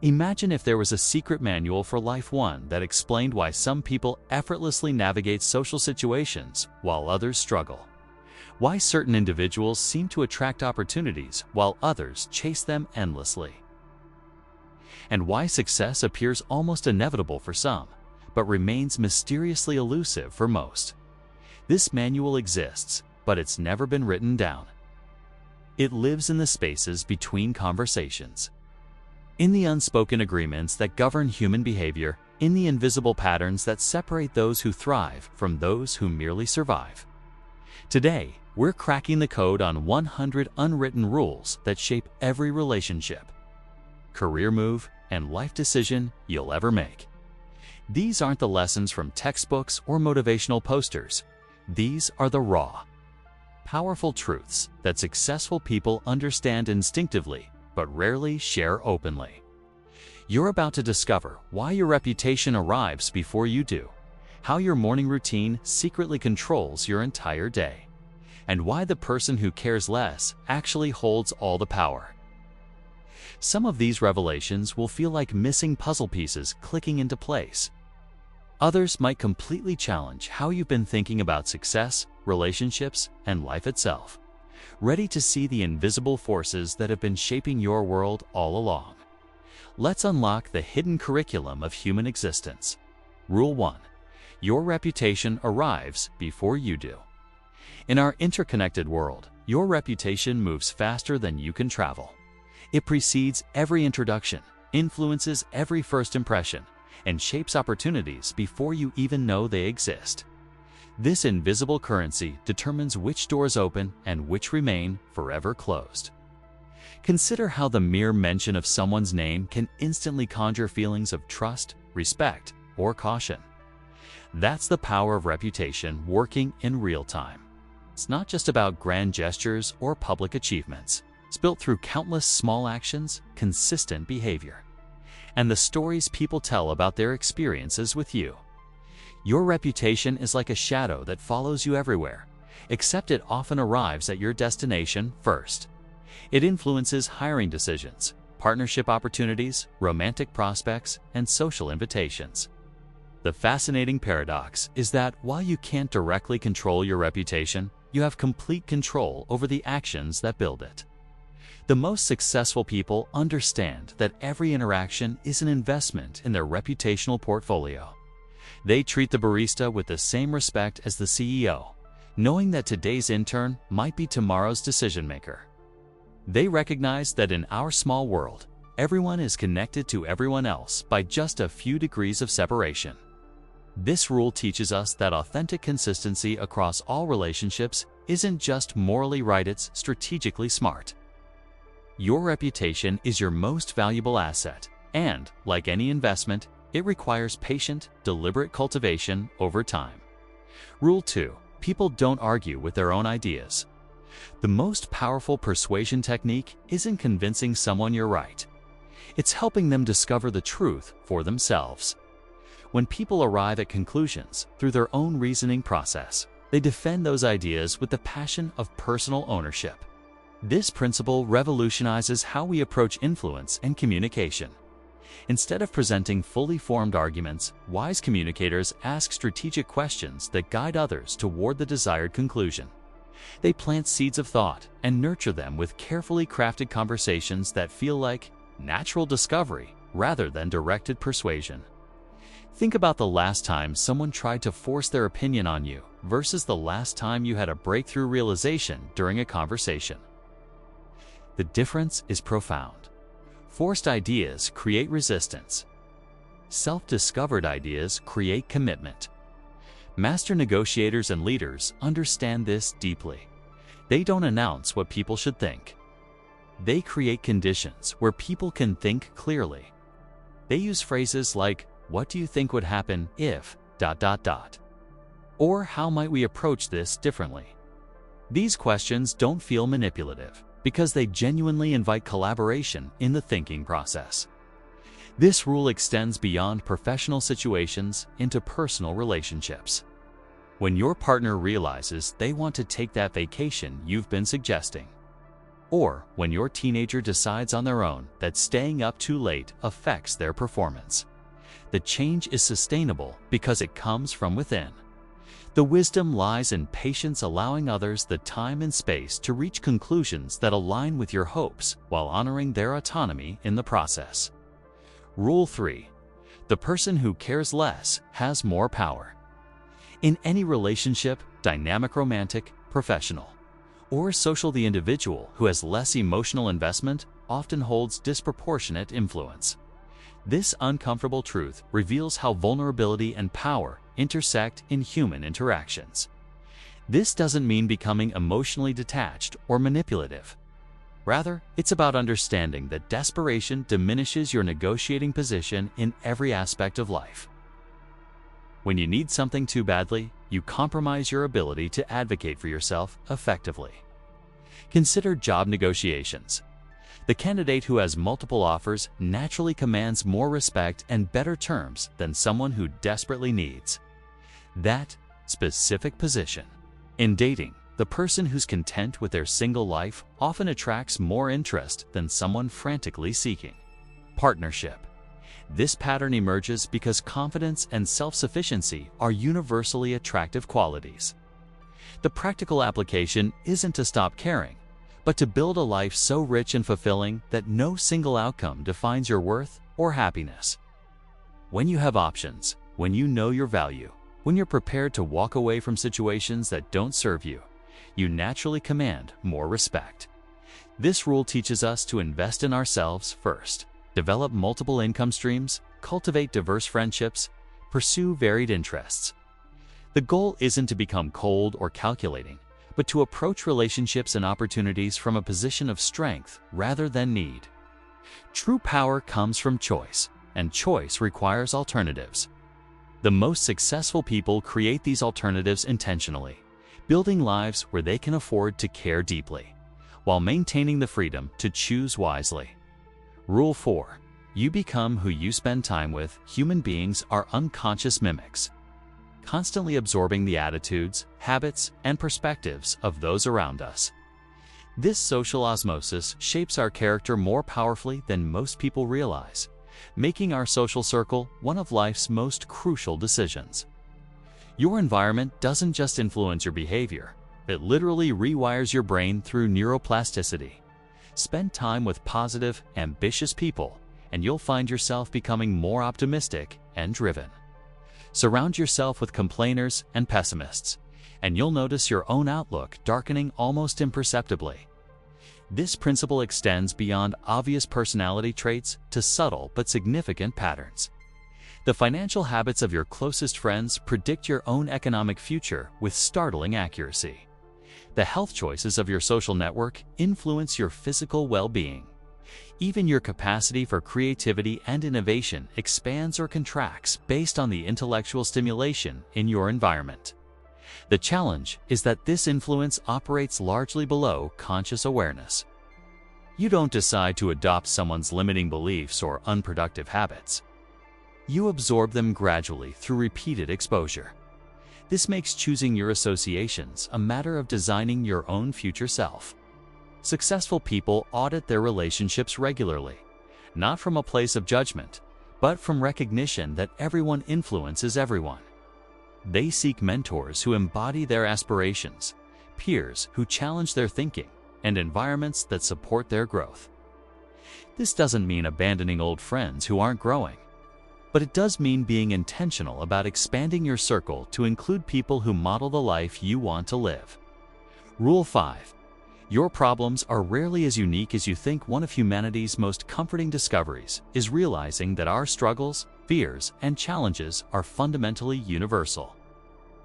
Imagine if there was a secret manual for Life 1 that explained why some people effortlessly navigate social situations while others struggle. Why certain individuals seem to attract opportunities while others chase them endlessly. And why success appears almost inevitable for some, but remains mysteriously elusive for most. This manual exists, but it's never been written down. It lives in the spaces between conversations, in the unspoken agreements that govern human behavior, in the invisible patterns that separate those who thrive from those who merely survive. Today, we're cracking the code on 100 unwritten rules that shape every relationship, career move, and life decision you'll ever make. These aren't the lessons from textbooks or motivational posters. These are the raw, powerful truths that successful people understand instinctively but rarely share openly. You're about to discover why your reputation arrives before you do, how your morning routine secretly controls your entire day, and why the person who cares less actually holds all the power. Some of these revelations will feel like missing puzzle pieces clicking into place. Others might completely challenge how you've been thinking about success, relationships, and life itself. Ready to see the invisible forces that have been shaping your world all along. Let's unlock the hidden curriculum of human existence. Rule 1. Your reputation arrives before you do. In our interconnected world, your reputation moves faster than you can travel. It precedes every introduction, influences every first impression, and shapes opportunities before you even know they exist. This invisible currency determines which doors open and which remain forever closed. Consider how the mere mention of someone's name can instantly conjure feelings of trust, respect, or caution. That's the power of reputation working in real time. It's not just about grand gestures or public achievements. It's built through countless small actions, consistent behavior, and the stories people tell about their experiences with you. Your reputation is like a shadow that follows you everywhere, except it often arrives at your destination first. It influences hiring decisions, partnership opportunities, romantic prospects, and social invitations. The fascinating paradox is that while you can't directly control your reputation, you have complete control over the actions that build it. The most successful people understand that every interaction is an investment in their reputational portfolio. They treat the barista with the same respect as the CEO, knowing that today's intern might be tomorrow's decision maker. They recognize that in our small world, everyone is connected to everyone else by just a few degrees of separation. This rule teaches us that authentic consistency across all relationships isn't just morally right, it's strategically smart. Your reputation is your most valuable asset, and, like any investment, it requires patient, deliberate cultivation over time. Rule 2. People don't argue with their own ideas. The most powerful persuasion technique isn't convincing someone you're right. It's helping them discover the truth for themselves. When people arrive at conclusions through their own reasoning process, they defend those ideas with the passion of personal ownership. This principle revolutionizes how we approach influence and communication. Instead of presenting fully formed arguments, wise communicators ask strategic questions that guide others toward the desired conclusion. They plant seeds of thought and nurture them with carefully crafted conversations that feel like natural discovery rather than directed persuasion. Think about the last time someone tried to force their opinion on you versus the last time you had a breakthrough realization during a conversation. The difference is profound. Forced ideas create resistance. Self-discovered ideas create commitment. Master negotiators and leaders understand this deeply. They don't announce what people should think. They create conditions where people can think clearly. They use phrases like, "What do you think would happen if ... or "How might we approach this differently?" These questions don't feel manipulative because they genuinely invite collaboration in the thinking process. This rule extends beyond professional situations into personal relationships. When your partner realizes they want to take that vacation you've been suggesting, or when your teenager decides on their own that staying up too late affects their performance. The change is sustainable because it comes from within. The wisdom lies in patience, allowing others the time and space to reach conclusions that align with your hopes while honoring their autonomy in the process. Rule 3. The person who cares less has more power. In any relationship, dynamic, romantic, professional, or social, the individual who has less emotional investment often holds disproportionate influence. This uncomfortable truth reveals how vulnerability and power intersect in human interactions. This doesn't mean becoming emotionally detached or manipulative. Rather, it's about understanding that desperation diminishes your negotiating position in every aspect of life. When you need something too badly, you compromise your ability to advocate for yourself effectively. Consider job negotiations. The candidate who has multiple offers naturally commands more respect and better terms than someone who desperately needs that specific position. In dating, the person who's content with their single life often attracts more interest than someone frantically seeking partnership. This pattern emerges because confidence and self-sufficiency are universally attractive qualities. The practical application isn't to stop caring, but to build a life so rich and fulfilling that no single outcome defines your worth or happiness. When you have options, when you know your value, when you're prepared to walk away from situations that don't serve you, you naturally command more respect. This rule teaches us to invest in ourselves first, develop multiple income streams, cultivate diverse friendships, pursue varied interests. The goal isn't to become cold or calculating, but to approach relationships and opportunities from a position of strength rather than need. True power comes from choice, and choice requires alternatives. The most successful people create these alternatives intentionally, building lives where they can afford to care deeply, while maintaining the freedom to choose wisely. Rule 4. You become who you spend time with. Human beings are unconscious mimics, constantly absorbing the attitudes, habits, and perspectives of those around us. This social osmosis shapes our character more powerfully than most people realize, making our social circle one of life's most crucial decisions. Your environment doesn't just influence your behavior, it literally rewires your brain through neuroplasticity. Spend time with positive, ambitious people, and you'll find yourself becoming more optimistic and driven. Surround yourself with complainers and pessimists, and you'll notice your own outlook darkening almost imperceptibly. This principle extends beyond obvious personality traits to subtle but significant patterns. The financial habits of your closest friends predict your own economic future with startling accuracy. The health choices of your social network influence your physical well-being. Even your capacity for creativity and innovation expands or contracts based on the intellectual stimulation in your environment. The challenge is that this influence operates largely below conscious awareness. You don't decide to adopt someone's limiting beliefs or unproductive habits. You absorb them gradually through repeated exposure. This makes choosing your associations a matter of designing your own future self. Successful people audit their relationships regularly, not from a place of judgment, but from recognition that everyone influences everyone. They seek mentors who embody their aspirations, peers who challenge their thinking, and environments that support their growth. This doesn't mean abandoning old friends who aren't growing, but it does mean being intentional about expanding your circle to include people who model the life you want to live. Rule 5. Your problems are rarely as unique as you think. One of humanity's most comforting discoveries is realizing that our struggles, fears, and challenges are fundamentally universal.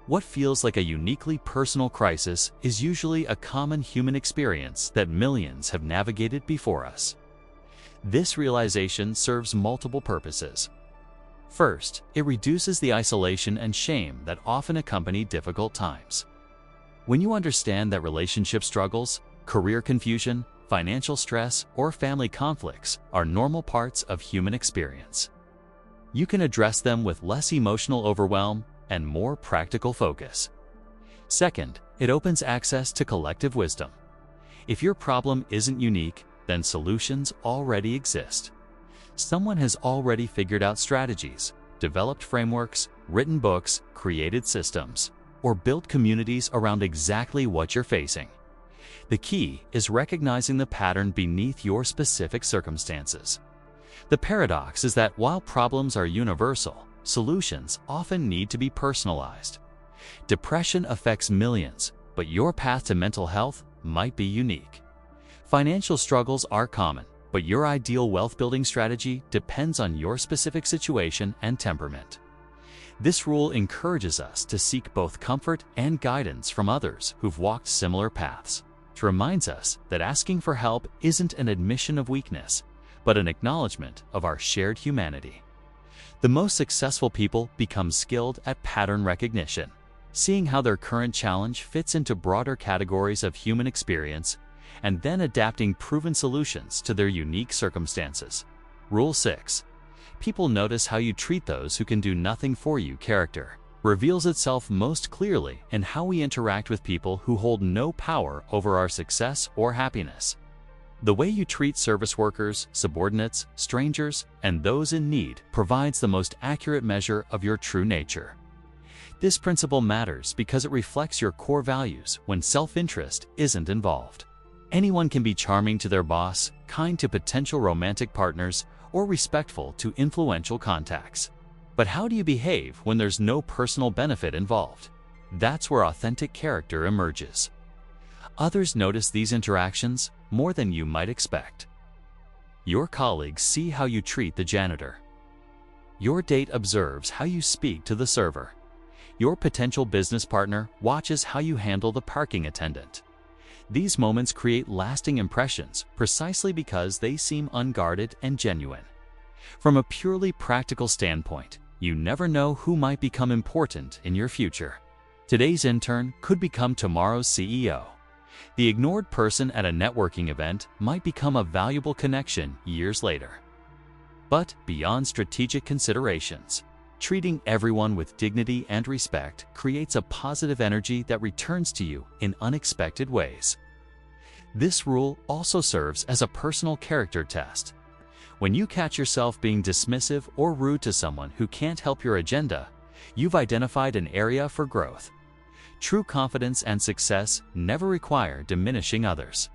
What feels like a uniquely personal crisis is usually a common human experience that millions have navigated before us. This realization serves multiple purposes. First, it reduces the isolation and shame that often accompany difficult times. When you understand that relationship struggles, career confusion, financial stress, or family conflicts are normal parts of human experience, you can address them with less emotional overwhelm and more practical focus. Second, it opens access to collective wisdom. If your problem isn't unique, then solutions already exist. Someone has already figured out strategies, developed frameworks, written books, created systems, or built communities around exactly what you're facing. The key is recognizing the pattern beneath your specific circumstances. The paradox is that while problems are universal, solutions often need to be personalized. Depression affects millions, but your path to mental health might be unique. Financial struggles are common, but your ideal wealth-building strategy depends on your specific situation and temperament. This rule encourages us to seek both comfort and guidance from others who've walked similar paths. It reminds us that asking for help isn't an admission of weakness, but an acknowledgement of our shared humanity. The most successful people become skilled at pattern recognition, seeing how their current challenge fits into broader categories of human experience, and then adapting proven solutions to their unique circumstances. Rule 6. People notice how you treat those who can do nothing for you. Character reveals itself most clearly in how we interact with people who hold no power over our success or happiness. The way you treat service workers, subordinates, strangers, and those in need provides the most accurate measure of your true nature. This principle matters because it reflects your core values when self-interest isn't involved. Anyone can be charming to their boss, kind to potential romantic partners, or respectful to influential contacts. But how do you behave when there's no personal benefit involved? That's where authentic character emerges. Others notice these interactions more than you might expect. Your colleagues see how you treat the janitor. Your date observes how you speak to the server. Your potential business partner watches how you handle the parking attendant. These moments create lasting impressions precisely because they seem unguarded and genuine. From a purely practical standpoint, you never know who might become important in your future. Today's intern could become tomorrow's CEO. The ignored person at a networking event might become a valuable connection years later. But beyond strategic considerations, treating everyone with dignity and respect creates a positive energy that returns to you in unexpected ways. This rule also serves as a personal character test. When you catch yourself being dismissive or rude to someone who can't help your agenda, you've identified an area for growth. True confidence and success never require diminishing others.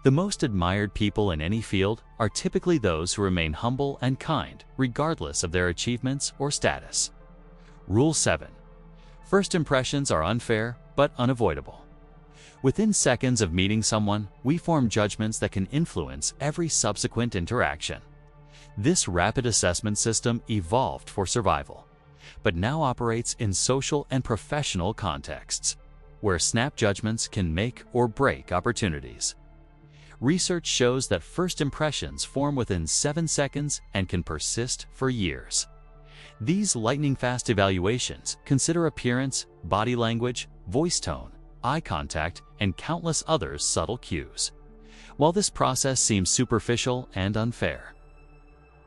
The most admired people in any field are typically those who remain humble and kind, regardless of their achievements or status. Rule 7. First impressions are unfair but unavoidable. Within seconds of meeting someone, we form judgments that can influence every subsequent interaction. This rapid assessment system evolved for survival, but now operates in social and professional contexts, where snap judgments can make or break opportunities. Research shows that first impressions form within 7 seconds and can persist for years. These lightning-fast evaluations consider appearance, body language, voice tone, eye contact, and countless other subtle cues. While this process seems superficial and unfair,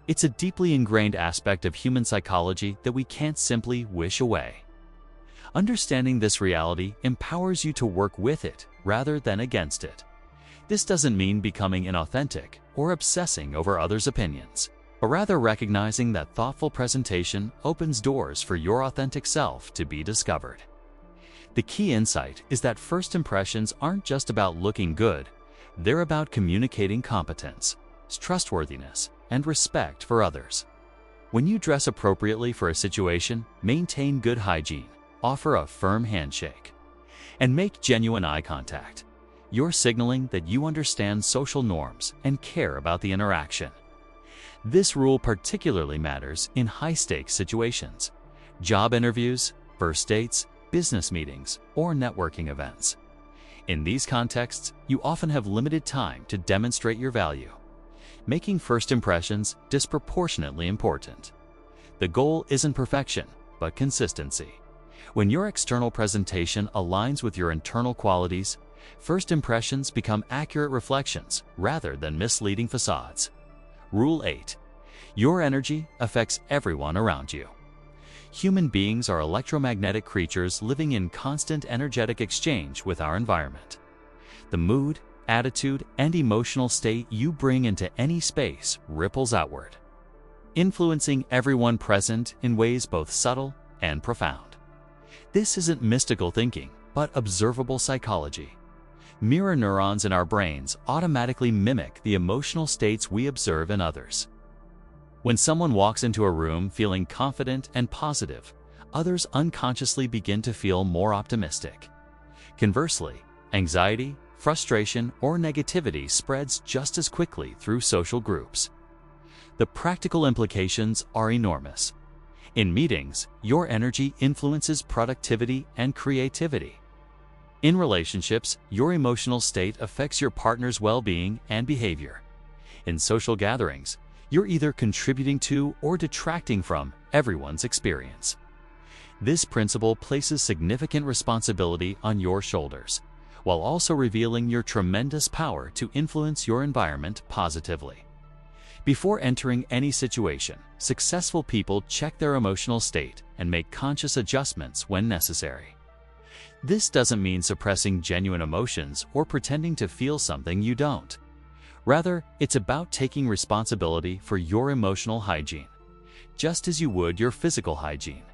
it's a deeply ingrained aspect of human psychology that we can't simply wish away. Understanding this reality empowers you to work with it rather than against it. This doesn't mean becoming inauthentic or obsessing over others' opinions, but rather recognizing that thoughtful presentation opens doors for your authentic self to be discovered. The key insight is that first impressions aren't just about looking good, they're about communicating competence, trustworthiness, and respect for others. When you dress appropriately for a situation, maintain good hygiene, offer a firm handshake, and make genuine eye contact, you're signaling that you understand social norms and care about the interaction. This rule particularly matters in high-stakes situations: job interviews, first dates, business meetings, or networking events. In these contexts, you often have limited time to demonstrate your value, making first impressions disproportionately important. The goal isn't perfection, but consistency. When your external presentation aligns with your internal qualities, first impressions become accurate reflections rather than misleading facades. Rule 8. Your energy affects everyone around you. Human beings are electromagnetic creatures living in constant energetic exchange with our environment. The mood, attitude, and emotional state you bring into any space ripples outward, influencing everyone present in ways both subtle and profound. This isn't mystical thinking, but observable psychology. Mirror neurons in our brains automatically mimic the emotional states we observe in others. When someone walks into a room feeling confident and positive, others unconsciously begin to feel more optimistic. Conversely, anxiety, frustration, or negativity spreads just as quickly through social groups. The practical implications are enormous. In meetings, your energy influences productivity and creativity. In relationships, your emotional state affects your partner's well-being and behavior. In social gatherings, you're either contributing to or detracting from everyone's experience. This principle places significant responsibility on your shoulders, while also revealing your tremendous power to influence your environment positively. Before entering any situation, successful people check their emotional state and make conscious adjustments when necessary. This doesn't mean suppressing genuine emotions or pretending to feel something you don't. Rather, it's about taking responsibility for your emotional hygiene, just as you would your physical hygiene.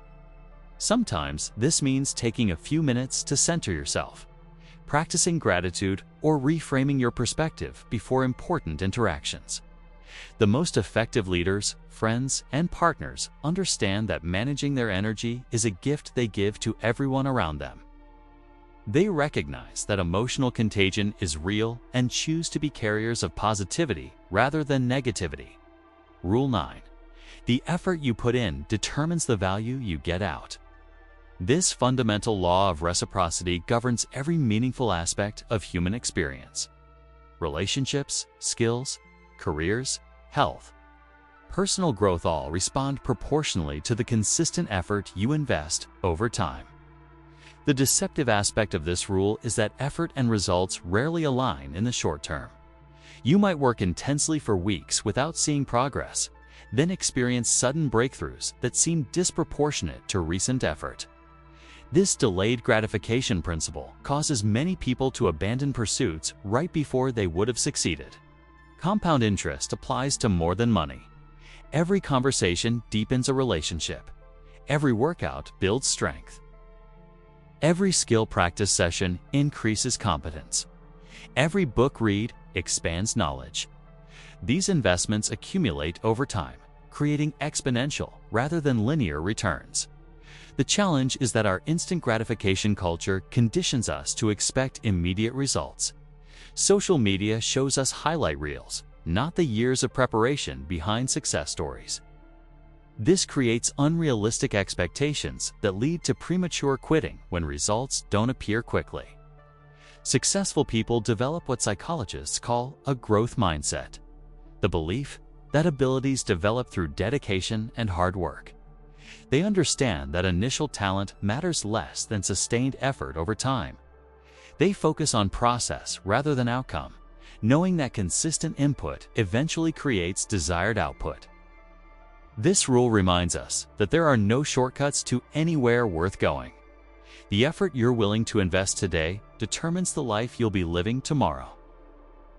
Sometimes this means taking a few minutes to center yourself, practicing gratitude, or reframing your perspective before important interactions. The most effective leaders, friends, and partners understand that managing their energy is a gift they give to everyone around them. They recognize that emotional contagion is real and choose to be carriers of positivity rather than negativity. Rule 9. The effort you put in determines the value you get out. This fundamental law of reciprocity governs every meaningful aspect of human experience. Relationships, skills, careers, health, personal growth all respond proportionally to the consistent effort you invest over time. The deceptive aspect of this rule is that effort and results rarely align in the short term. You might work intensely for weeks without seeing progress, then experience sudden breakthroughs that seem disproportionate to recent effort. This delayed gratification principle causes many people to abandon pursuits right before they would have succeeded. Compound interest applies to more than money. Every conversation deepens a relationship. Every workout builds strength. Every skill practice session increases competence. Every book read expands knowledge. These investments accumulate over time, creating exponential rather than linear returns. The challenge is that our instant gratification culture conditions us to expect immediate results. Social media shows us highlight reels, not the years of preparation behind success stories. This creates unrealistic expectations that lead to premature quitting when results don't appear quickly. Successful people develop what psychologists call a growth mindset, the belief that abilities develop through dedication and hard work. They understand that initial talent matters less than sustained effort over time. They focus on process rather than outcome, knowing that consistent input eventually creates desired output. This rule reminds us that there are no shortcuts to anywhere worth going. The effort you're willing to invest today determines the life you'll be living tomorrow.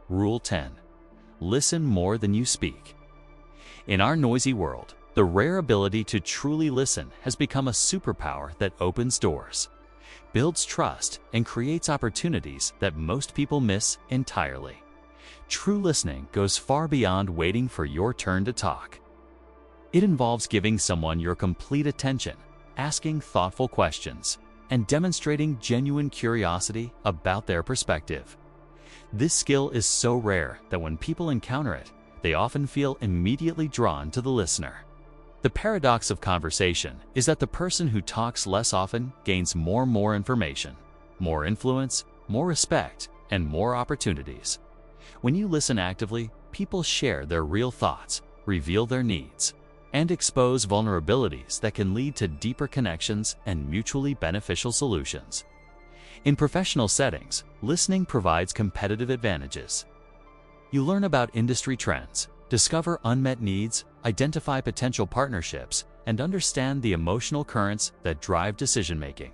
Rule 10. Listen more than you speak. In our noisy world, the rare ability to truly listen has become a superpower that opens doors, builds trust, and creates opportunities that most people miss entirely. True listening goes far beyond waiting for your turn to talk. It involves giving someone your complete attention, asking thoughtful questions, and demonstrating genuine curiosity about their perspective. This skill is so rare that when people encounter it, they often feel immediately drawn to the listener. The paradox of conversation is that the person who talks less often gains more information, more influence, more respect, and more opportunities. When you listen actively, people share their real thoughts, reveal their needs, and expose vulnerabilities that can lead to deeper connections and mutually beneficial solutions. In professional settings, listening provides competitive advantages. You learn about industry trends, discover unmet needs, identify potential partnerships, and understand the emotional currents that drive decision-making.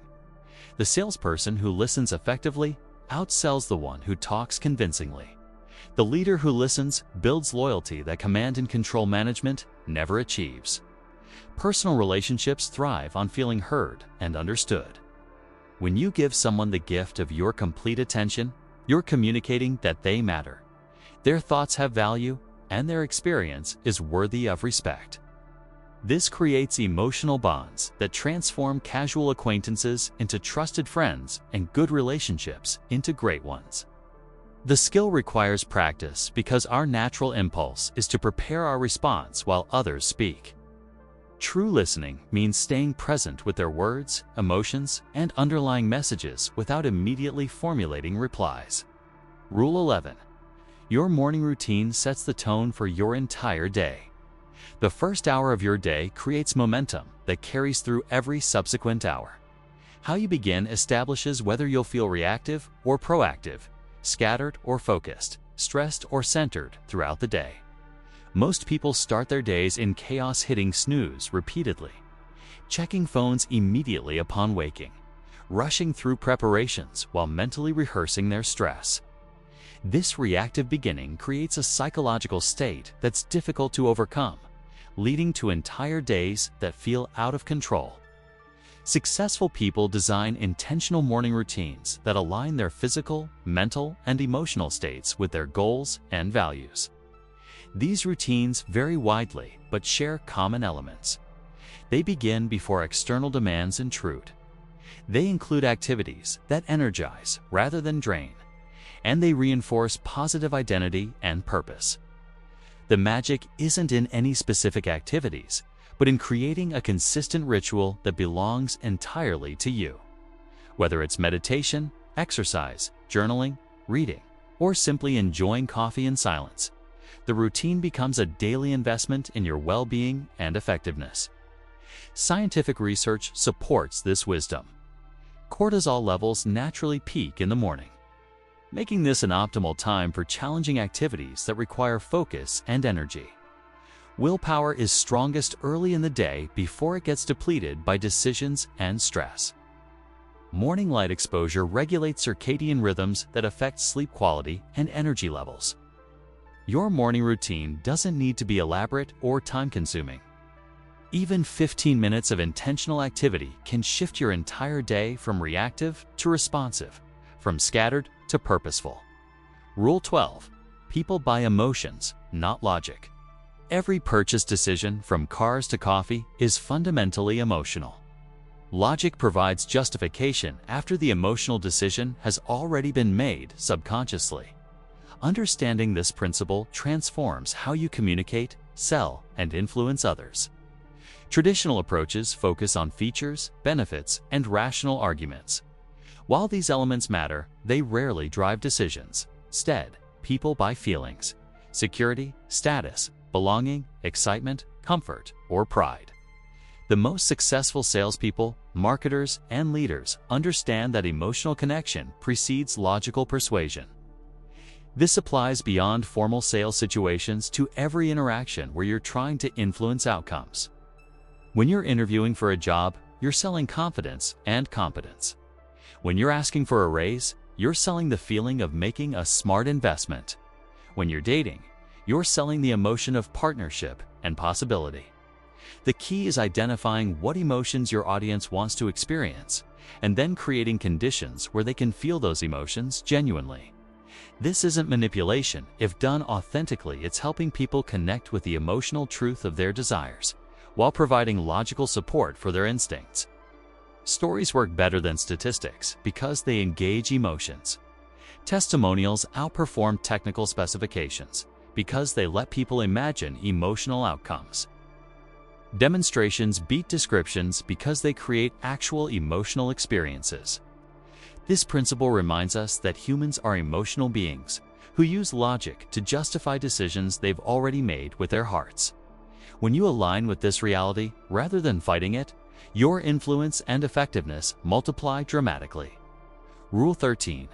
The salesperson who listens effectively outsells the one who talks convincingly. The leader who listens builds loyalty that command and control management never achieves. Personal relationships thrive on feeling heard and understood. When you give someone the gift of your complete attention, you're communicating that they matter. Their thoughts have value, and their experience is worthy of respect. This creates emotional bonds that transform casual acquaintances into trusted friends and good relationships into great ones. The skill requires practice because our natural impulse is to prepare our response while others speak. True listening means staying present with their words, emotions, and underlying messages without immediately formulating replies. Rule 11. Your morning routine sets the tone for your entire day. The first hour of your day creates momentum that carries through every subsequent hour. How you begin establishes whether you'll feel reactive or proactive, scattered or focused, stressed or centered throughout the day. Most people start their days in chaos, hitting snooze repeatedly, checking phones immediately upon waking, rushing through preparations while mentally rehearsing their stress. This reactive beginning creates a psychological state that's difficult to overcome, leading to entire days that feel out of control. Successful people design intentional morning routines that align their physical, mental, and emotional states with their goals and values. These routines vary widely but share common elements. They begin before external demands intrude. They include activities that energize rather than drain, and they reinforce positive identity and purpose. The magic isn't in any specific activities, but in creating a consistent ritual that belongs entirely to you. Whether it's meditation, exercise, journaling, reading, or simply enjoying coffee in silence, the routine becomes a daily investment in your well-being and effectiveness. Scientific research supports this wisdom. Cortisol levels naturally peak in the morning, making this an optimal time for challenging activities that require focus and energy. Willpower is strongest early in the day before it gets depleted by decisions and stress. Morning light exposure regulates circadian rhythms that affect sleep quality and energy levels. Your morning routine doesn't need to be elaborate or time-consuming. Even 15 minutes of intentional activity can shift your entire day from reactive to responsive, from scattered to purposeful. Rule 12. People buy emotions, not logic. Every purchase decision, from cars to coffee, is fundamentally emotional. Logic provides justification after the emotional decision has already been made subconsciously. Understanding this principle transforms how you communicate, sell, and influence others. Traditional approaches focus on features, benefits, and rational arguments. While these elements matter, they rarely drive decisions. Instead, people buy feelings: security, status, belonging, excitement, comfort, or pride. The most successful salespeople, marketers, and leaders understand that emotional connection precedes logical persuasion. This applies beyond formal sales situations to every interaction where you're trying to influence outcomes. When you're interviewing for a job, you're selling confidence and competence. When you're asking for a raise, you're selling the feeling of making a smart investment. When you're dating, you're selling the emotion of partnership and possibility. The key is identifying what emotions your audience wants to experience, and then creating conditions where they can feel those emotions genuinely. This isn't manipulation. If done authentically, it's helping people connect with the emotional truth of their desires, while providing logical support for their instincts. Stories work better than statistics because they engage emotions. Testimonials outperform technical specifications because they let people imagine emotional outcomes. Demonstrations beat descriptions because they create actual emotional experiences. This principle reminds us that humans are emotional beings who use logic to justify decisions they've already made with their hearts. When you align with this reality rather than fighting it, your influence and effectiveness multiply dramatically. Rule 13.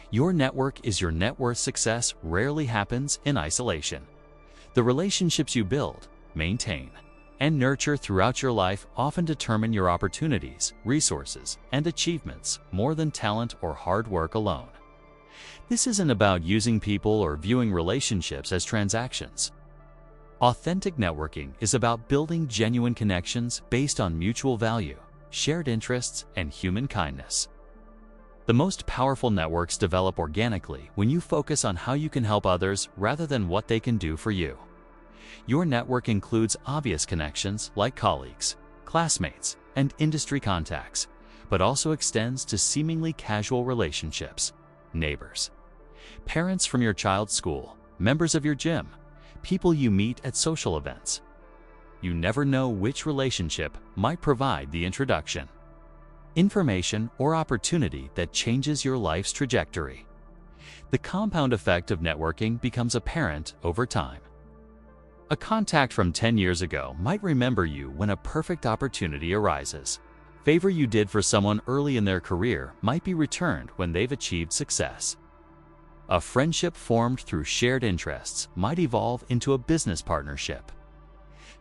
Your network is your net worth. Success rarely happens in isolation. The relationships you build, maintain, and nurture throughout your life often determine your opportunities, resources, and achievements more than talent or hard work alone. This isn't about using people or viewing relationships as transactions. Authentic networking is about building genuine connections based on mutual value, shared interests, and human kindness. The most powerful networks develop organically when you focus on how you can help others rather than what they can do for you. Your network includes obvious connections like colleagues, classmates, and industry contacts, but also extends to seemingly casual relationships, neighbors, parents from your child's school, members of your gym, people you meet at social events. You never know which relationship might provide the introduction, information, or opportunity that changes your life's trajectory. The compound effect of networking becomes apparent over time. A contact from 10 years ago might remember you when a perfect opportunity arises. Favor you did for someone early in their career might be returned when they've achieved success. A friendship formed through shared interests might evolve into a business partnership.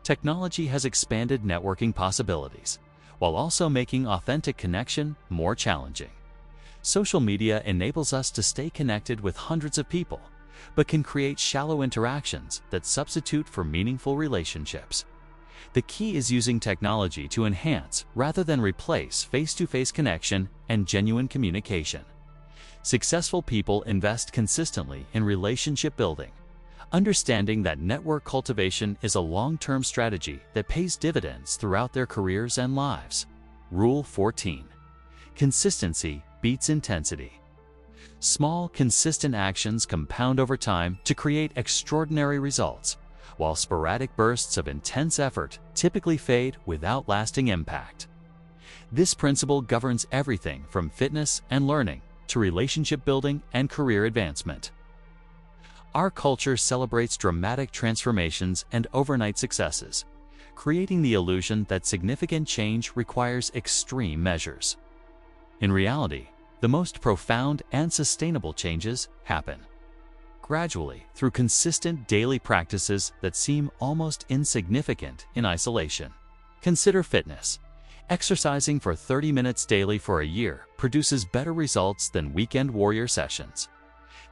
Technology has expanded networking possibilities, while also making authentic connection more challenging. Social media enables us to stay connected with hundreds of people, but can create shallow interactions that substitute for meaningful relationships. The key is using technology to enhance rather than replace face-to-face connection and genuine communication. Successful people invest consistently in relationship building, understanding that network cultivation is a long-term strategy that pays dividends throughout their careers and lives. Rule 14. Consistency beats intensity. Small, consistent actions compound over time to create extraordinary results, while sporadic bursts of intense effort typically fade without lasting impact. This principle governs everything from fitness and learning to relationship building and career advancement. Our culture celebrates dramatic transformations and overnight successes, creating the illusion that significant change requires extreme measures. In reality, the most profound and sustainable changes happen gradually through consistent daily practices that seem almost insignificant in isolation. Consider fitness. Exercising for 30 minutes daily for a year produces better results than weekend warrior sessions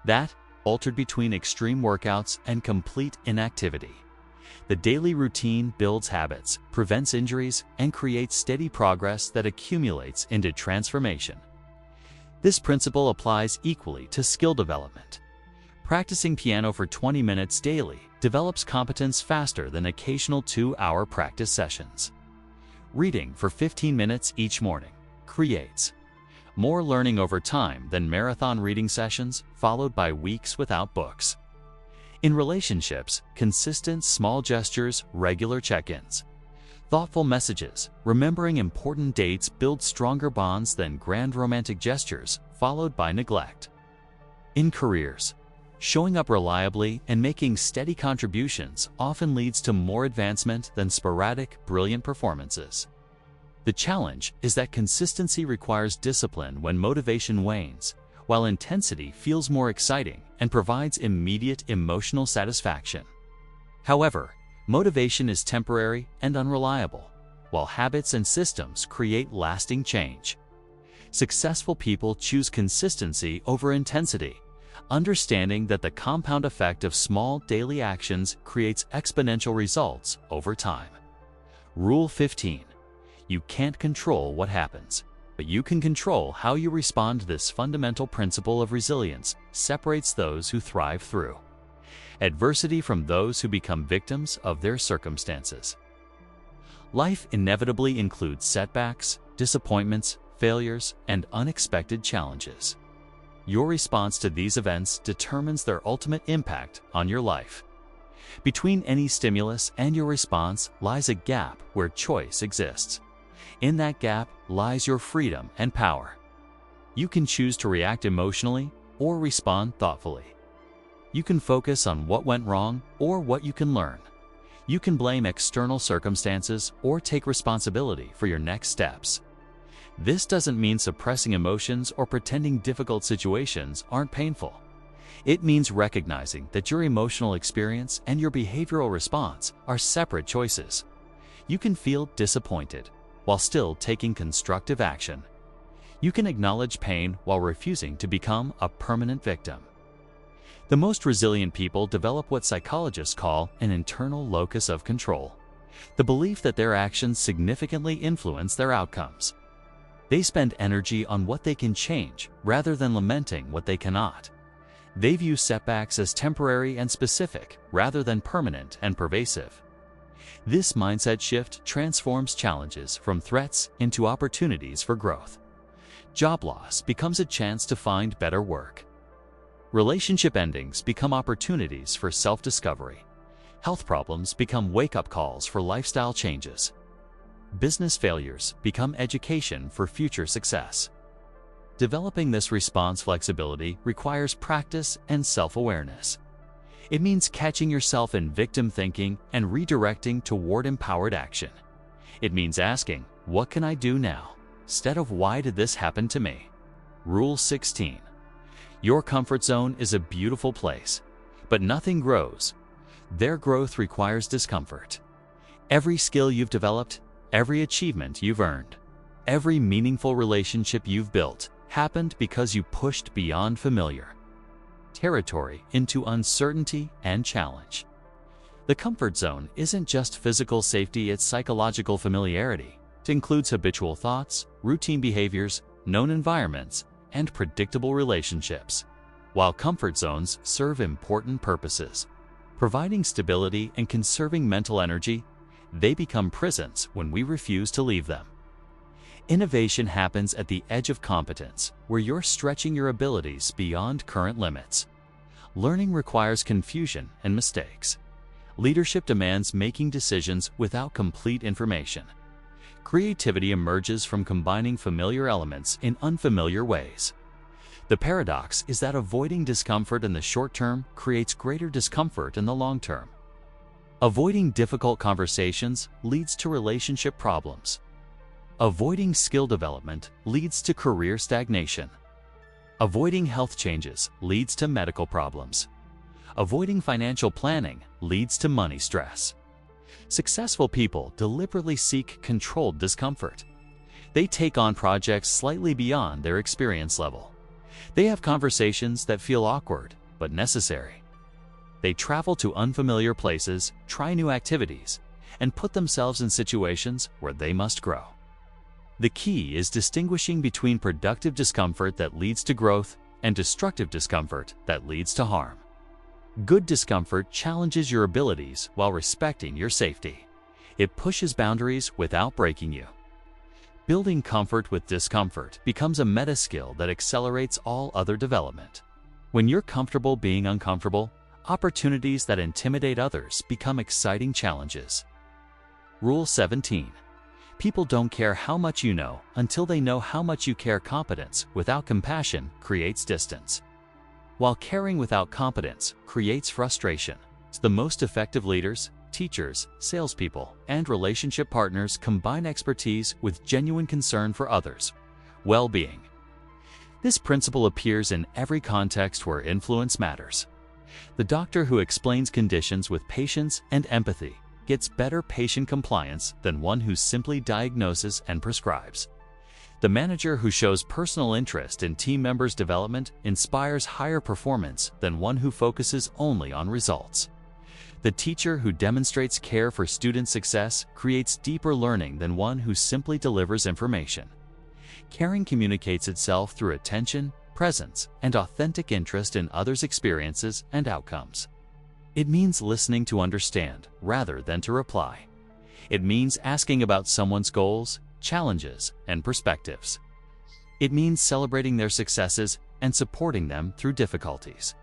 that altered between extreme workouts and complete inactivity. The daily routine builds habits, prevents injuries, and creates steady progress that accumulates into transformation. This principle applies equally to skill development. Practicing piano for 20 minutes daily develops competence faster than occasional 2-hour practice sessions. Reading for 15 minutes each morning creates more learning over time than marathon reading sessions followed by weeks without books. In relationships, consistent small gestures, regular check-ins, thoughtful messages, remembering important dates build stronger bonds than grand romantic gestures followed by neglect. In careers, showing up reliably and making steady contributions often leads to more advancement than sporadic, brilliant performances. The challenge is that consistency requires discipline when motivation wanes, while intensity feels more exciting and provides immediate emotional satisfaction. However, motivation is temporary and unreliable, while habits and systems create lasting change. Successful people choose consistency over intensity, understanding that the compound effect of small daily actions creates exponential results over time. Rule 15. You can't control what happens, but you can control how you respond. This fundamental principle of resilience separates those who thrive through adversity from those who become victims of their circumstances. Life inevitably includes setbacks, disappointments, failures, and unexpected challenges. Your response to these events determines their ultimate impact on your life. Between any stimulus and your response lies a gap where choice exists. In that gap lies your freedom and power. You can choose to react emotionally or respond thoughtfully. You can focus on what went wrong or what you can learn. You can blame external circumstances or take responsibility for your next steps. This doesn't mean suppressing emotions or pretending difficult situations aren't painful. It means recognizing that your emotional experience and your behavioral response are separate choices. You can feel disappointed while still taking constructive action. You can acknowledge pain while refusing to become a permanent victim. The most resilient people develop what psychologists call an internal locus of control, the belief that their actions significantly influence their outcomes. They spend energy on what they can change rather than lamenting what they cannot. They view setbacks as temporary and specific rather than permanent and pervasive. This mindset shift transforms challenges from threats into opportunities for growth. Job loss becomes a chance to find better work. Relationship endings become opportunities for self-discovery. Health problems become wake-up calls for lifestyle changes. Business failures become education for future success. Developing this response flexibility requires practice and self-awareness. It means catching yourself in victim thinking and redirecting toward empowered action. It means asking, "What can I do now?" instead of "Why did this happen to me?" Rule 16. Your comfort zone is a beautiful place, but nothing grows. Their growth requires discomfort. Every skill you've developed, every achievement you've earned, every meaningful relationship you've built happened because you pushed beyond familiar territory into uncertainty and challenge. The comfort zone isn't just physical safety, it's psychological familiarity. It includes habitual thoughts, routine behaviors, known environments, and predictable relationships. While comfort zones serve important purposes, providing stability and conserving mental energy, they become prisons when we refuse to leave them. Innovation happens at the edge of competence, where you're stretching your abilities beyond current limits. Learning requires confusion and mistakes. Leadership demands making decisions without complete information. Creativity emerges from combining familiar elements in unfamiliar ways. The paradox is that avoiding discomfort in the short term creates greater discomfort in the long term. Avoiding difficult conversations leads to relationship problems. Avoiding skill development leads to career stagnation. Avoiding health changes leads to medical problems. Avoiding financial planning leads to money stress. Successful people deliberately seek controlled discomfort. They take on projects slightly beyond their experience level. They have conversations that feel awkward but necessary. They travel to unfamiliar places, try new activities, and put themselves in situations where they must grow. The key is distinguishing between productive discomfort that leads to growth and destructive discomfort that leads to harm. Good discomfort challenges your abilities while respecting your safety. It pushes boundaries without breaking you. Building comfort with discomfort becomes a meta skill that accelerates all other development. When you're comfortable being uncomfortable, opportunities that intimidate others become exciting challenges. Rule 17. People don't care how much you know until they know how much you care. Competence without compassion creates distance, while caring without competence creates frustration. The most effective leaders, teachers, salespeople, and relationship partners combine expertise with genuine concern for others' well-being. This principle appears in every context where influence matters. The doctor who explains conditions with patience and empathy gets better patient compliance than one who simply diagnoses and prescribes. The manager who shows personal interest in team members' development inspires higher performance than one who focuses only on results. The teacher who demonstrates care for student success creates deeper learning than one who simply delivers information. Caring communicates itself through attention, presence, and authentic interest in others' experiences and outcomes. It means listening to understand rather than to reply. It means asking about someone's goals, challenges, and perspectives. It means celebrating their successes and supporting them through difficulties.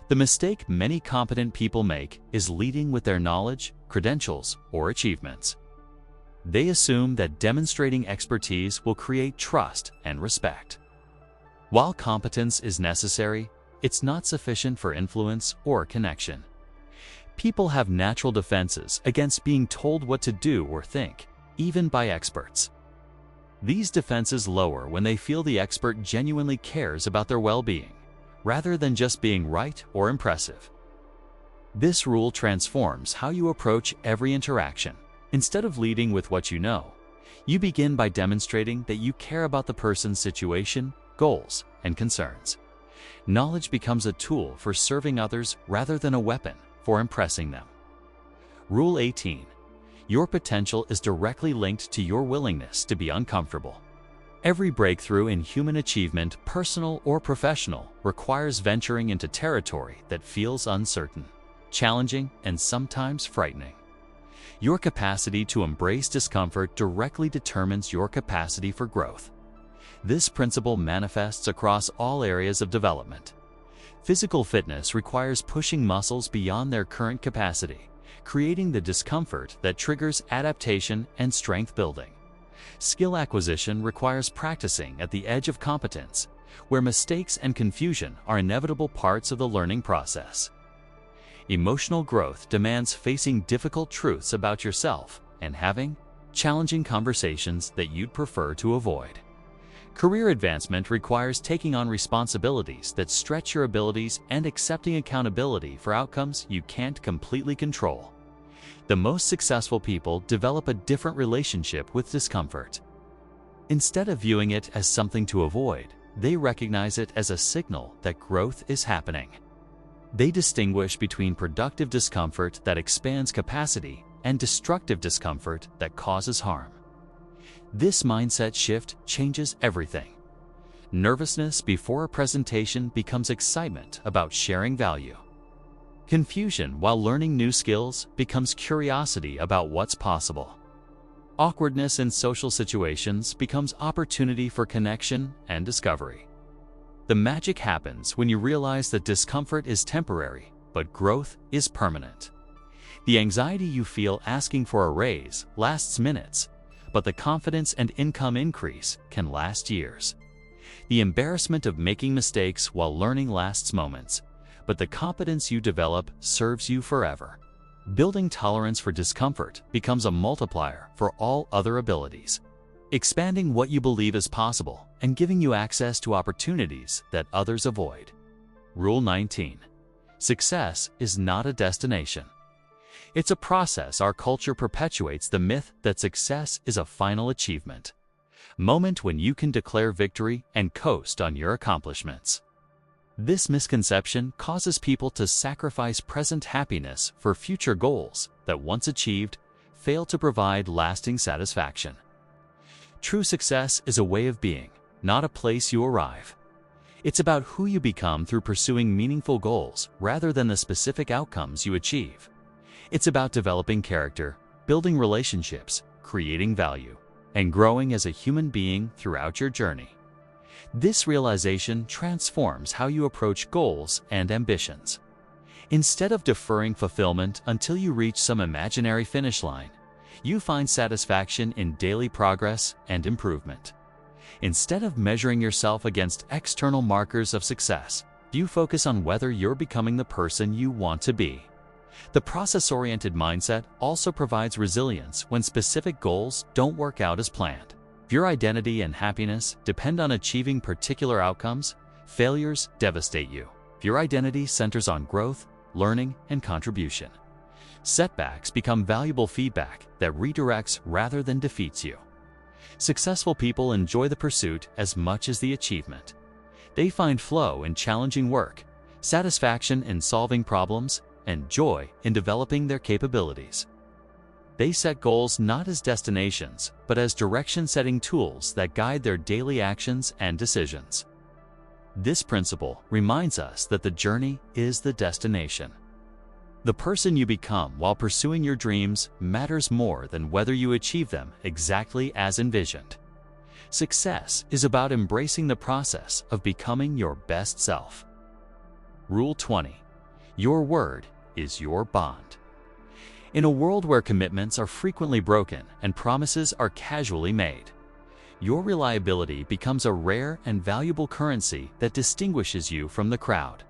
The mistake many competent people make is leading with their knowledge, credentials, or achievements. They assume that demonstrating expertise will create trust and respect. While competence is necessary, it's not sufficient for influence or connection. People have natural defenses against being told what to do or think, even by experts. These defenses lower when they feel the expert genuinely cares about their well-being, rather than just being right or impressive. This rule transforms how you approach every interaction. Instead of leading with what you know, You begin by demonstrating that you care about the person's situation, goals, and concerns. Knowledge becomes a tool for serving others rather than a weapon for impressing them. Rule 18. Your potential is directly linked to your willingness to be uncomfortable. Every breakthrough in human achievement, personal or professional, requires venturing into territory that feels uncertain, challenging, and sometimes frightening. Your capacity to embrace discomfort directly determines your capacity for growth. This principle manifests across all areas of development. Physical fitness requires pushing muscles beyond their current capacity, creating the discomfort that triggers adaptation and strength building. Skill acquisition requires practicing at the edge of competence, where mistakes and confusion are inevitable parts of the learning process. Emotional growth demands facing difficult truths about yourself and having challenging conversations that you'd prefer to avoid. Career advancement requires taking on responsibilities that stretch your abilities and accepting accountability for outcomes you can't completely control. The most successful people develop a different relationship with discomfort. Instead of viewing it as something to avoid, they recognize it as a signal that growth is happening. They distinguish between productive discomfort that expands capacity and destructive discomfort that causes harm. This mindset shift changes everything. Nervousness before a presentation becomes excitement about sharing value. Confusion while learning new skills becomes curiosity about what's possible. Awkwardness in social situations becomes opportunity for connection and discovery. The magic happens when you realize that discomfort is temporary, but growth is permanent. The anxiety you feel asking for a raise lasts minutes, but the confidence and income increase can last years. The embarrassment of making mistakes while learning lasts moments, but the competence you develop serves you forever. Building tolerance for discomfort becomes a multiplier for all other abilities, expanding what you believe is possible and giving you access to opportunities that others avoid. Rule 19. Success is not a destination. It's a process. Our culture perpetuates the myth that success is a final achievement, moment when you can declare victory and coast on your accomplishments. This misconception causes people to sacrifice present happiness for future goals that, once achieved, fail to provide lasting satisfaction. True success is a way of being, not a place you arrive. It's about who you become through pursuing meaningful goals rather than the specific outcomes you achieve. It's about developing character, building relationships, creating value, and growing as a human being throughout your journey. This realization transforms how you approach goals and ambitions. Instead of deferring fulfillment until you reach some imaginary finish line, you find satisfaction in daily progress and improvement. Instead of measuring yourself against external markers of success, you focus on whether you're becoming the person you want to be. The process-oriented mindset also provides resilience when specific goals don't work out as planned. If your identity and happiness depend on achieving particular outcomes, failures devastate you. If your identity centers on growth, learning, and contribution, setbacks become valuable feedback that redirects rather than defeats you. Successful people enjoy the pursuit as much as the achievement. They find flow in challenging work, satisfaction in solving problems, and joy in developing their capabilities. They set goals not as destinations, but as direction-setting tools that guide their daily actions and decisions. This principle reminds us that the journey is the destination. The person you become while pursuing your dreams matters more than whether you achieve them exactly as envisioned. Success is about embracing the process of becoming your best self. Rule 20. Your word is your bond. In a world where commitments are frequently broken and promises are casually made, your reliability becomes a rare and valuable currency that distinguishes you from the crowd.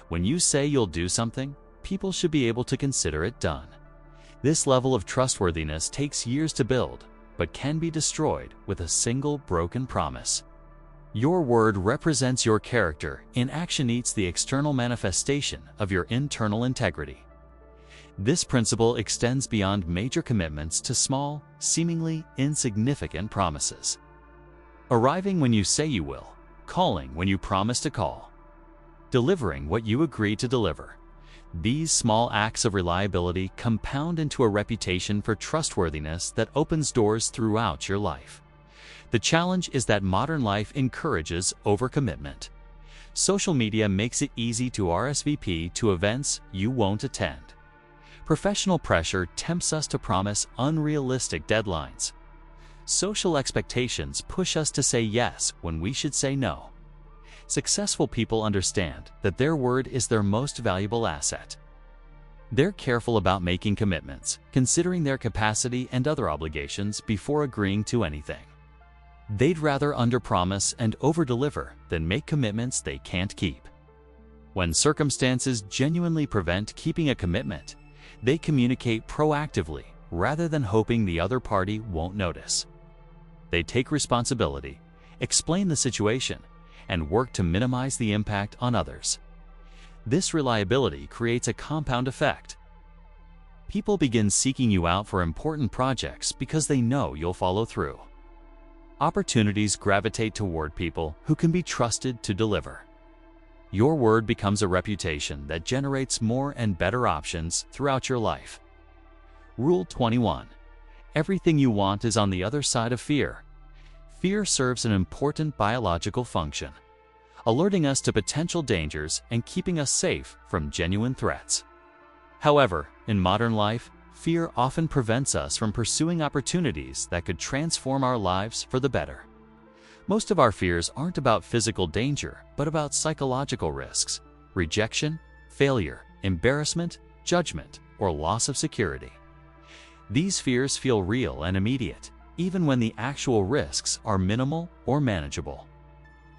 When you say you'll do something, people should be able to consider it done. This level of trustworthiness takes years to build, but can be destroyed with a single broken promise. Your word represents your character in action, eats the external manifestation of your internal integrity. This principle extends beyond major commitments to small, seemingly insignificant promises. Arriving when you say you will, calling when you promise to call, delivering what you agree to deliver. These small acts of reliability compound into a reputation for trustworthiness that opens doors throughout your life. The challenge is that modern life encourages overcommitment. Social media makes it easy to RSVP to events you won't attend. Professional pressure tempts us to promise unrealistic deadlines. Social expectations push us to say yes when we should say no. Successful people understand that their word is their most valuable asset. They're careful about making commitments, considering their capacity and other obligations before agreeing to anything. They'd rather underpromise and overdeliver than make commitments they can't keep. When circumstances genuinely prevent keeping a commitment, they communicate proactively rather than hoping the other party won't notice. They take responsibility, explain the situation, and work to minimize the impact on others. This reliability creates a compound effect. People begin seeking you out for important projects because they know you'll follow through. Opportunities gravitate toward people who can be trusted to deliver. Your word becomes a reputation that generates more and better options throughout your life. Rule 21. Everything you want is on the other side of fear. Fear serves an important biological function, alerting us to potential dangers and keeping us safe from genuine threats. However, in modern life, fear often prevents us from pursuing opportunities that could transform our lives for the better. Most of our fears aren't about physical danger, but about psychological risks, rejection, failure, embarrassment, judgment, or loss of security. These fears feel real and immediate, even when the actual risks are minimal or manageable.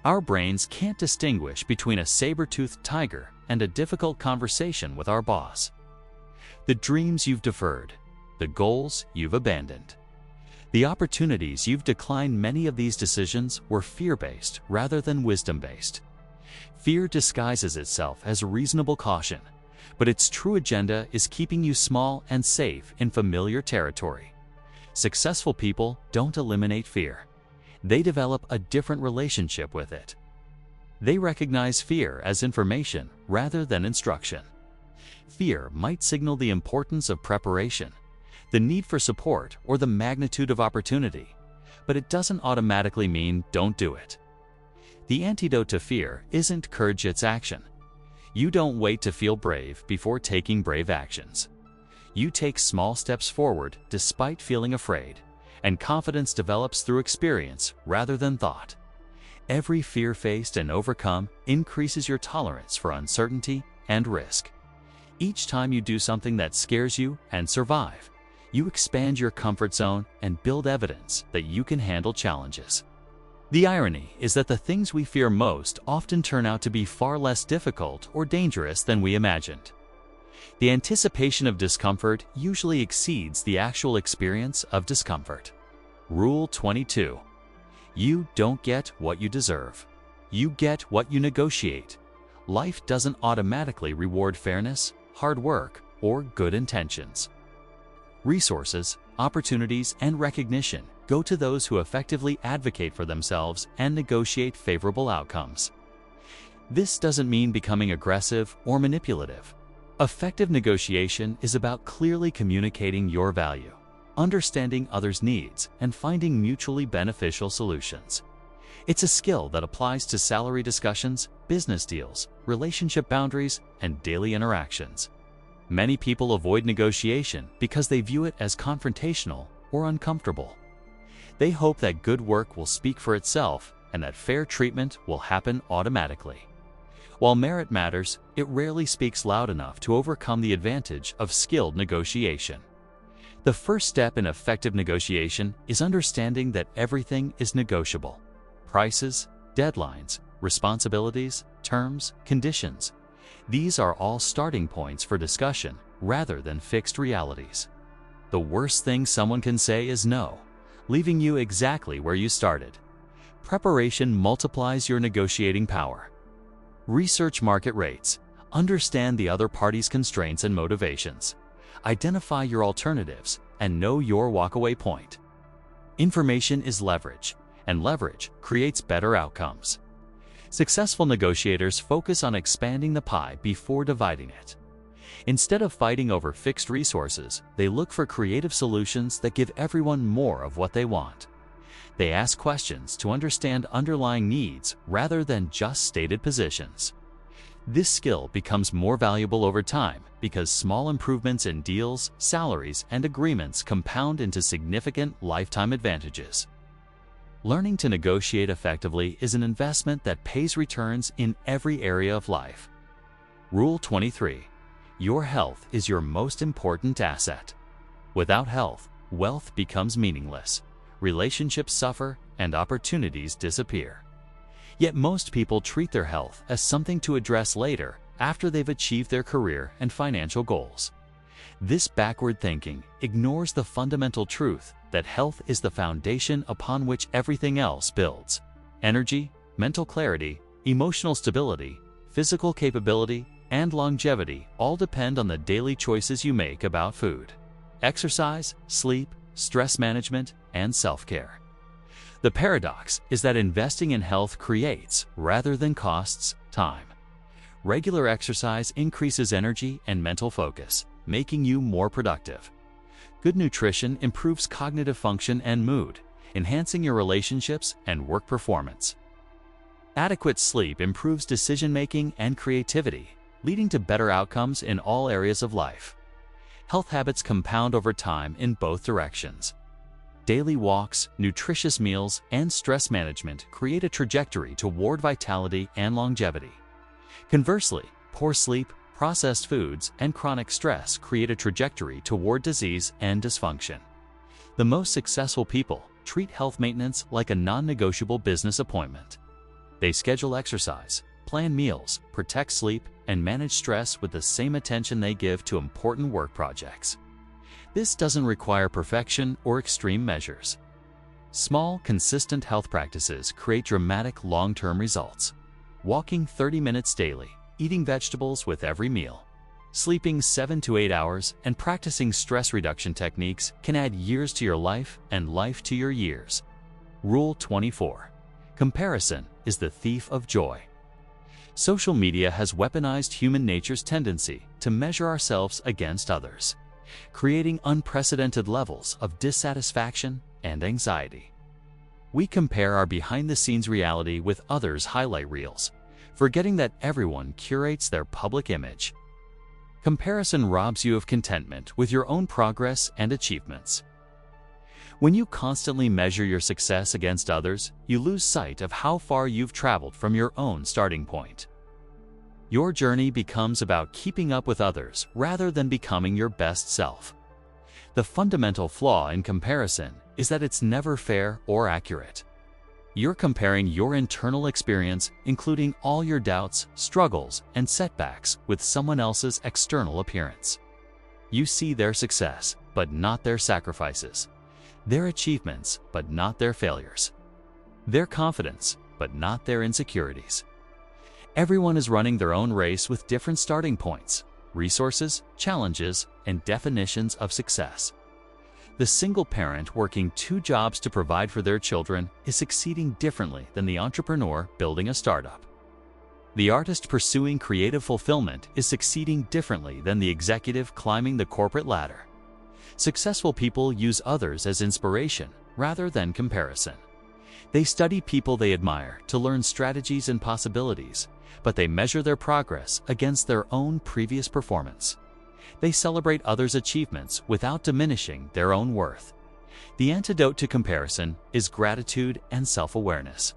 Our brains can't distinguish between a saber-toothed tiger and a difficult conversation with our boss. The dreams you've deferred, the goals you've abandoned, the opportunities you've declined. Many of these decisions were fear-based rather than wisdom-based. Fear disguises itself as reasonable caution, but its true agenda is keeping you small and safe in familiar territory. Successful people don't eliminate fear. They develop a different relationship with it. They recognize fear as information rather than instruction. Fear might signal the importance of preparation, the need for support, or the magnitude of opportunity, but it doesn't automatically mean don't do it. The antidote to fear isn't courage, it's action. You don't wait to feel brave before taking brave actions. You take small steps forward despite feeling afraid, and confidence develops through experience rather than thought. Every fear faced and overcome increases your tolerance for uncertainty and risk. Each time you do something that scares you and survive, you expand your comfort zone and build evidence that you can handle challenges. The irony is that the things we fear most often turn out to be far less difficult or dangerous than we imagined. The anticipation of discomfort usually exceeds the actual experience of discomfort. Rule 22. You don't get what you deserve. You get what you negotiate. Life doesn't automatically reward fairness, hard work, or good intentions. Resources, opportunities, and recognition go to those who effectively advocate for themselves and negotiate favorable outcomes. This doesn't mean becoming aggressive or manipulative. Effective negotiation is about clearly communicating your value, understanding others' needs, and finding mutually beneficial solutions. It's a skill that applies to salary discussions, business deals, relationship boundaries, and daily interactions. Many people avoid negotiation because they view it as confrontational or uncomfortable. They hope that good work will speak for itself and that fair treatment will happen automatically. While merit matters, it rarely speaks loud enough to overcome the advantage of skilled negotiation. The first step in effective negotiation is understanding that everything is negotiable. Prices, deadlines, responsibilities, terms, conditions. These are all starting points for discussion rather than fixed realities. The worst thing someone can say is no, leaving you exactly where you started. Preparation multiplies your negotiating power. Research market rates. Understand the other party's constraints and motivations. Identify your alternatives and know your walkaway point. Information is leverage, and leverage creates better outcomes. Successful negotiators focus on expanding the pie before dividing it. Instead of fighting over fixed resources, they look for creative solutions that give everyone more of what they want. They ask questions to understand underlying needs rather than just stated positions. This skill becomes more valuable over time because small improvements in deals, salaries, and agreements compound into significant lifetime advantages. Learning to negotiate effectively is an investment that pays returns in every area of life. Rule 23. Your health is your most important asset. Without health, wealth becomes meaningless, relationships suffer, and opportunities disappear. Yet most people treat their health as something to address later after they've achieved their career and financial goals. This backward thinking ignores the fundamental truth that health is the foundation upon which everything else builds. Energy, mental clarity, emotional stability, physical capability, and longevity all depend on the daily choices you make about food, exercise, sleep, stress management, and self-care. The paradox is that investing in health creates, rather than costs, time. Regular exercise increases energy and mental focus, making you more productive. Good nutrition improves cognitive function and mood, enhancing your relationships and work performance. Adequate sleep improves decision-making and creativity, leading to better outcomes in all areas of life. Health habits compound over time in both directions. Daily walks, nutritious meals, and stress management create a trajectory toward vitality and longevity. Conversely, poor sleep, processed foods, and chronic stress create a trajectory toward disease and dysfunction. The most successful people treat health maintenance like a non-negotiable business appointment. They schedule exercise, plan meals, protect sleep, and manage stress with the same attention they give to important work projects. This doesn't require perfection or extreme measures. Small, consistent health practices create dramatic long-term results. Walking 30 minutes daily, eating vegetables with every meal, sleeping 7 to 8 hours, and practicing stress reduction techniques can add years to your life and life to your years. Rule 24. Comparison is the thief of joy. Social media has weaponized human nature's tendency to measure ourselves against others, creating unprecedented levels of dissatisfaction and anxiety. We compare our behind-the-scenes reality with others' highlight reels, forgetting that everyone curates their public image. Comparison robs you of contentment with your own progress and achievements. When you constantly measure your success against others, you lose sight of how far you've traveled from your own starting point. Your journey becomes about keeping up with others rather than becoming your best self. The fundamental flaw in comparison is that it's never fair or accurate. You're comparing your internal experience, including all your doubts, struggles, and setbacks, with someone else's external appearance. You see their success, but not their sacrifices. Their achievements, but not their failures. Their confidence, but not their insecurities. Everyone is running their own race with different starting points, resources, challenges, and definitions of success. The single parent working 2 jobs to provide for their children is succeeding differently than the entrepreneur building a startup. The artist pursuing creative fulfillment is succeeding differently than the executive climbing the corporate ladder. Successful people use others as inspiration rather than comparison. They study people they admire to learn strategies and possibilities, but they measure their progress against their own previous performance. They celebrate others' achievements without diminishing their own worth. The antidote to comparison is gratitude and self-awareness.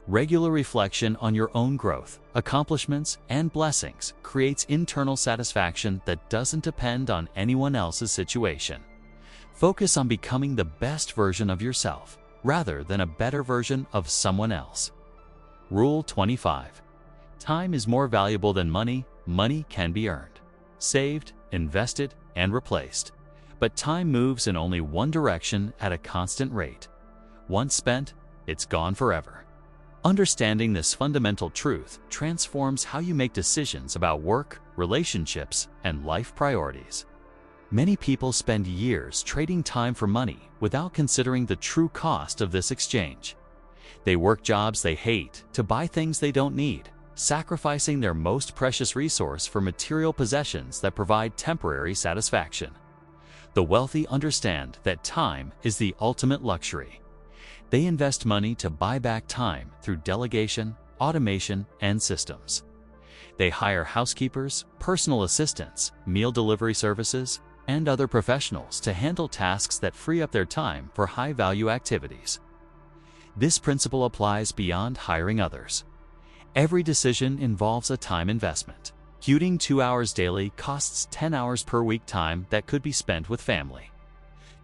Regular reflection on your own growth, accomplishments, and blessings creates internal satisfaction that doesn't depend on anyone else's situation. Focus on becoming the best version of yourself, rather than a better version of someone else. Rule 25. Time is more valuable than money. Money can be earned, saved, invested, and replaced. But time moves in only one direction at a constant rate. Once spent, it's gone forever. Understanding this fundamental truth transforms how you make decisions about work, relationships, and life priorities. Many people spend years trading time for money without considering the true cost of this exchange. They work jobs they hate to buy things they don't need, sacrificing their most precious resource for material possessions that provide temporary satisfaction. The wealthy understand that time is the ultimate luxury. They invest money to buy back time through delegation, automation, and systems. They hire housekeepers, personal assistants, meal delivery services, and other professionals to handle tasks that free up their time for high-value activities. This principle applies beyond hiring others. Every decision involves a time investment. Commuting 2 hours daily costs 10 hours per week time that could be spent with family,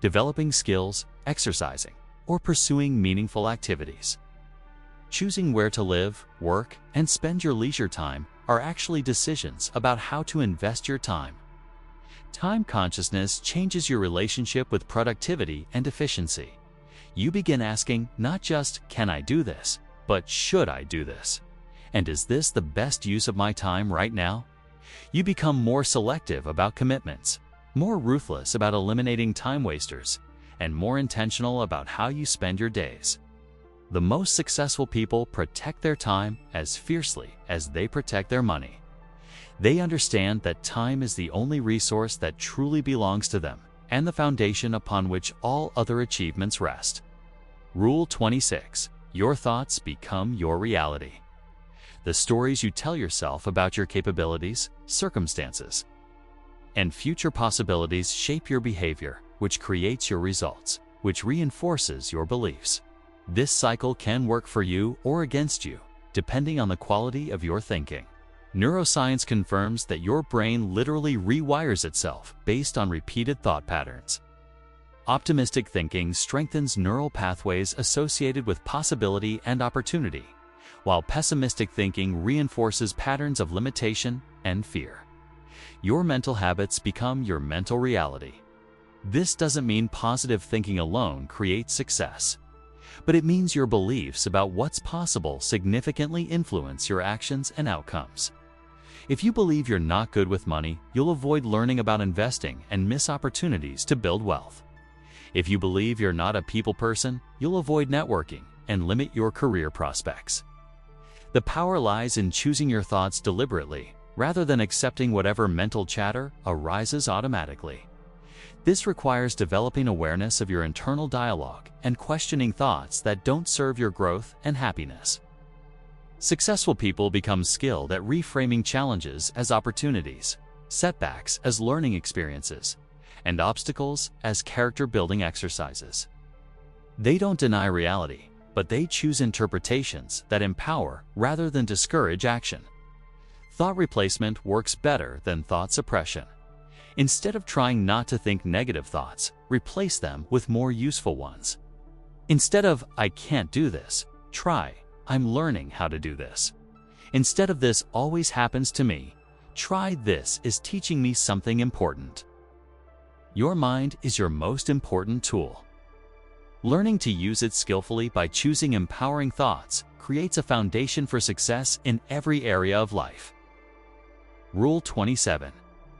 developing skills, exercising, or pursuing meaningful activities. Choosing where to live, work, and spend your leisure time are actually decisions about how to invest your time. Time consciousness changes your relationship with productivity and efficiency. You begin asking not just, "Can I do this?" but "Should I do this?" And "Is this the best use of my time right now?" You become more selective about commitments, more ruthless about eliminating time wasters, and more intentional about how you spend your days. The most successful people protect their time as fiercely as they protect their money. They understand that time is the only resource that truly belongs to them and the foundation upon which all other achievements rest. Rule 26. Your thoughts become your reality. The stories you tell yourself about your capabilities, circumstances, and future possibilities shape your behavior, which creates your results, which reinforces your beliefs. This cycle can work for you or against you, depending on the quality of your thinking. Neuroscience confirms that your brain literally rewires itself based on repeated thought patterns. Optimistic thinking strengthens neural pathways associated with possibility and opportunity, while pessimistic thinking reinforces patterns of limitation and fear. Your mental habits become your mental reality. This doesn't mean positive thinking alone creates success, but it means your beliefs about what's possible significantly influence your actions and outcomes. If you believe you're not good with money, you'll avoid learning about investing and miss opportunities to build wealth. If you believe you're not a people person, you'll avoid networking and limit your career prospects. The power lies in choosing your thoughts deliberately, rather than accepting whatever mental chatter arises automatically. This requires developing awareness of your internal dialogue and questioning thoughts that don't serve your growth and happiness. Successful people become skilled at reframing challenges as opportunities, setbacks as learning experiences, and obstacles as character-building exercises. They don't deny reality, but they choose interpretations that empower rather than discourage action. Thought replacement works better than thought suppression. Instead of trying not to think negative thoughts, replace them with more useful ones. Instead of "I can't do this," try "I'm learning how to do this." Instead of "This always happens to me," try "This is teaching me something important." Your mind is your most important tool. Learning to use it skillfully by choosing empowering thoughts creates a foundation for success in every area of life. Rule 27.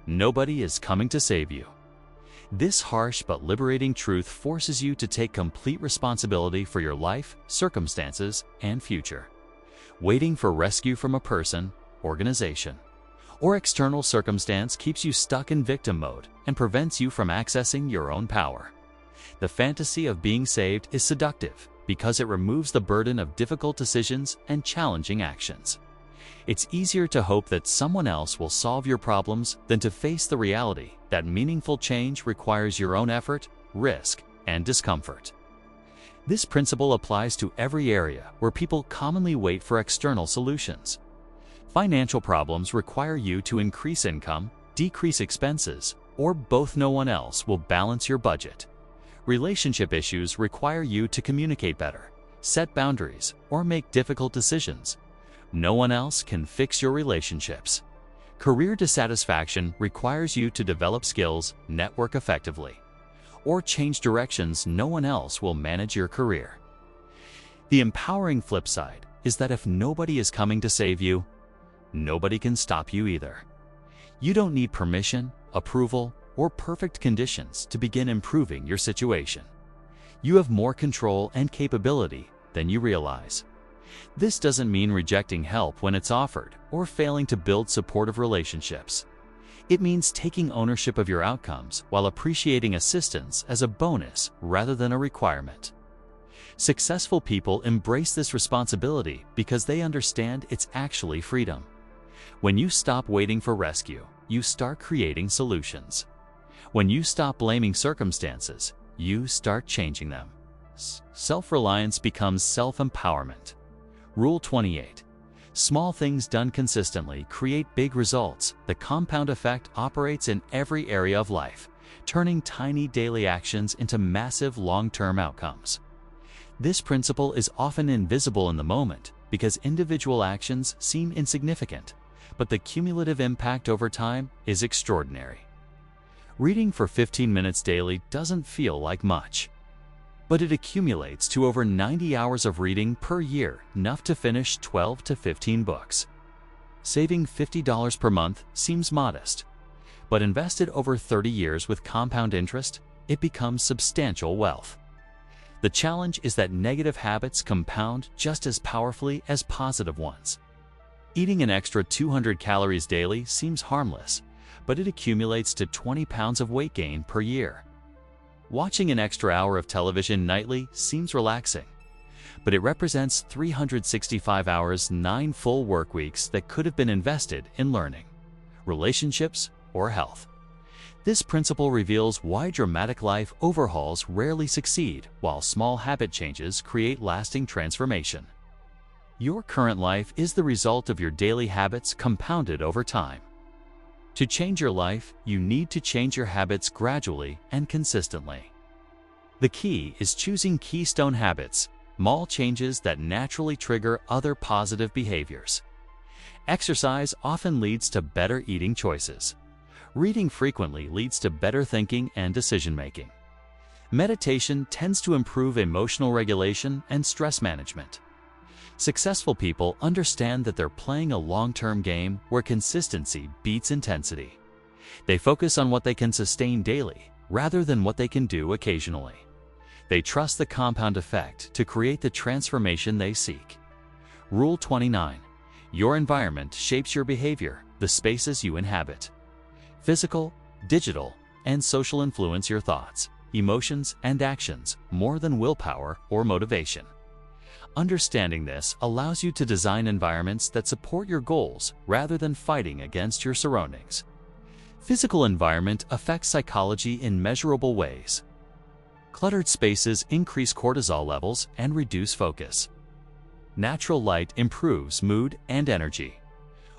Nobody is coming to save you. This harsh but liberating truth forces you to take complete responsibility for your life, circumstances, and future. Waiting for rescue from a person, organization, or external circumstance keeps you stuck in victim mode and prevents you from accessing your own power. The fantasy of being saved is seductive because it removes the burden of difficult decisions and challenging actions. It's easier to hope that someone else will solve your problems than to face the reality that meaningful change requires your own effort, risk, and discomfort. This principle applies to every area where people commonly wait for external solutions. Financial problems require you to increase income, decrease expenses, or both. No one else will balance your budget. Relationship issues require you to communicate better, set boundaries, or make difficult decisions. No one else can fix your relationships. Career dissatisfaction requires you to develop skills, network effectively, or change directions. No one else will manage your career. The empowering flip side is that if nobody is coming to save you, nobody can stop you either. You don't need permission, approval, or perfect conditions to begin improving your situation. You have more control and capability than you realize. This doesn't mean rejecting help when it's offered or failing to build supportive relationships. It means taking ownership of your outcomes while appreciating assistance as a bonus rather than a requirement. Successful people embrace this responsibility because they understand it's actually freedom. When you stop waiting for rescue, you start creating solutions. When you stop blaming circumstances, you start changing them. Self-reliance becomes self-empowerment. Rule 28. Small things done consistently create big results. The compound effect operates in every area of life, turning tiny daily actions into massive long-term outcomes. This principle is often invisible in the moment because individual actions seem insignificant, but the cumulative impact over time is extraordinary. Reading for 15 minutes daily doesn't feel like much, but it accumulates to over 90 hours of reading per year, enough to finish 12 to 15 books. Saving $50 per month seems modest, but invested over 30 years with compound interest, it becomes substantial wealth. The challenge is that negative habits compound just as powerfully as positive ones. Eating an extra 200 calories daily seems harmless, but it accumulates to 20 pounds of weight gain per year. Watching an extra hour of television nightly seems relaxing, but it represents 365 hours, 9 full work weeks that could have been invested in learning, relationships, or health. This principle reveals why dramatic life overhauls rarely succeed, while small habit changes create lasting transformation. Your current life is the result of your daily habits compounded over time. To change your life, you need to change your habits gradually and consistently. The key is choosing keystone habits, small changes that naturally trigger other positive behaviors. Exercise often leads to better eating choices. Reading frequently leads to better thinking and decision-making. Meditation tends to improve emotional regulation and stress management. Successful people understand that they're playing a long-term game where consistency beats intensity. They focus on what they can sustain daily rather than what they can do occasionally. They trust the compound effect to create the transformation they seek. Rule 29. Your environment shapes your behavior, the spaces you inhabit. Physical, digital, and social influence your thoughts, emotions, and actions more than willpower or motivation. Understanding this allows you to design environments that support your goals rather than fighting against your surroundings. Physical environment affects psychology in measurable ways. Cluttered spaces increase cortisol levels and reduce focus. Natural light improves mood and energy.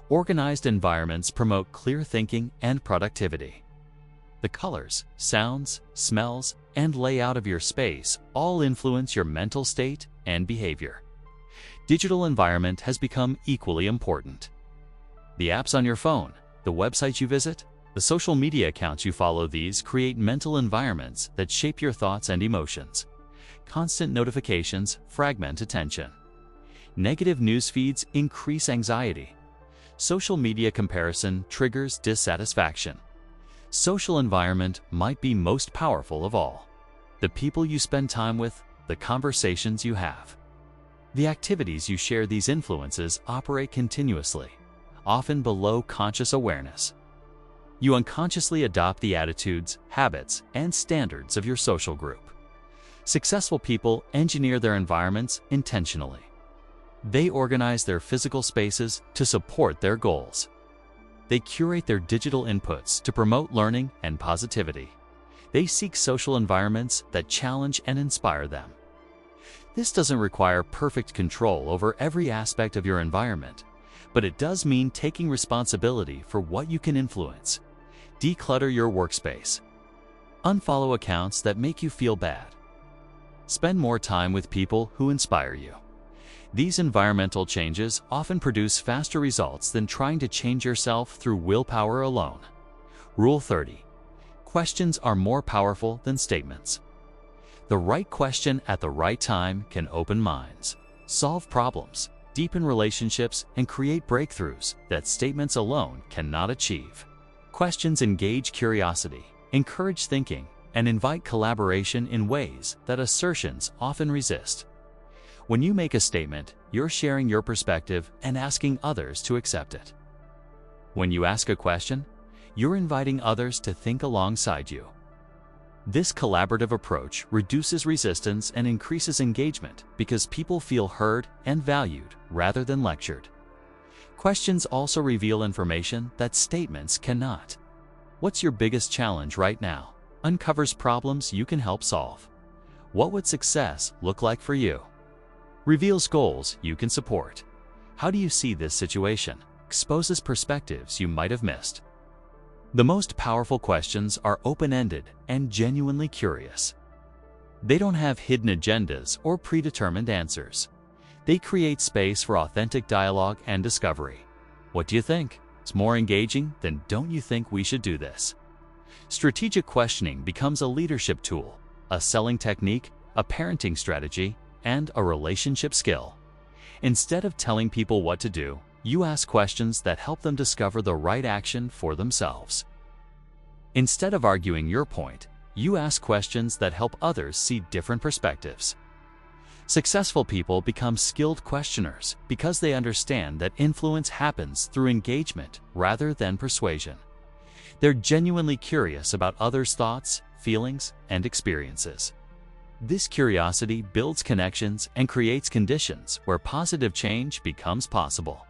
Organized environments promote clear thinking and productivity. The colors, sounds, smells, and layout of your space all influence your mental state and behavior. Digital environment has become equally important. The apps on your phone, the websites you visit, the social media accounts you follow, these create mental environments that shape your thoughts and emotions. Constant notifications fragment attention. Negative news feeds increase anxiety. Social media comparison triggers dissatisfaction. Social environment might be most powerful of all. The people you spend time with, the conversations you have. The activities you share, these influences operate continuously, often below conscious awareness. You unconsciously adopt the attitudes, habits, and standards of your social group. Successful people engineer their environments intentionally. They organize their physical spaces to support their goals. They curate their digital inputs to promote learning and positivity. They seek social environments that challenge and inspire them. This doesn't require perfect control over every aspect of your environment, but it does mean taking responsibility for what you can influence. Declutter your workspace. Unfollow accounts that make you feel bad. Spend more time with people who inspire you. These environmental changes often produce faster results than trying to change yourself through willpower alone. Rule 30. Questions are more powerful than statements. The right question at the right time can open minds, solve problems, deepen relationships, and create breakthroughs that statements alone cannot achieve. Questions engage curiosity, encourage thinking, and invite collaboration in ways that assertions often resist. When you make a statement, you're sharing your perspective and asking others to accept it. When you ask a question, you're inviting others to think alongside you. This collaborative approach reduces resistance and increases engagement because people feel heard and valued rather than lectured. Questions also reveal information that statements cannot. What's your biggest challenge right now? Uncovers problems you can help solve. What would success look like for you? Reveals goals you can support. How do you see this situation? Exposes perspectives you might have missed. The most powerful questions are open-ended and genuinely curious. They don't have hidden agendas or predetermined answers. They create space for authentic dialogue and discovery. What do you think? It's more engaging than "Don't you think we should do this?" Strategic questioning becomes a leadership tool, a selling technique, a parenting strategy, and a relationship skill. Instead of telling people what to do, you ask questions that help them discover the right action for themselves. Instead of arguing your point, you ask questions that help others see different perspectives. Successful people become skilled questioners because they understand that influence happens through engagement rather than persuasion. They're genuinely curious about others' thoughts, feelings, and experiences. This curiosity builds connections and creates conditions where positive change becomes possible.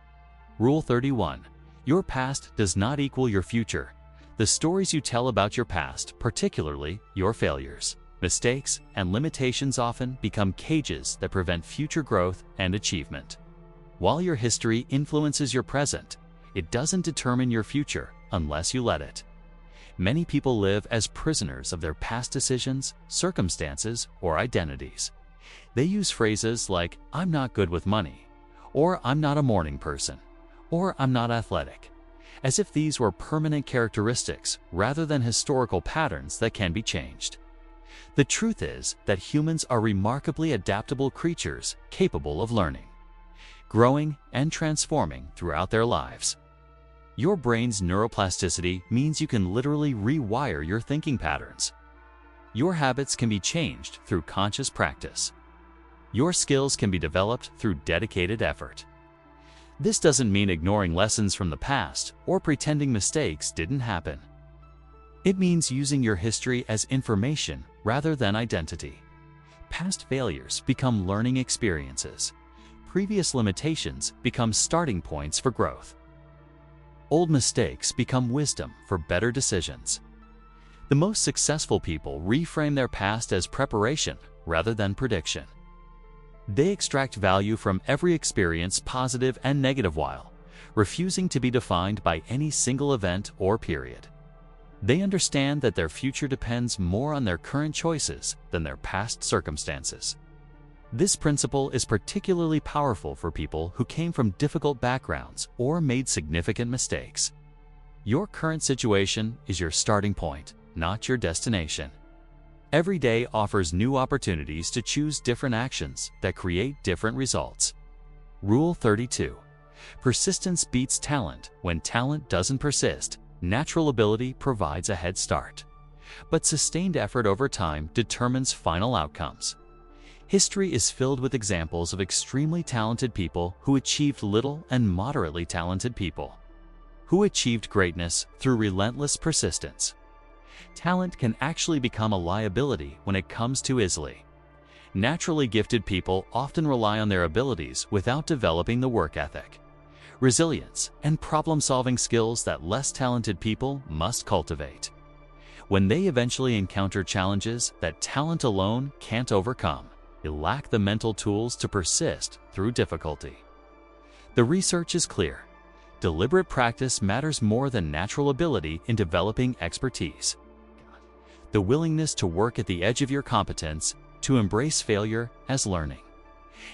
Rule 31. Your past does not equal your future. The stories you tell about your past, particularly your failures, mistakes, and limitations, often become cages that prevent future growth and achievement. While your history influences your present, it doesn't determine your future unless you let it. Many people live as prisoners of their past decisions, circumstances, or identities. They use phrases like, "I'm not good with money," or "I'm not a morning person," or "I'm not athletic," as if these were permanent characteristics rather than historical patterns that can be changed. The truth is that humans are remarkably adaptable creatures capable of learning, growing, and transforming throughout their lives. Your brain's neuroplasticity means you can literally rewire your thinking patterns. Your habits can be changed through conscious practice. Your skills can be developed through dedicated effort. This doesn't mean ignoring lessons from the past or pretending mistakes didn't happen. It means using your history as information rather than identity. Past failures become learning experiences. Previous limitations become starting points for growth. Old mistakes become wisdom for better decisions. The most successful people reframe their past as preparation rather than prediction. They extract value from every experience, positive and negative, while refusing to be defined by any single event or period. They understand that their future depends more on their current choices than their past circumstances. This principle is particularly powerful for people who came from difficult backgrounds or made significant mistakes. Your current situation is your starting point, not your destination. Every day offers new opportunities to choose different actions that create different results. Rule 32. Persistence beats talent. When talent doesn't persist, natural ability provides a head start. But sustained effort over time determines final outcomes. History is filled with examples of extremely talented people who achieved little and moderately talented people who achieved greatness through relentless persistence. Talent can actually become a liability when it comes too easily. Naturally gifted people often rely on their abilities without developing the work ethic, resilience, and problem-solving skills that less talented people must cultivate. When they eventually encounter challenges that talent alone can't overcome, they lack the mental tools to persist through difficulty. The research is clear. Deliberate practice matters more than natural ability in developing expertise. The willingness to work at the edge of your competence, to embrace failure as learning,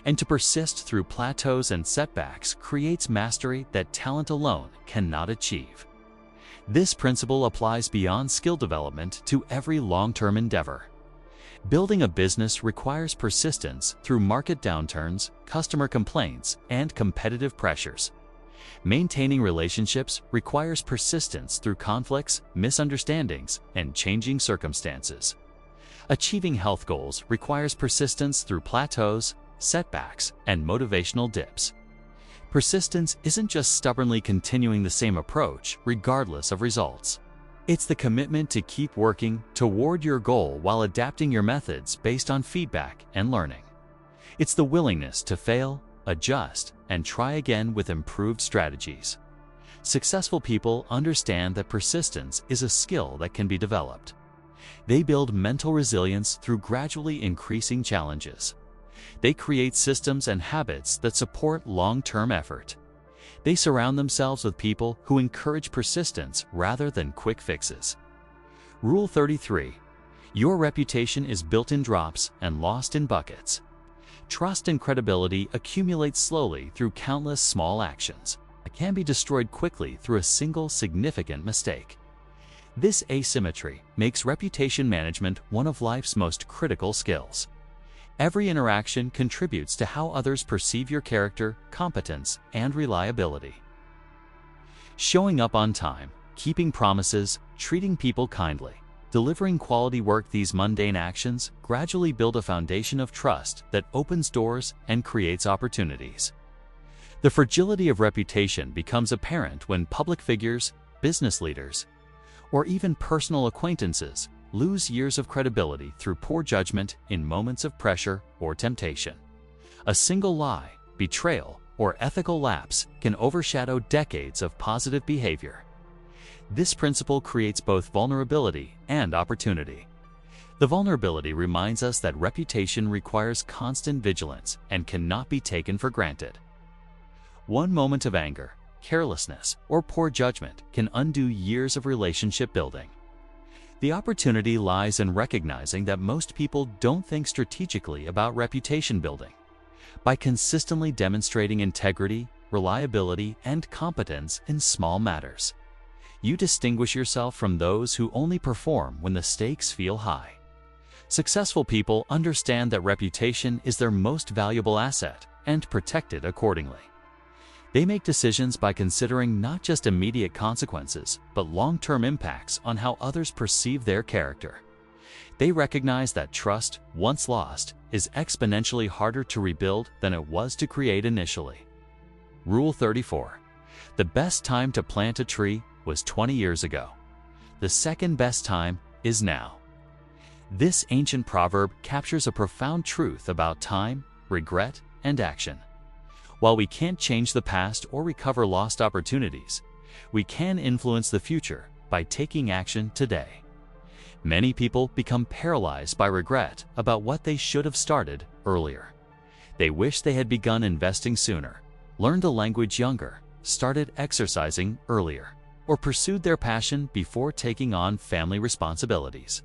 and to persist through plateaus and setbacks creates mastery that talent alone cannot achieve. This principle applies beyond skill development to every long-term endeavor. Building a business requires persistence through market downturns, customer complaints, and competitive pressures. Maintaining relationships requires persistence through conflicts, misunderstandings, and changing circumstances. Achieving health goals requires persistence through plateaus, setbacks, and motivational dips. Persistence isn't just stubbornly continuing the same approach regardless of results. It's the commitment to keep working toward your goal while adapting your methods based on feedback and learning. It's the willingness to fail, adjust, and try again with improved strategies. Successful people understand that persistence is a skill that can be developed. They build mental resilience through gradually increasing challenges. They create systems and habits that support long-term effort. They surround themselves with people who encourage persistence rather than quick fixes. Rule 33. Your reputation is built in drops and lost in buckets. Trust and credibility accumulate slowly through countless small actions, but can be destroyed quickly through a single significant mistake. This asymmetry makes reputation management one of life's most critical skills. Every interaction contributes to how others perceive your character, competence, and reliability. Showing up on time, keeping promises, treating people kindly, delivering quality work. These mundane actions gradually build a foundation of trust that opens doors and creates opportunities. The fragility of reputation becomes apparent when public figures, business leaders, or even personal acquaintances lose years of credibility through poor judgment in moments of pressure or temptation. A single lie, betrayal, or ethical lapse can overshadow decades of positive behavior. This principle creates both vulnerability and opportunity. The vulnerability reminds us that reputation requires constant vigilance and cannot be taken for granted. One moment of anger, carelessness, or poor judgment can undo years of relationship building. The opportunity lies in recognizing that most people don't think strategically about reputation building. By consistently demonstrating integrity, reliability, and competence in small matters, you distinguish yourself from those who only perform when the stakes feel high. Successful people understand that reputation is their most valuable asset and protect it accordingly. They make decisions by considering not just immediate consequences, but long-term impacts on how others perceive their character. They recognize that trust, once lost, is exponentially harder to rebuild than it was to create initially. Rule 34. The best time to plant a tree was 20 years ago. The second best time is now. This ancient proverb captures a profound truth about time, regret, and action. While we can't change the past or recover lost opportunities, we can influence the future by taking action today. Many people become paralyzed by regret about what they should have started earlier. They wish they had begun investing sooner, learned a language younger, started exercising earlier, or pursued their passion before taking on family responsibilities.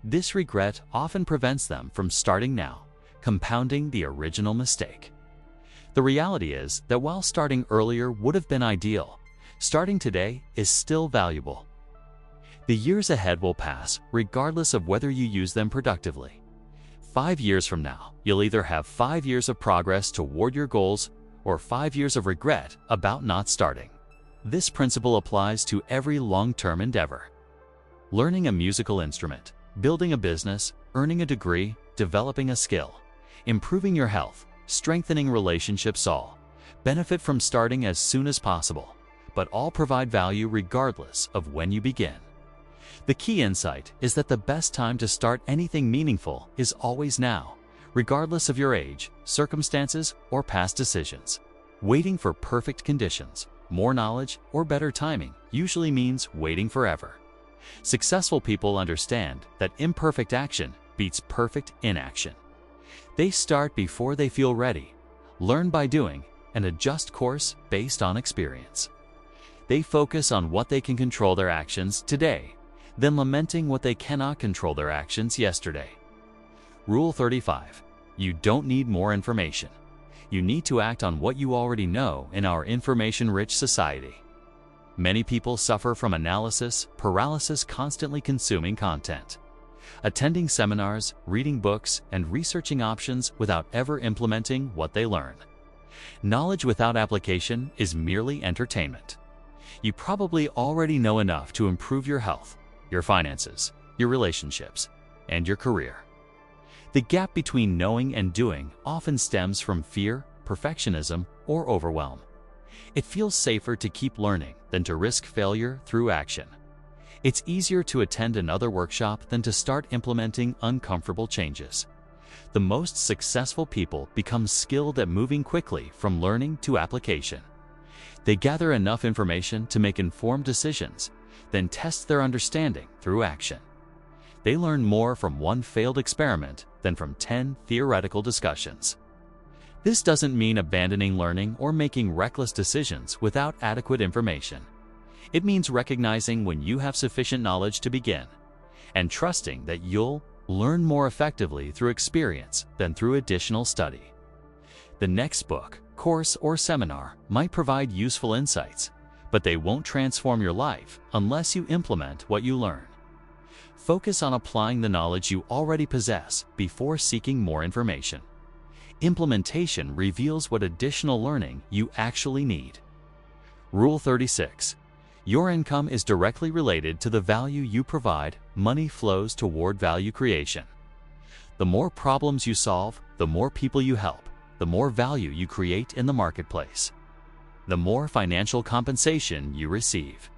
This regret often prevents them from starting now, compounding the original mistake. The reality is that while starting earlier would have been ideal, starting today is still valuable. The years ahead will pass regardless of whether you use them productively. 5 years from now, you'll either have 5 years of progress toward your goals or 5 years of regret about not starting. This principle applies to every long-term endeavor. Learning a musical instrument, building a business, earning a degree, developing a skill, improving your health, strengthening relationships all benefit from starting as soon as possible, but all provide value regardless of when you begin. The key insight is that the best time to start anything meaningful is always now, regardless of your age, circumstances, or past decisions. Waiting for perfect conditions, more knowledge, or better timing usually means waiting forever. Successful people understand that imperfect action beats perfect inaction. They start before they feel ready, learn by doing, and adjust course based on experience. They focus on what they can control their actions today, then lamenting what they cannot control their actions yesterday. Rule 35. You don't need more information. You need to act on what you already know in our information-rich society. Many people suffer from analysis paralysis, constantly consuming content. Attending seminars, reading books, and researching options without ever implementing what they learn. Knowledge without application is merely entertainment. You probably already know enough to improve your health, your finances, your relationships, and your career. The gap between knowing and doing often stems from fear, perfectionism, or overwhelm. It feels safer to keep learning than to risk failure through action. It's easier to attend another workshop than to start implementing uncomfortable changes. The most successful people become skilled at moving quickly from learning to application. They gather enough information to make informed decisions, then test their understanding through action. They learn more from one failed experiment than from 10 theoretical discussions. This doesn't mean abandoning learning or making reckless decisions without adequate information. It means recognizing when you have sufficient knowledge to begin, and trusting that you'll learn more effectively through experience than through additional study. The next book, course, or seminar might provide useful insights, but they won't transform your life unless you implement what you learn. Focus on applying the knowledge you already possess before seeking more information. Implementation reveals what additional learning you actually need. Rule 36. Your income is directly related to the value you provide. Money flows toward value creation. The more problems you solve, the more people you help, the more value you create in the marketplace, the more financial compensation you receive.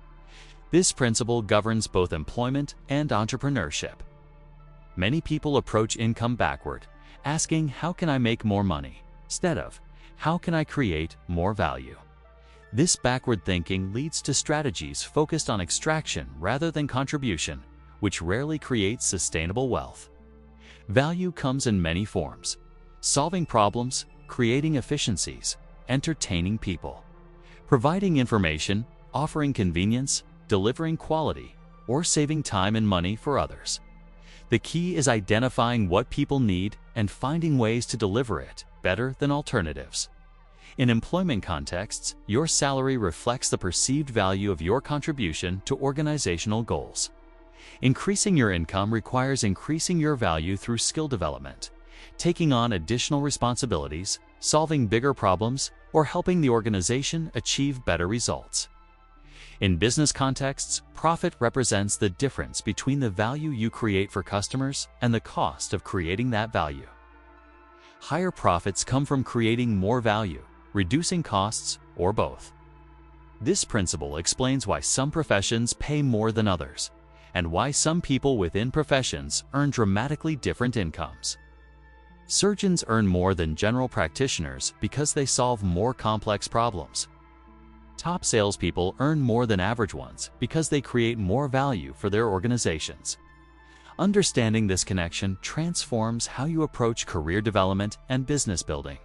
This principle governs both employment and entrepreneurship. Many people approach income backward, asking, how can I make more money? Instead of, how can I create more value? This backward thinking leads to strategies focused on extraction rather than contribution, which rarely creates sustainable wealth. Value comes in many forms: solving problems, creating efficiencies, entertaining people, providing information, offering convenience, delivering quality, or saving time and money for others. The key is identifying what people need and finding ways to deliver it better than alternatives. In employment contexts, your salary reflects the perceived value of your contribution to organizational goals. Increasing your income requires increasing your value through skill development, taking on additional responsibilities, solving bigger problems, or helping the organization achieve better results. In business contexts, profit represents the difference between the value you create for customers and the cost of creating that value. Higher profits come from creating more value, reducing costs, or both. This principle explains why some professions pay more than others, and why some people within professions earn dramatically different incomes. Surgeons earn more than general practitioners because they solve more complex problems. Top salespeople earn more than average ones because they create more value for their organizations. Understanding this connection transforms how you approach career development and business building.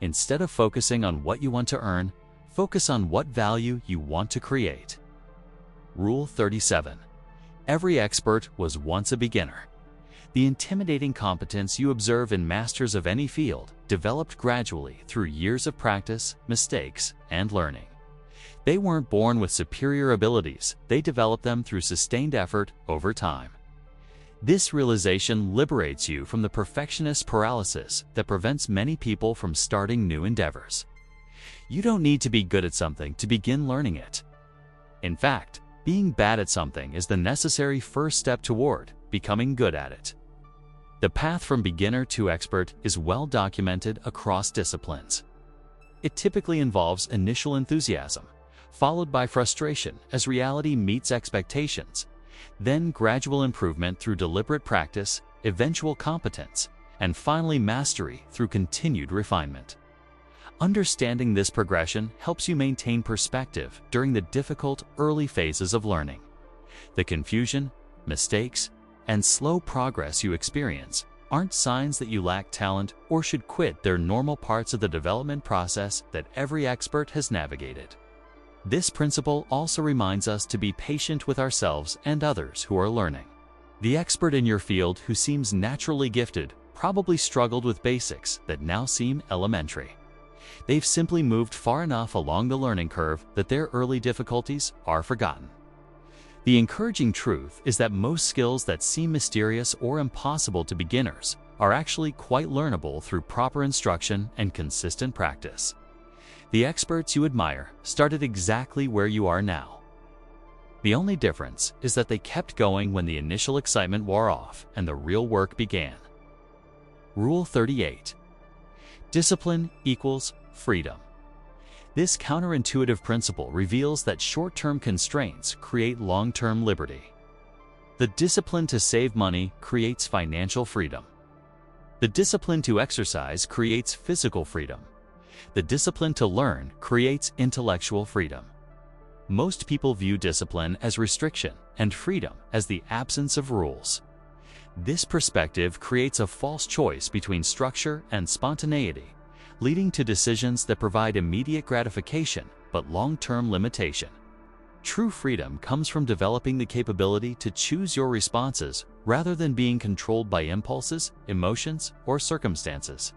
Instead of focusing on what you want to earn, focus on what value you want to create. Rule 37. Every expert was once a beginner. The intimidating competence you observe in masters of any field developed gradually through years of practice, mistakes, and learning. They weren't born with superior abilities, they developed them through sustained effort over time. This realization liberates you from the perfectionist paralysis that prevents many people from starting new endeavors. You don't need to be good at something to begin learning it. In fact, being bad at something is the necessary first step toward becoming good at it. The path from beginner to expert is well documented across disciplines. It typically involves initial enthusiasm, followed by frustration as reality meets expectations, then gradual improvement through deliberate practice, eventual competence, and finally mastery through continued refinement. Understanding this progression helps you maintain perspective during the difficult early phases of learning. The confusion, mistakes, and slow progress you experience aren't signs that you lack talent or should quit. They're normal parts of the development process that every expert has navigated. This principle also reminds us to be patient with ourselves and others who are learning. The expert in your field who seems naturally gifted probably struggled with basics that now seem elementary. They've simply moved far enough along the learning curve that their early difficulties are forgotten. The encouraging truth is that most skills that seem mysterious or impossible to beginners are actually quite learnable through proper instruction and consistent practice. The experts you admire started exactly where you are now. The only difference is that they kept going when the initial excitement wore off and the real work began. Rule 38. Discipline equals freedom. This counterintuitive principle reveals that short-term constraints create long-term liberty. The discipline to save money creates financial freedom. The discipline to exercise creates physical freedom. The discipline to learn creates intellectual freedom. Most people view discipline as restriction and freedom as the absence of rules. This perspective creates a false choice between structure and spontaneity, leading to decisions that provide immediate gratification but long-term limitation. True freedom comes from developing the capability to choose your responses rather than being controlled by impulses, emotions, or circumstances.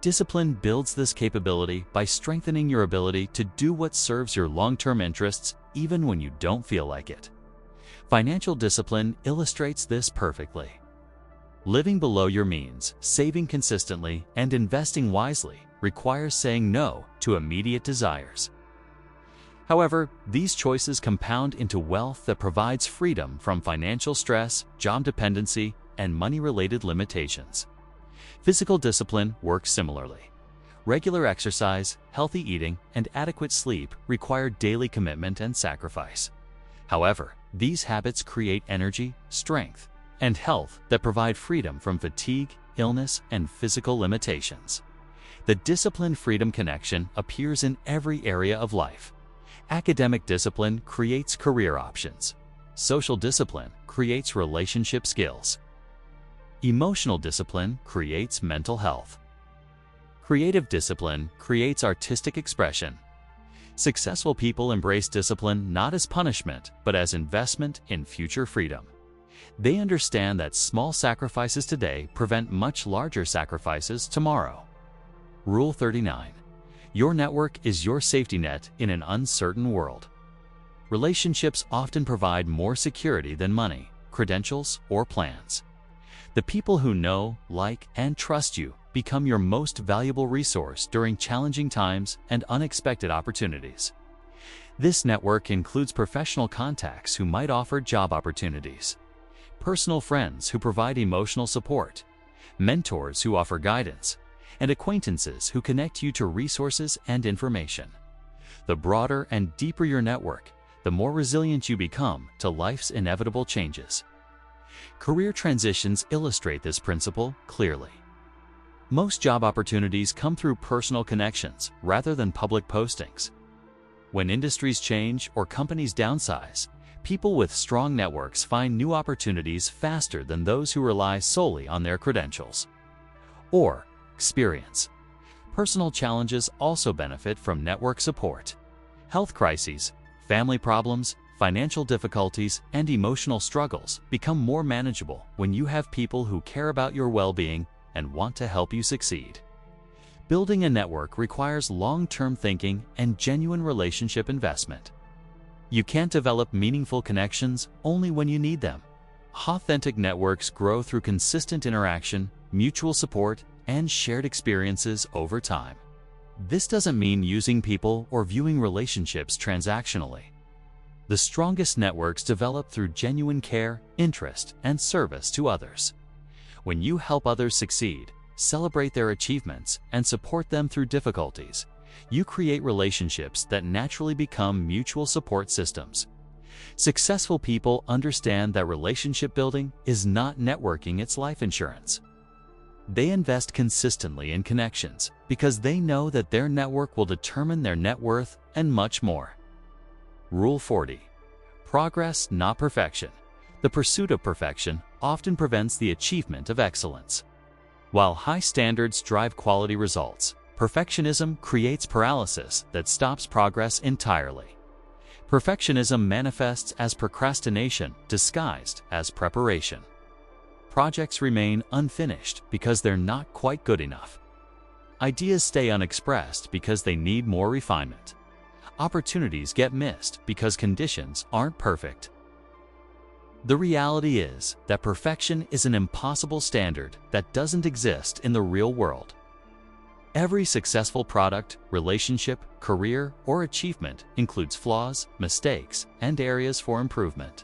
Discipline builds this capability by strengthening your ability to do what serves your long-term interests even when you don't feel like it. Financial discipline illustrates this perfectly. Living below your means, saving consistently, and investing wisely requires saying no to immediate desires. However, these choices compound into wealth that provides freedom from financial stress, job dependency, and money-related limitations. Physical discipline works similarly. Regular exercise, healthy eating, and adequate sleep require daily commitment and sacrifice. However, these habits create energy, strength, and health that provide freedom from fatigue, illness, and physical limitations. The discipline-freedom connection appears in every area of life. Academic discipline creates career options. Social discipline creates relationship skills. Emotional discipline creates mental health. Creative discipline creates artistic expression. Successful people embrace discipline not as punishment, but as investment in future freedom. They understand that small sacrifices today prevent much larger sacrifices tomorrow. Rule 39. Your network is your safety net in an uncertain world. Relationships often provide more security than money, credentials, or plans. The people who know, like, and trust you become your most valuable resource during challenging times and unexpected opportunities. This network includes professional contacts who might offer job opportunities, personal friends who provide emotional support, mentors who offer guidance, and acquaintances who connect you to resources and information. The broader and deeper your network, the more resilient you become to life's inevitable changes. Career transitions illustrate this principle clearly. Most job opportunities come through personal connections rather than public postings. When industries change or companies downsize, people with strong networks find new opportunities faster than those who rely solely on their credentials. Or experience. Personal challenges also benefit from network support. Health crises, family problems, financial difficulties, and emotional struggles become more manageable when you have people who care about your well-being and want to help you succeed. Building a network requires long-term thinking and genuine relationship investment. You can't develop meaningful connections only when you need them. Authentic networks grow through consistent interaction, mutual support, and shared experiences over time. This doesn't mean using people or viewing relationships transactionally. The strongest networks develop through genuine care, interest, and service to others. When you help others succeed, celebrate their achievements, and support them through difficulties, you create relationships that naturally become mutual support systems. Successful people understand that relationship building is not networking, it's life insurance. They invest consistently in connections because they know that their network will determine their net worth and much more. Rule 40. Progress, not perfection. The pursuit of perfection often prevents the achievement of excellence. While high standards drive quality results, perfectionism creates paralysis that stops progress entirely. Perfectionism manifests as procrastination disguised as preparation. Projects remain unfinished because they're not quite good enough. Ideas stay unexpressed because they need more refinement. Opportunities get missed because conditions aren't perfect. The reality is that perfection is an impossible standard that doesn't exist in the real world. Every successful product, relationship, career, or achievement includes flaws, mistakes, and areas for improvement.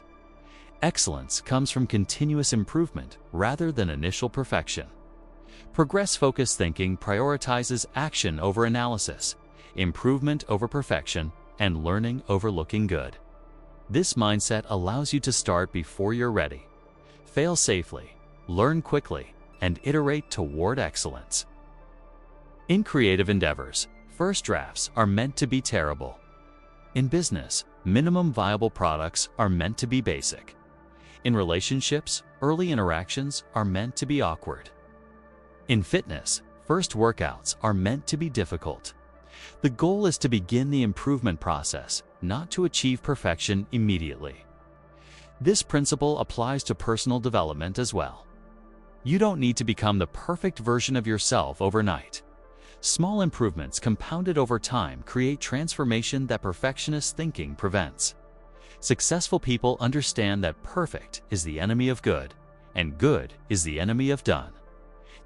Excellence comes from continuous improvement rather than initial perfection. Progress-focused thinking prioritizes action over analysis, improvement over perfection, and learning over looking good. This mindset allows you to start before you're ready, fail safely, learn quickly, and iterate toward excellence. In creative endeavors, first drafts are meant to be terrible. In business, minimum viable products are meant to be basic. In relationships, early interactions are meant to be awkward. In fitness, first workouts are meant to be difficult. The goal is to begin the improvement process, not to achieve perfection immediately. This principle applies to personal development as well. You don't need to become the perfect version of yourself overnight. Small improvements compounded over time create transformation that perfectionist thinking prevents. Successful people understand that perfect is the enemy of good, and good is the enemy of done.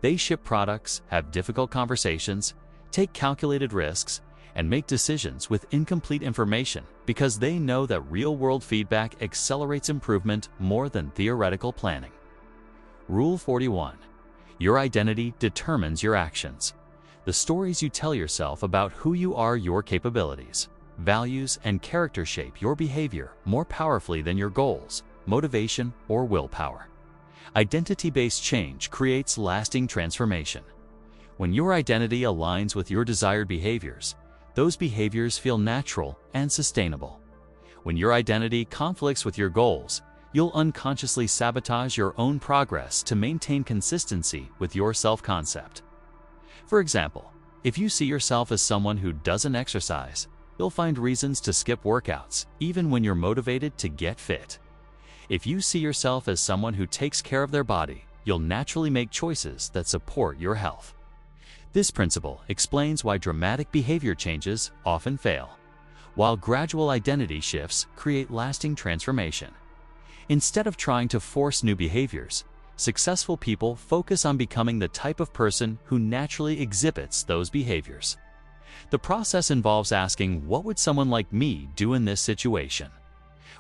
They ship products, have difficult conversations, take calculated risks, and make decisions with incomplete information because they know that real-world feedback accelerates improvement more than theoretical planning. Rule 41. Your identity determines your actions. The stories you tell yourself about who you are, your capabilities, values, and character shape your behavior more powerfully than your goals, motivation, or willpower. Identity-based change creates lasting transformation. When your identity aligns with your desired behaviors, those behaviors feel natural and sustainable. When your identity conflicts with your goals, you'll unconsciously sabotage your own progress to maintain consistency with your self-concept. For example, if you see yourself as someone who doesn't exercise, you'll find reasons to skip workouts even when you're motivated to get fit. If you see yourself as someone who takes care of their body, you'll naturally make choices that support your health. This principle explains why dramatic behavior changes often fail, while gradual identity shifts create lasting transformation. Instead of trying to force new behaviors, successful people focus on becoming the type of person who naturally exhibits those behaviors. The process involves asking, what would someone like me do in this situation?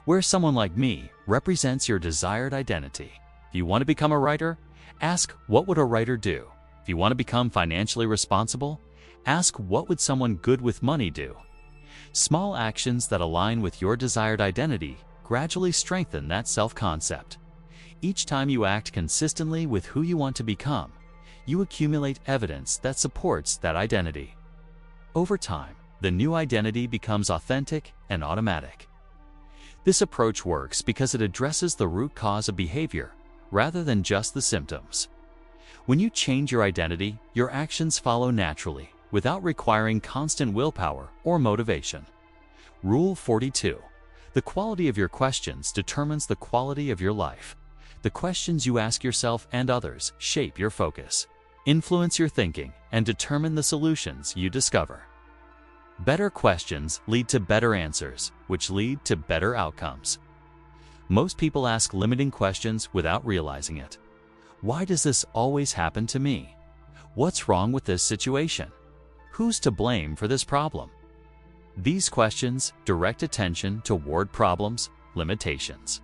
Where someone like me represents your desired identity. If you want to become a writer, ask, what would a writer do? If you want to become financially responsible, ask, what would someone good with money do? Small actions that align with your desired identity gradually strengthen that self-concept. Each time you act consistently with who you want to become, you accumulate evidence that supports that identity. Over time, the new identity becomes authentic and automatic. This approach works because it addresses the root cause of behavior rather than just the symptoms. When you change your identity, your actions follow naturally without requiring constant willpower or motivation. Rule 42. The quality of your questions determines the quality of your life. The questions you ask yourself and others shape your focus, influence your thinking, and determine the solutions you discover. Better questions lead to better answers, which lead to better outcomes. Most people ask limiting questions without realizing it. Why does this always happen to me? What's wrong with this situation? Who's to blame for this problem? These questions direct attention toward problems, limitations,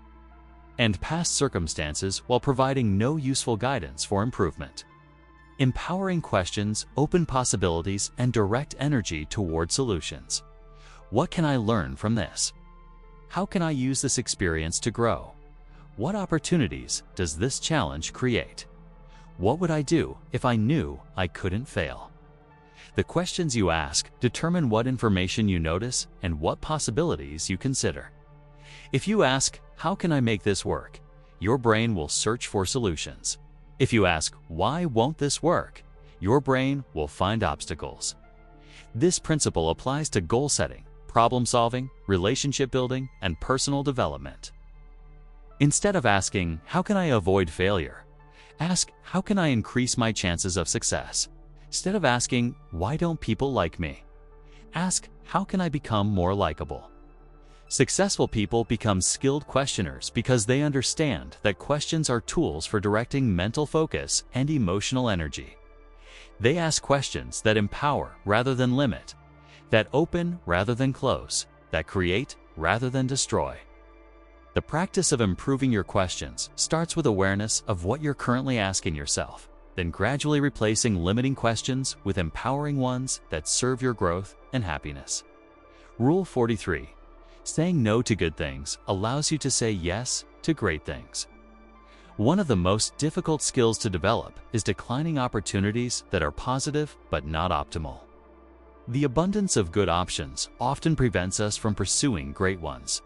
and past circumstances while providing no useful guidance for improvement. Empowering questions open possibilities and direct energy toward solutions. What can I learn from this? How can I use this experience to grow? What opportunities does this challenge create? What would I do if I knew I couldn't fail? The questions you ask determine what information you notice and what possibilities you consider. If you ask, how can I make this work? Your brain will search for solutions. If you ask, why won't this work? Your brain will find obstacles. This principle applies to goal setting, problem solving, relationship building, and personal development. Instead of asking, how can I avoid failure? Ask, how can I increase my chances of success? Instead of asking, why don't people like me? Ask, how can I become more likable? Successful people become skilled questioners because they understand that questions are tools for directing mental focus and emotional energy. They ask questions that empower rather than limit, that open rather than close, that create rather than destroy. The practice of improving your questions starts with awareness of what you're currently asking yourself, then gradually replacing limiting questions with empowering ones that serve your growth and happiness. Rule 43. Saying no to good things allows you to say yes to great things. One of the most difficult skills to develop is declining opportunities that are positive but not optimal. The abundance of good options often prevents us from pursuing great ones.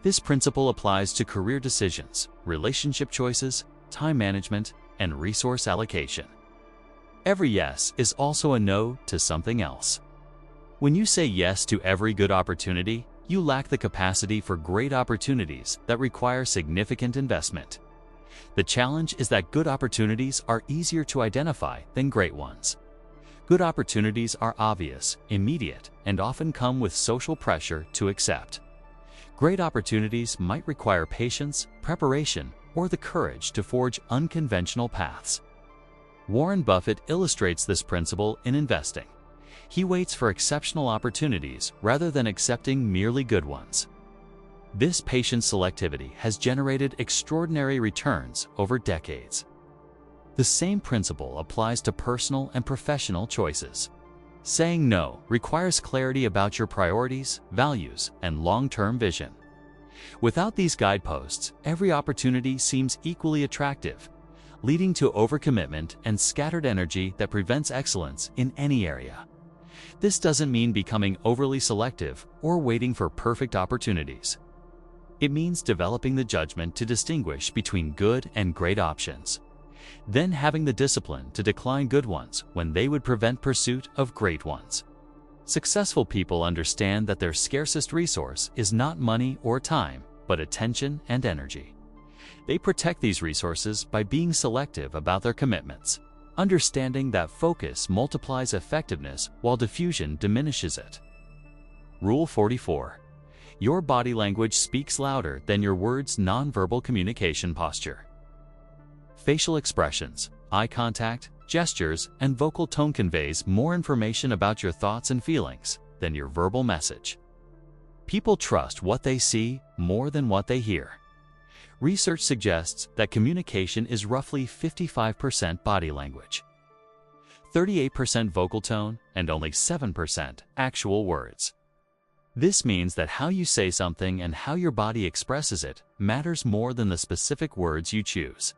This principle applies to career decisions, relationship choices, time management, and resource allocation. Every yes is also a no to something else. When you say yes to every good opportunity, you lack the capacity for great opportunities that require significant investment. The challenge is that good opportunities are easier to identify than great ones. Good opportunities are obvious, immediate, and often come with social pressure to accept. Great opportunities might require patience, preparation, or the courage to forge unconventional paths. Warren Buffett illustrates this principle in investing. He waits for exceptional opportunities rather than accepting merely good ones. This patient selectivity has generated extraordinary returns over decades. The same principle applies to personal and professional choices. Saying no requires clarity about your priorities, values, and long-term vision. Without these guideposts, every opportunity seems equally attractive, leading to overcommitment and scattered energy that prevents excellence in any area. This doesn't mean becoming overly selective or waiting for perfect opportunities. It means developing the judgment to distinguish between good and great options, then having the discipline to decline good ones when they would prevent pursuit of great ones. Successful people understand that their scarcest resource is not money or time, but attention and energy. They protect these resources by being selective about their commitments, understanding that focus multiplies effectiveness while diffusion diminishes it. Rule 44. Your body language speaks louder than your words' nonverbal communication posture. Facial expressions, eye contact, gestures, and vocal tone conveys more information about your thoughts and feelings than your verbal message. People trust what they see more than what they hear. Research suggests that communication is roughly 55% body language, 38% vocal tone, and only 7% actual words. This means that how you say something and how your body expresses it matters more than the specific words you choose.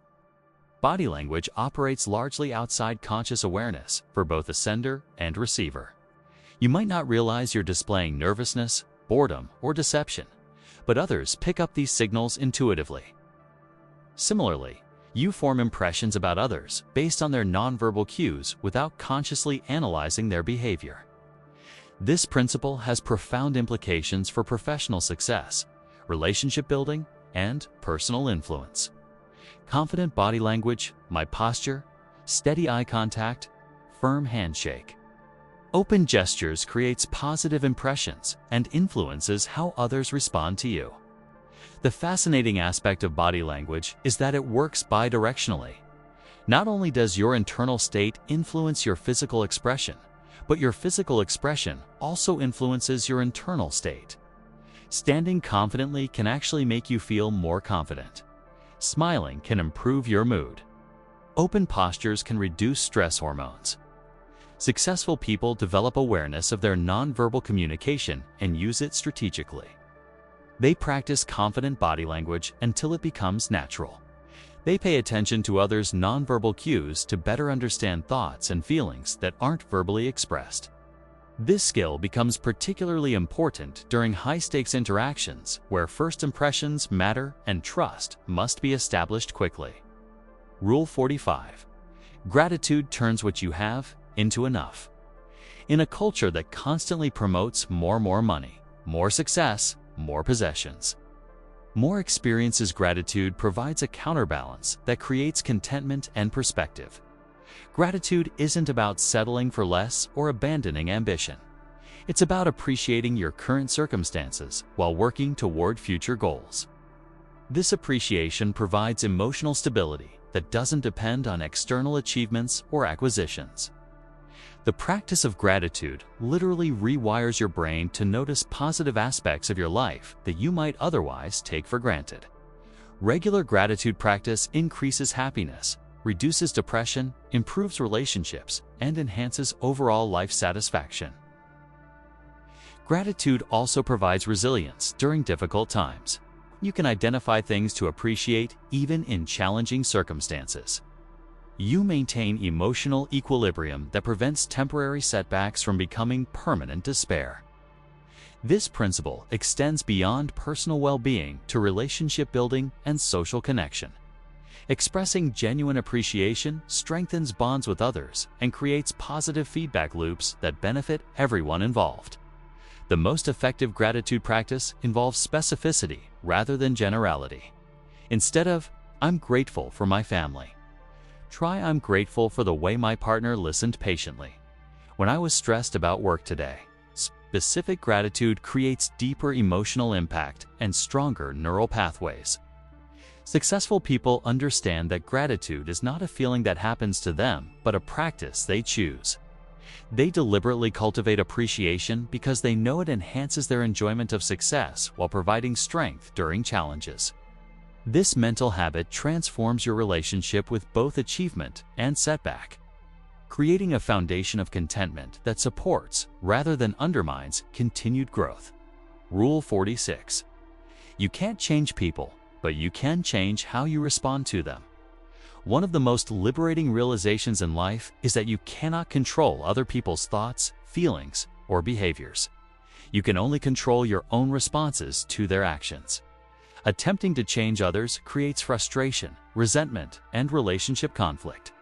Body language operates largely outside conscious awareness for both the sender and receiver. You might not realize you're displaying nervousness, boredom, or deception, but others pick up these signals intuitively. Similarly, you form impressions about others based on their nonverbal cues without consciously analyzing their behavior. This principle has profound implications for professional success, relationship building, and personal influence. Confident body language, my posture, steady eye contact, firm handshake. Open gestures creates positive impressions and influences how others respond to you. The fascinating aspect of body language is that it works bidirectionally. Not only does your internal state influence your physical expression, but your physical expression also influences your internal state. Standing confidently can actually make you feel more confident. Smiling can improve your mood. Open postures can reduce stress hormones. Successful people develop awareness of their nonverbal communication and use it strategically. They practice confident body language until it becomes natural. They pay attention to others' nonverbal cues to better understand thoughts and feelings that aren't verbally expressed. This skill becomes particularly important during high-stakes interactions where first impressions matter and trust must be established quickly. Rule 45. Gratitude turns what you have into enough. In a culture that constantly promotes more money, more success, more possessions, more experiences, gratitude provides a counterbalance that creates contentment and perspective. Gratitude isn't about settling for less or abandoning ambition. It's about appreciating your current circumstances while working toward future goals. This appreciation provides emotional stability that doesn't depend on external achievements or acquisitions. The practice of gratitude literally rewires your brain to notice positive aspects of your life that you might otherwise take for granted. Regular gratitude practice increases happiness, reduces depression, improves relationships, and enhances overall life satisfaction. Gratitude also provides resilience during difficult times. You can identify things to appreciate even in challenging circumstances. You maintain emotional equilibrium that prevents temporary setbacks from becoming permanent despair. This principle extends beyond personal well-being to relationship building and social connection. Expressing genuine appreciation strengthens bonds with others and creates positive feedback loops that benefit everyone involved. The most effective gratitude practice involves specificity rather than generality. Instead of, "I'm grateful for my family," try, "I'm grateful for the way my partner listened patiently when I was stressed about work today." Specific gratitude creates deeper emotional impact and stronger neural pathways. Successful people understand that gratitude is not a feeling that happens to them, but a practice they choose. They deliberately cultivate appreciation because they know it enhances their enjoyment of success while providing strength during challenges. This mental habit transforms your relationship with both achievement and setback, creating a foundation of contentment that supports, rather than undermines, continued growth. Rule 46. You can't change people, but you can change how you respond to them. One of the most liberating realizations in life is that you cannot control other people's thoughts, feelings, or behaviors. You can only control your own responses to their actions. Attempting to change others creates frustration, resentment, and relationship conflict.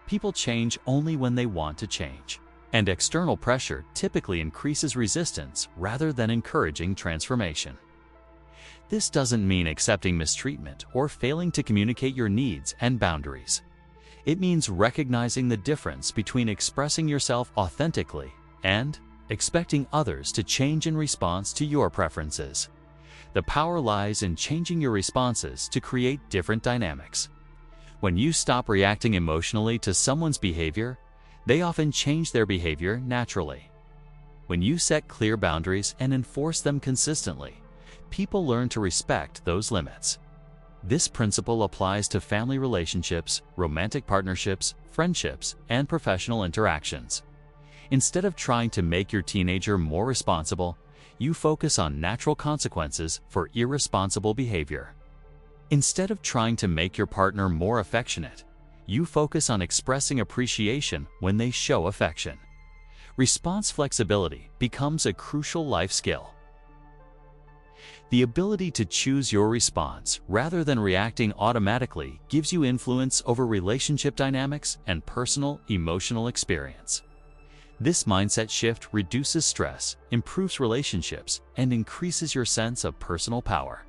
People change only when they want to change, and external pressure typically increases resistance rather than encouraging transformation. This doesn't mean accepting mistreatment or failing to communicate your needs and boundaries. It means recognizing the difference between expressing yourself authentically and expecting others to change in response to your preferences. The power lies in changing your responses to create different dynamics. When you stop reacting emotionally to someone's behavior, they often change their behavior naturally. When you set clear boundaries and enforce them consistently, people learn to respect those limits. This principle applies to family relationships, romantic partnerships, friendships, and professional interactions. Instead of trying to make your teenager more responsible, you focus on natural consequences for irresponsible behavior. Instead of trying to make your partner more affectionate, you focus on expressing appreciation when they show affection. Response flexibility becomes a crucial life skill. The ability to choose your response rather than reacting automatically gives you influence over relationship dynamics and personal emotional experience. This mindset shift reduces stress, improves relationships, and increases your sense of personal power.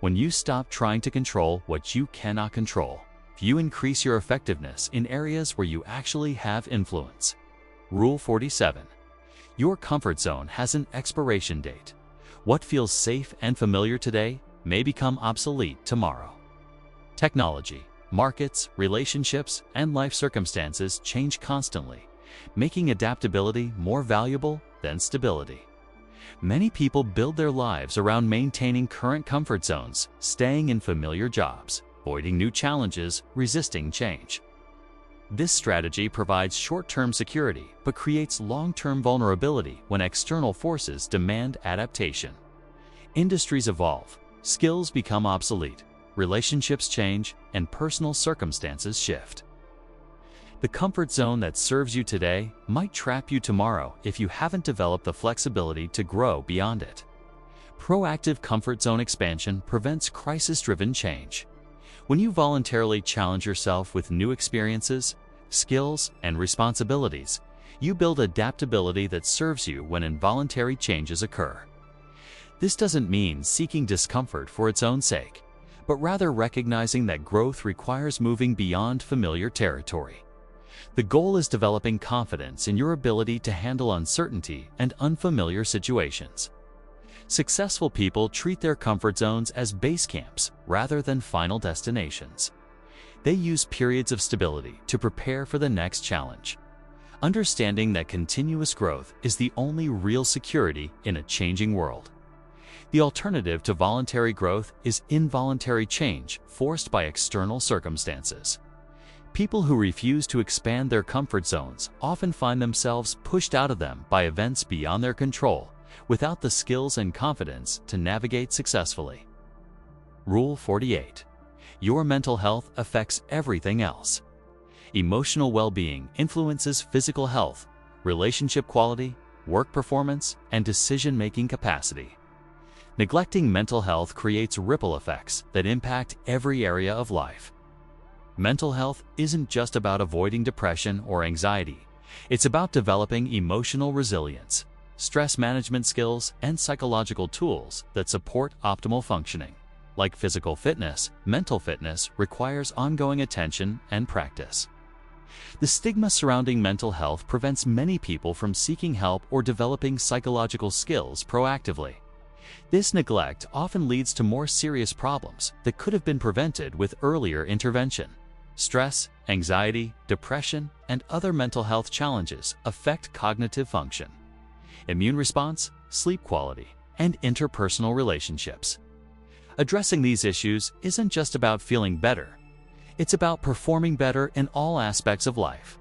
When you stop trying to control what you cannot control, you increase your effectiveness in areas where you actually have influence. Rule 47. Your comfort zone has an expiration date. What feels safe and familiar today may become obsolete tomorrow. Technology, markets, relationships, and life circumstances change constantly, making adaptability more valuable than stability. Many people build their lives around maintaining current comfort zones, staying in familiar jobs, avoiding new challenges, resisting change. This strategy provides short-term security but creates long-term vulnerability when external forces demand adaptation. Industries evolve, skills become obsolete, relationships change, and personal circumstances shift. The comfort zone that serves you today might trap you tomorrow if you haven't developed the flexibility to grow beyond it. Proactive comfort zone expansion prevents crisis-driven change. When you voluntarily challenge yourself with new experiences, skills, and responsibilities, you build adaptability that serves you when involuntary changes occur. This doesn't mean seeking discomfort for its own sake, but rather recognizing that growth requires moving beyond familiar territory. The goal is developing confidence in your ability to handle uncertainty and unfamiliar situations. Successful people treat their comfort zones as base camps rather than final destinations. They use periods of stability to prepare for the next challenge, understanding that continuous growth is the only real security in a changing world. The alternative to voluntary growth is involuntary change forced by external circumstances. People who refuse to expand their comfort zones often find themselves pushed out of them by events beyond their control, without the skills and confidence to navigate successfully. Rule 48. Your mental health affects everything else. Emotional well-being influences physical health, relationship quality, work performance, and decision-making capacity. Neglecting mental health creates ripple effects that impact every area of life. Mental health isn't just about avoiding depression or anxiety. It's about developing emotional resilience, stress management skills, and psychological tools that support optimal functioning. Like physical fitness, mental fitness requires ongoing attention and practice. The stigma surrounding mental health prevents many people from seeking help or developing psychological skills proactively. This neglect often leads to more serious problems that could have been prevented with earlier intervention. Stress, anxiety, depression, and other mental health challenges affect cognitive function, immune response, sleep quality, and interpersonal relationships. Addressing these issues isn't just about feeling better. It's about performing better in all aspects of life.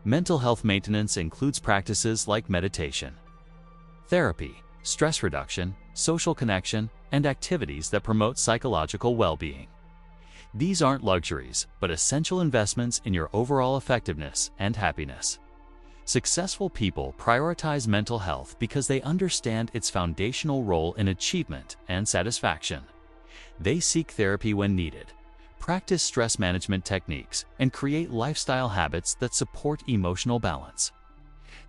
Mental health maintenance includes practices like meditation, therapy, stress reduction, social connection, and activities that promote psychological well-being. These aren't luxuries, but essential investments in your overall effectiveness and happiness. Successful people prioritize mental health because they understand its foundational role in achievement and satisfaction. They seek therapy when needed, practice stress management techniques, and create lifestyle habits that support emotional balance.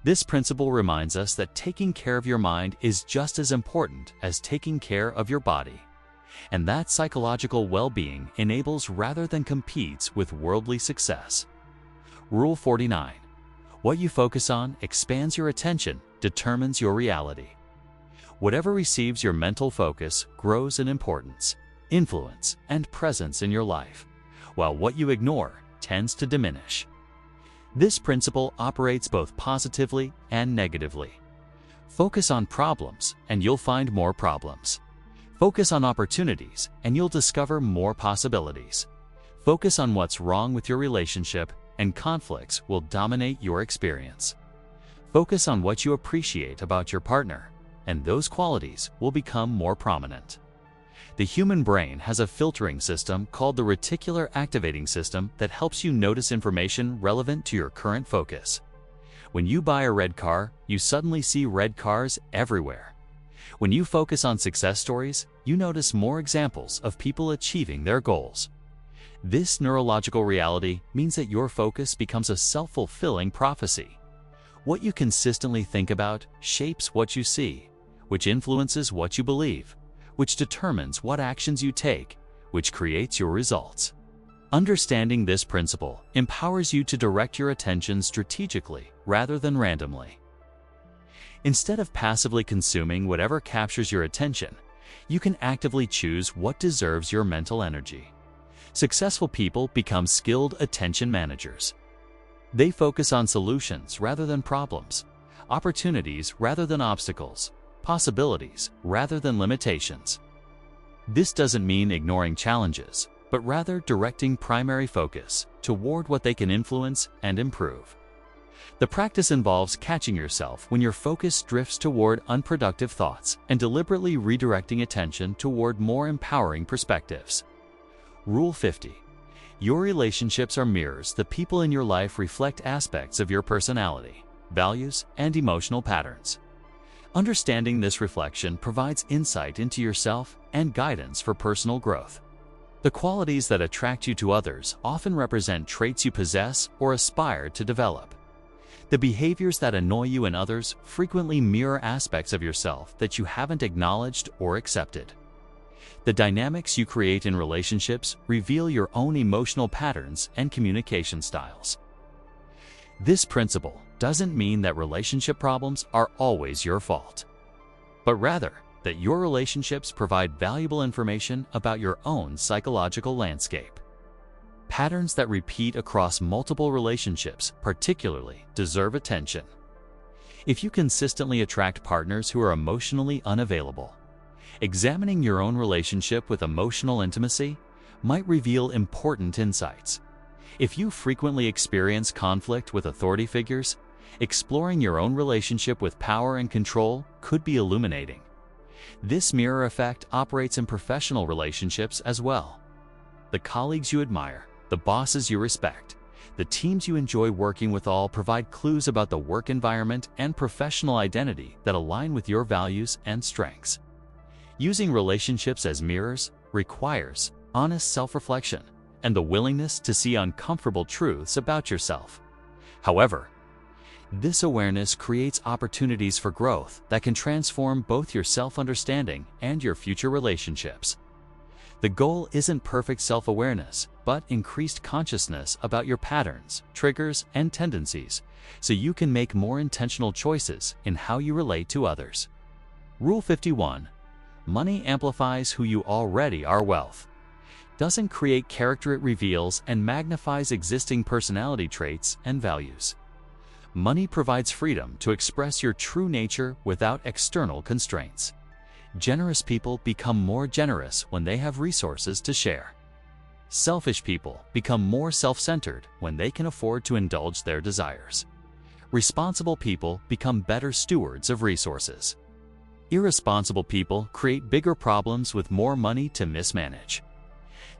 This principle reminds us that taking care of your mind is just as important as taking care of your body, and that psychological well-being enables rather than competes with worldly success. Rule 49. What you focus on expands your attention, determines your reality. Whatever receives your mental focus grows in importance, influence, and presence in your life, while what you ignore tends to diminish. This principle operates both positively and negatively. Focus on problems, and you'll find more problems. Focus on opportunities, and you'll discover more possibilities. Focus on what's wrong with your relationship, and conflicts will dominate your experience. Focus on what you appreciate about your partner, and those qualities will become more prominent. The human brain has a filtering system called the reticular activating system that helps you notice information relevant to your current focus. When you buy a red car, you suddenly see red cars everywhere. When you focus on success stories, you notice more examples of people achieving their goals. This neurological reality means that your focus becomes a self-fulfilling prophecy. What you consistently think about shapes what you see, which influences what you believe, which determines what actions you take, which creates your results. Understanding this principle empowers you to direct your attention strategically rather than randomly. Instead of passively consuming whatever captures your attention, you can actively choose what deserves your mental energy. Successful people become skilled attention managers. They focus on solutions rather than problems, opportunities rather than obstacles, possibilities rather than limitations. This doesn't mean ignoring challenges, but rather directing primary focus toward what they can influence and improve. The practice involves catching yourself when your focus drifts toward unproductive thoughts and deliberately redirecting attention toward more empowering perspectives. Rule 50. Your relationships are mirrors. The people in your life reflect aspects of your personality, values, and emotional patterns. Understanding this reflection provides insight into yourself and guidance for personal growth. The qualities that attract you to others often represent traits you possess or aspire to develop. The behaviors that annoy you in others frequently mirror aspects of yourself that you haven't acknowledged or accepted. The dynamics you create in relationships reveal your own emotional patterns and communication styles. This principle doesn't mean that relationship problems are always your fault, but rather that your relationships provide valuable information about your own psychological landscape. Patterns that repeat across multiple relationships particularly deserve attention. If you consistently attract partners who are emotionally unavailable, examining your own relationship with emotional intimacy might reveal important insights. If you frequently experience conflict with authority figures, exploring your own relationship with power and control could be illuminating. This mirror effect operates in professional relationships as well. The colleagues you admire, the bosses you respect, the teams you enjoy working with all provide clues about the work environment and professional identity that align with your values and strengths. Using relationships as mirrors requires honest self-reflection and the willingness to see uncomfortable truths about yourself. However, this awareness creates opportunities for growth that can transform both your self-understanding and your future relationships. The goal isn't perfect self-awareness, but increased consciousness about your patterns, triggers, and tendencies, so you can make more intentional choices in how you relate to others. Rule 51. Money amplifies who you already are. Wealth doesn't create character, it reveals and magnifies existing personality traits and values. Money provides freedom to express your true nature without external constraints. Generous people become more generous when they have resources to share. Selfish people become more self-centered when they can afford to indulge their desires. Responsible people become better stewards of resources. Irresponsible people create bigger problems with more money to mismanage.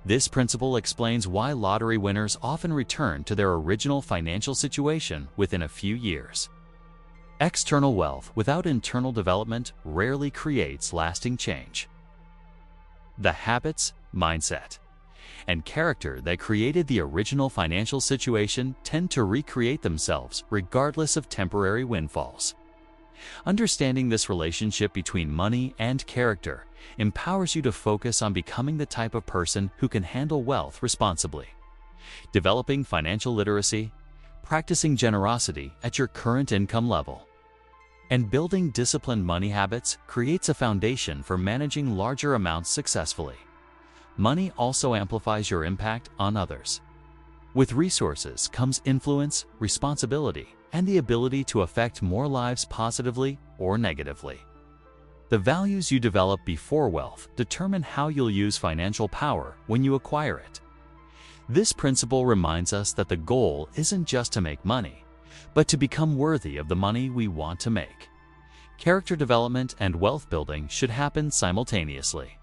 This principle explains why lottery winners often return to their original financial situation within a few years. External wealth without internal development rarely creates lasting change. The habits, mindset, and character that created the original financial situation tend to recreate themselves regardless of temporary windfalls. Understanding this relationship between money and character empowers you to focus on becoming the type of person who can handle wealth responsibly. Developing financial literacy, practicing generosity at your current income level, and building disciplined money habits creates a foundation for managing larger amounts successfully. Money also amplifies your impact on others. With resources comes influence, responsibility, and the ability to affect more lives positively or negatively. The values you develop before wealth determine how you'll use financial power when you acquire it. This principle reminds us that the goal isn't just to make money, but to become worthy of the money we want to make. Character development and wealth building should happen simultaneously,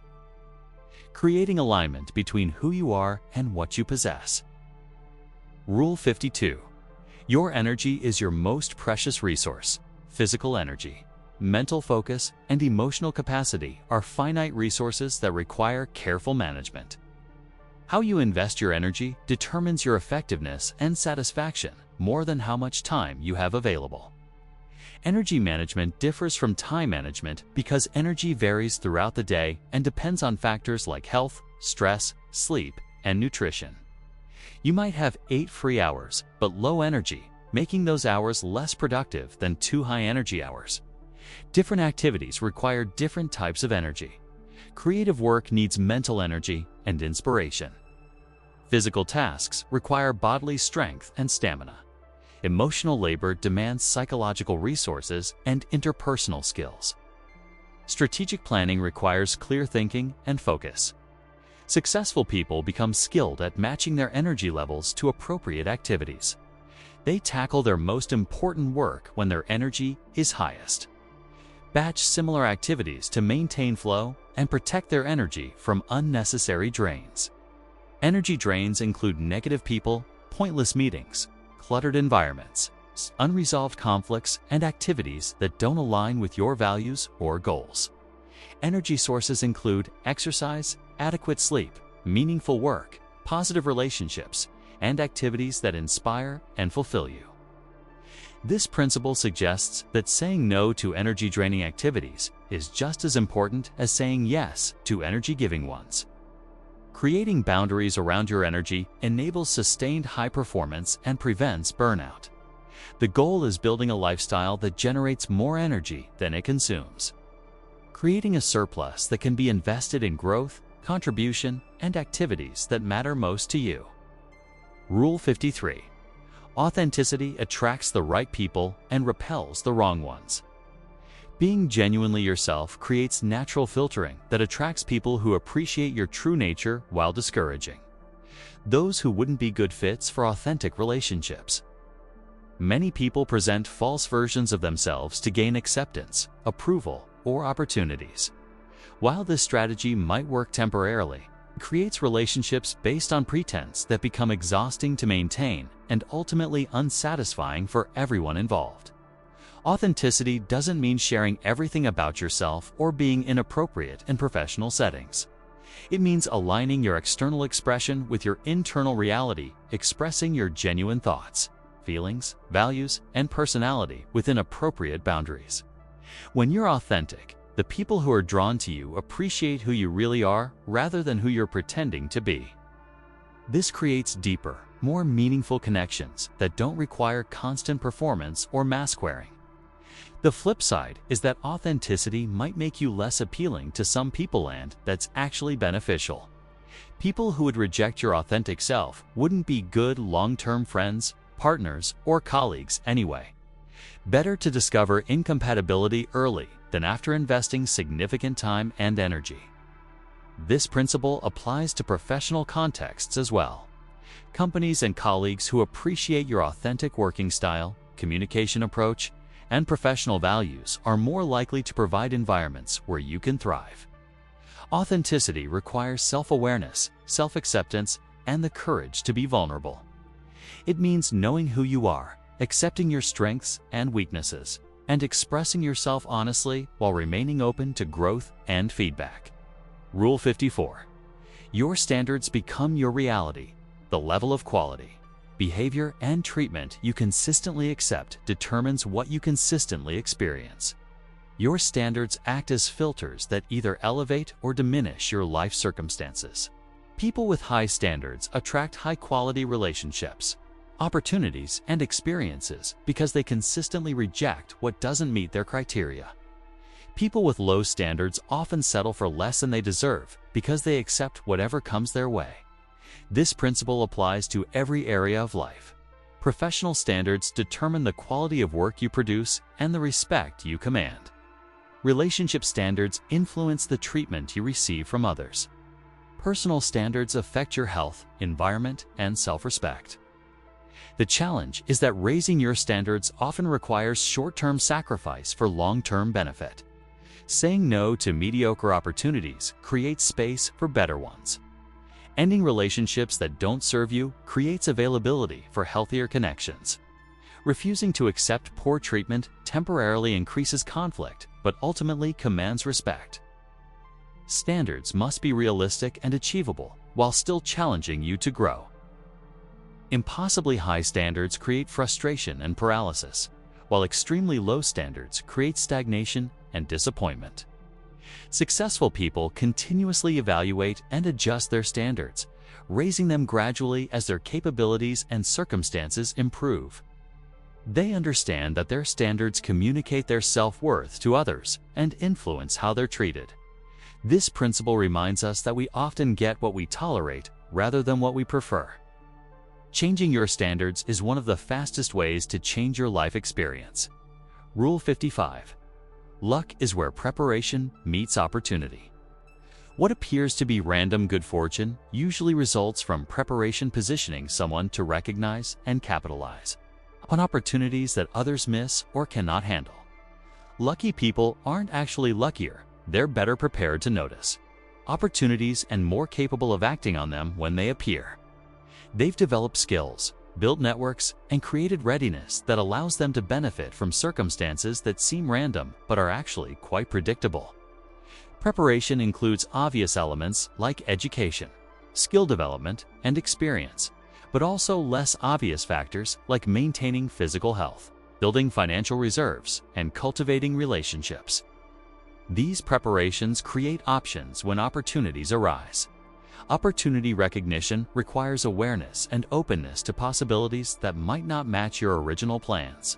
creating alignment between who you are and what you possess. Rule 52. Your energy is your most precious resource. Physical energy, mental focus, and emotional capacity are finite resources that require careful management. How you invest your energy determines your effectiveness and satisfaction more than how much time you have available. Energy management differs from time management because energy varies throughout the day and depends on factors like health, stress, sleep, and nutrition. You might have 8 free hours, but low energy, making those hours less productive than 2 high-energy hours. Different activities require different types of energy. Creative work needs mental energy and inspiration. Physical tasks require bodily strength and stamina. Emotional labor demands psychological resources and interpersonal skills. Strategic planning requires clear thinking and focus. Successful people become skilled at matching their energy levels to appropriate activities. They tackle their most important work when their energy is highest. Batch similar activities to maintain flow and protect their energy from unnecessary drains. Energy drains include negative people, pointless meetings, cluttered environments, unresolved conflicts, and activities that don't align with your values or goals. Energy sources include exercise, adequate sleep, meaningful work, positive relationships, and activities that inspire and fulfill you. This principle suggests that saying no to energy-draining activities is just as important as saying yes to energy-giving ones. Creating boundaries around your energy enables sustained high performance and prevents burnout. The goal is building a lifestyle that generates more energy than it consumes, creating a surplus that can be invested in growth, contribution, and activities that matter most to you. Rule 53. Authenticity attracts the right people and repels the wrong ones. Being genuinely yourself creates natural filtering that attracts people who appreciate your true nature while discouraging those who wouldn't be good fits for authentic relationships. Many people present false versions of themselves to gain acceptance, approval, or opportunities. While this strategy might work temporarily, it creates relationships based on pretense that become exhausting to maintain and ultimately unsatisfying for everyone involved. Authenticity doesn't mean sharing everything about yourself or being inappropriate in professional settings. It means aligning your external expression with your internal reality, expressing your genuine thoughts, feelings, values, and personality within appropriate boundaries. When you're authentic, the people who are drawn to you appreciate who you really are rather than who you're pretending to be. This creates deeper, more meaningful connections that don't require constant performance or mask wearing. The flip side is that authenticity might make you less appealing to some people, and that's actually beneficial. People who would reject your authentic self wouldn't be good long-term friends, partners, or colleagues anyway. Better to discover incompatibility early than after investing significant time and energy. This principle applies to professional contexts as well. Companies and colleagues who appreciate your authentic working style, communication approach, and professional values are more likely to provide environments where you can thrive. Authenticity requires self-awareness, self-acceptance, and the courage to be vulnerable. It means knowing who you are, accepting your strengths and weaknesses, and expressing yourself honestly while remaining open to growth and feedback. Rule 54. Your standards become your reality. The level of quality, behavior, and treatment you consistently accept determines what you consistently experience. Your standards act as filters that either elevate or diminish your life circumstances. People with high standards attract high-quality relationships, opportunities, and experiences because they consistently reject what doesn't meet their criteria. People with low standards often settle for less than they deserve because they accept whatever comes their way. This principle applies to every area of life. Professional standards determine the quality of work you produce and the respect you command. Relationship standards influence the treatment you receive from others. Personal standards affect your health, environment, and self-respect. The challenge is that raising your standards often requires short-term sacrifice for long-term benefit. Saying no to mediocre opportunities creates space for better ones. Ending relationships that don't serve you creates availability for healthier connections. Refusing to accept poor treatment temporarily increases conflict, but ultimately commands respect. Standards must be realistic and achievable while still challenging you to grow. Impossibly high standards create frustration and paralysis, while extremely low standards create stagnation and disappointment. Successful people continuously evaluate and adjust their standards, raising them gradually as their capabilities and circumstances improve. They understand that their standards communicate their self-worth to others and influence how they're treated. This principle reminds us that we often get what we tolerate rather than what we prefer. Changing your standards is one of the fastest ways to change your life experience. Rule 55. Luck is where preparation meets opportunity. What appears to be random good fortune usually results from preparation positioning someone to recognize and capitalize on opportunities that others miss or cannot handle. Lucky people aren't actually luckier, they're better prepared to notice opportunities and more capable of acting on them when they appear. They've developed skills, built networks, and created readiness that allows them to benefit from circumstances that seem random but are actually quite predictable. Preparation includes obvious elements like education, skill development, and experience, but also less obvious factors like maintaining physical health, building financial reserves, and cultivating relationships. These preparations create options when opportunities arise. Opportunity recognition requires awareness and openness to possibilities that might not match your original plans.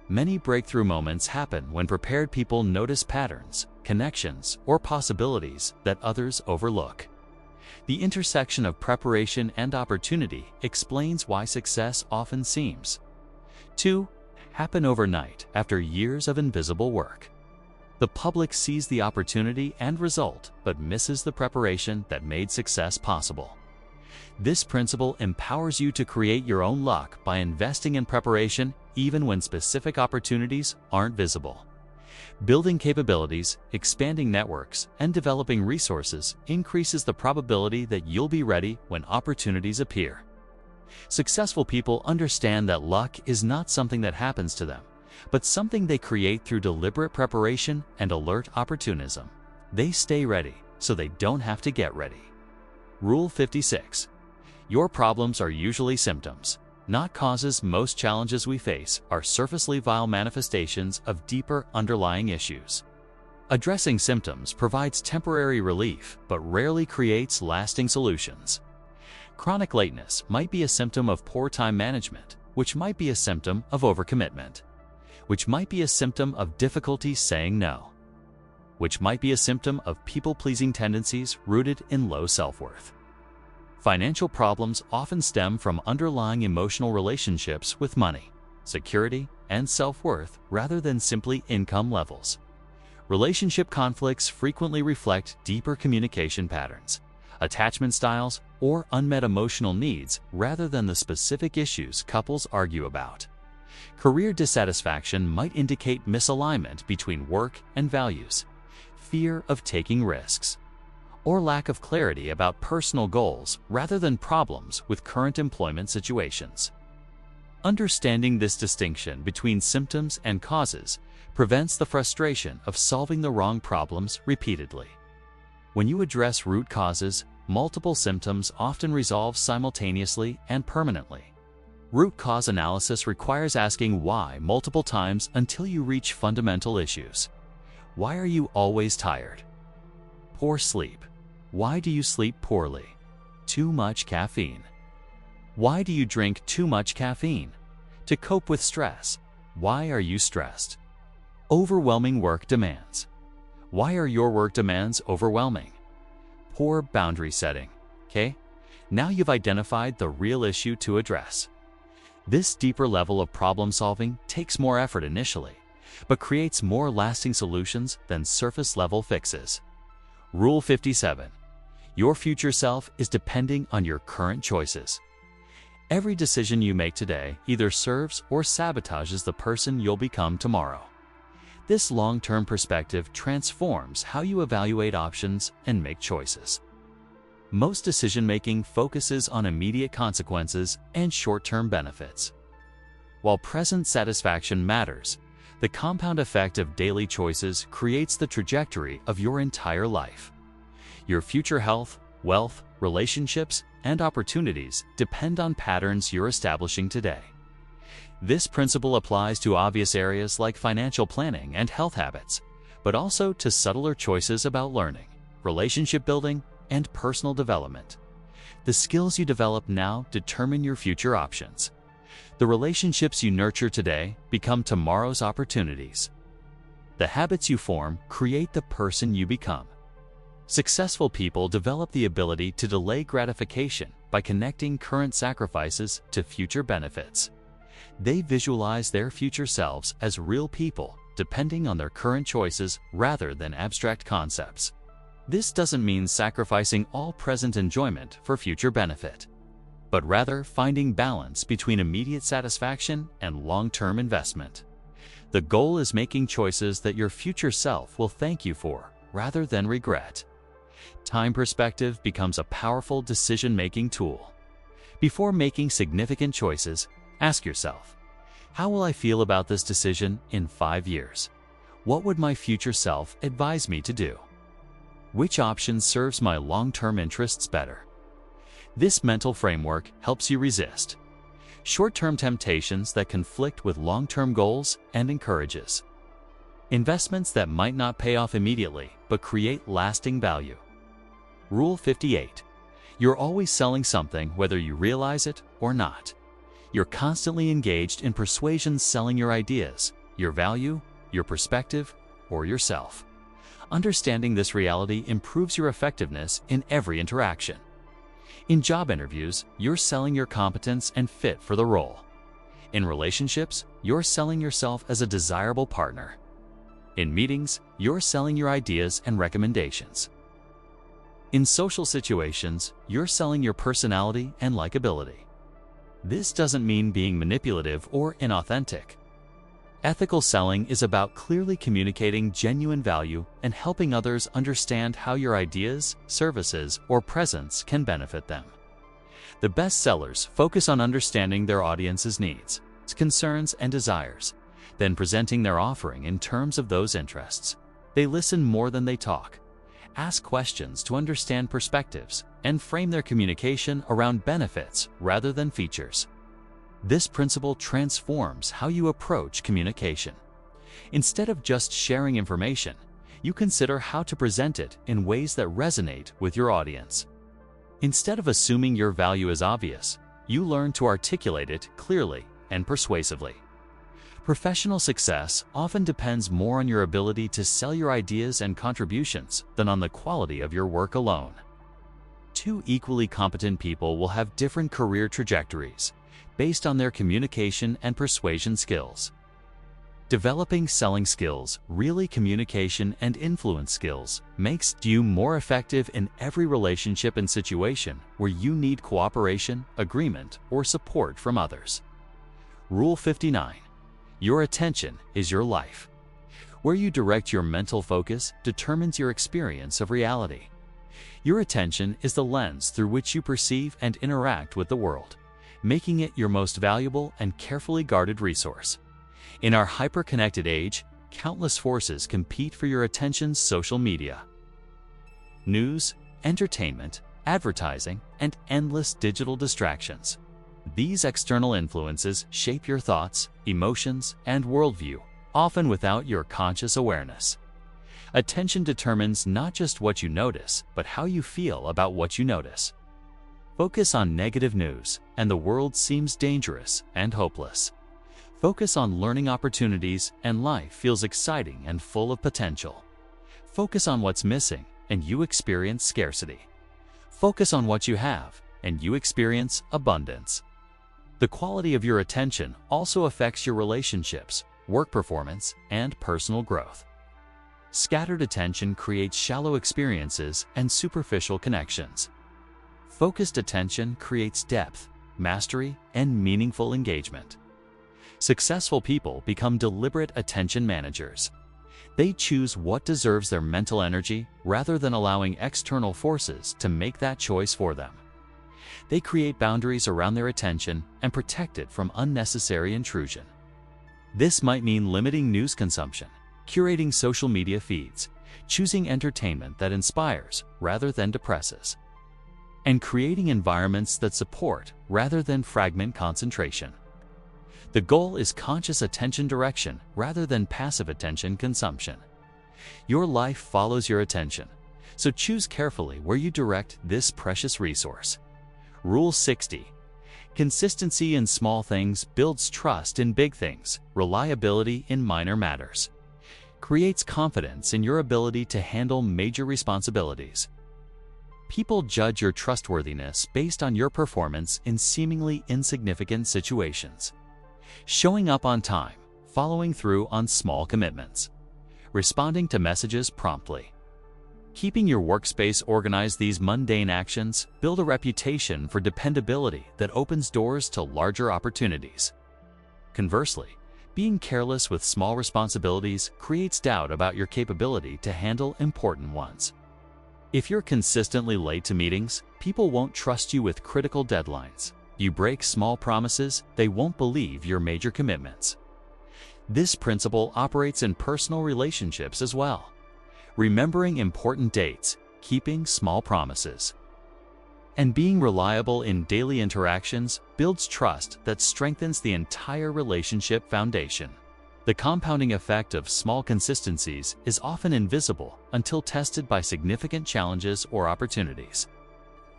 Many breakthrough moments happen when prepared people notice patterns, connections, or possibilities that others overlook. The intersection of preparation and opportunity explains why success often seems to happen overnight after years of invisible work. The public sees the opportunity and result, but misses the preparation that made success possible. This principle empowers you to create your own luck by investing in preparation even when specific opportunities aren't visible. Building capabilities, expanding networks, and developing resources increases the probability that you'll be ready when opportunities appear. Successful people understand that luck is not something that happens to them, but something they create through deliberate preparation and alert opportunism. They stay ready so they don't have to get ready. Rule 56. Your problems are usually symptoms, not causes. Most challenges we face are surface-level manifestations of deeper underlying issues. Addressing symptoms provides temporary relief, but rarely creates lasting solutions. Chronic lateness might be a symptom of poor time management, which might be a symptom of overcommitment, which might be a symptom of difficulty saying no, which might be a symptom of people-pleasing tendencies rooted in low self-worth. Financial problems often stem from underlying emotional relationships with money, security, and self-worth rather than simply income levels. Relationship conflicts frequently reflect deeper communication patterns, attachment styles, or unmet emotional needs rather than the specific issues couples argue about. Career dissatisfaction might indicate misalignment between work and values, fear of taking risks, or lack of clarity about personal goals rather than problems with current employment situations. Understanding this distinction between symptoms and causes prevents the frustration of solving the wrong problems repeatedly. When you address root causes, multiple symptoms often resolve simultaneously and permanently. Root cause analysis requires asking why multiple times until you reach fundamental issues. Why are you always tired? Poor sleep. Why do you sleep poorly? Too much caffeine. Why do you drink too much caffeine? To cope with stress. Why are you stressed? Overwhelming work demands. Why are your work demands overwhelming? Poor boundary setting. Okay? Now you've identified the real issue to address. This deeper level of problem solving takes more effort initially, but creates more lasting solutions than surface-level fixes. Rule 57. Your future self is depending on your current choices. Every decision you make today either serves or sabotages the person you'll become tomorrow. This long-term perspective transforms how you evaluate options and make choices. Most decision-making focuses on immediate consequences and short-term benefits. While present satisfaction matters, the compound effect of daily choices creates the trajectory of your entire life. Your future health, wealth, relationships, and opportunities depend on patterns you're establishing today. This principle applies to obvious areas like financial planning and health habits, but also to subtler choices about learning, relationship building, and personal development. The skills you develop now determine your future options. The relationships you nurture today become tomorrow's opportunities. The habits you form create the person you become. Successful people develop the ability to delay gratification by connecting current sacrifices to future benefits. They visualize their future selves as real people, depending on their current choices rather than abstract concepts. This doesn't mean sacrificing all present enjoyment for future benefit, but rather finding balance between immediate satisfaction and long-term investment. The goal is making choices that your future self will thank you for rather than regret. Time perspective becomes a powerful decision-making tool. Before making significant choices, ask yourself, how will I feel about this decision in 5 years? What would my future self advise me to do? Which option serves my long-term interests better? This mental framework helps you resist short-term temptations that conflict with long-term goals and encourages investments that might not pay off immediately but create lasting value. Rule 58. You're always selling something whether you realize it or not. You're constantly engaged in persuasion, selling your ideas, your value, your perspective, or yourself. Understanding this reality improves your effectiveness in every interaction. In job interviews, you're selling your competence and fit for the role. In relationships, you're selling yourself as a desirable partner. In meetings, you're selling your ideas and recommendations. In social situations, you're selling your personality and likability. This doesn't mean being manipulative or inauthentic. Ethical selling is about clearly communicating genuine value and helping others understand how your ideas, services, or presence can benefit them. The best sellers focus on understanding their audience's needs, concerns, and desires, then presenting their offering in terms of those interests. They listen more than they talk, ask questions to understand perspectives, and frame their communication around benefits rather than features. This principle transforms how you approach communication. Instead of just sharing information, you consider how to present it in ways that resonate with your audience. Instead of assuming your value is obvious, you learn to articulate it clearly and persuasively. Professional success often depends more on your ability to sell your ideas and contributions than on the quality of your work alone. Two equally competent people will have different career trajectories based on their communication and persuasion skills. Developing selling skills, really communication and influence skills, makes you more effective in every relationship and situation where you need cooperation, agreement, or support from others. Rule 59. Your attention is your life. Where you direct your mental focus determines your experience of reality. Your attention is the lens through which you perceive and interact with the world, making it your most valuable and carefully guarded resource. In our hyper-connected age, countless forces compete for your attention: social media, news, entertainment, advertising, and endless digital distractions. These external influences shape your thoughts, emotions, and worldview, often without your conscious awareness. Attention determines not just what you notice, but how you feel about what you notice. Focus on negative news, and the world seems dangerous and hopeless. Focus on learning opportunities, and life feels exciting and full of potential. Focus on what's missing, and you experience scarcity. Focus on what you have, and you experience abundance. The quality of your attention also affects your relationships, work performance, and personal growth. Scattered attention creates shallow experiences and superficial connections. Focused attention creates depth, mastery, and meaningful engagement. Successful people become deliberate attention managers. They choose what deserves their mental energy rather than allowing external forces to make that choice for them. They create boundaries around their attention and protect it from unnecessary intrusion. This might mean limiting news consumption, curating social media feeds, choosing entertainment that inspires rather than depresses, and creating environments that support rather than fragment concentration. The goal is conscious attention direction rather than passive attention consumption. Your life follows your attention, so choose carefully where you direct this precious resource. Rule 60. Consistency in small things builds trust in big things. Reliability in minor matters creates confidence in your ability to handle major responsibilities. People judge your trustworthiness based on your performance in seemingly insignificant situations. Showing up on time, following through on small commitments, responding to messages promptly. Keeping your workspace organized, these mundane actions build a reputation for dependability that opens doors to larger opportunities. Conversely, being careless with small responsibilities creates doubt about your capability to handle important ones. If you're consistently late to meetings, people won't trust you with critical deadlines. You break small promises, they won't believe your major commitments. This principle operates in personal relationships as well. Remembering important dates, keeping small promises, and being reliable in daily interactions builds trust that strengthens the entire relationship foundation. The compounding effect of small consistencies is often invisible until tested by significant challenges or opportunities.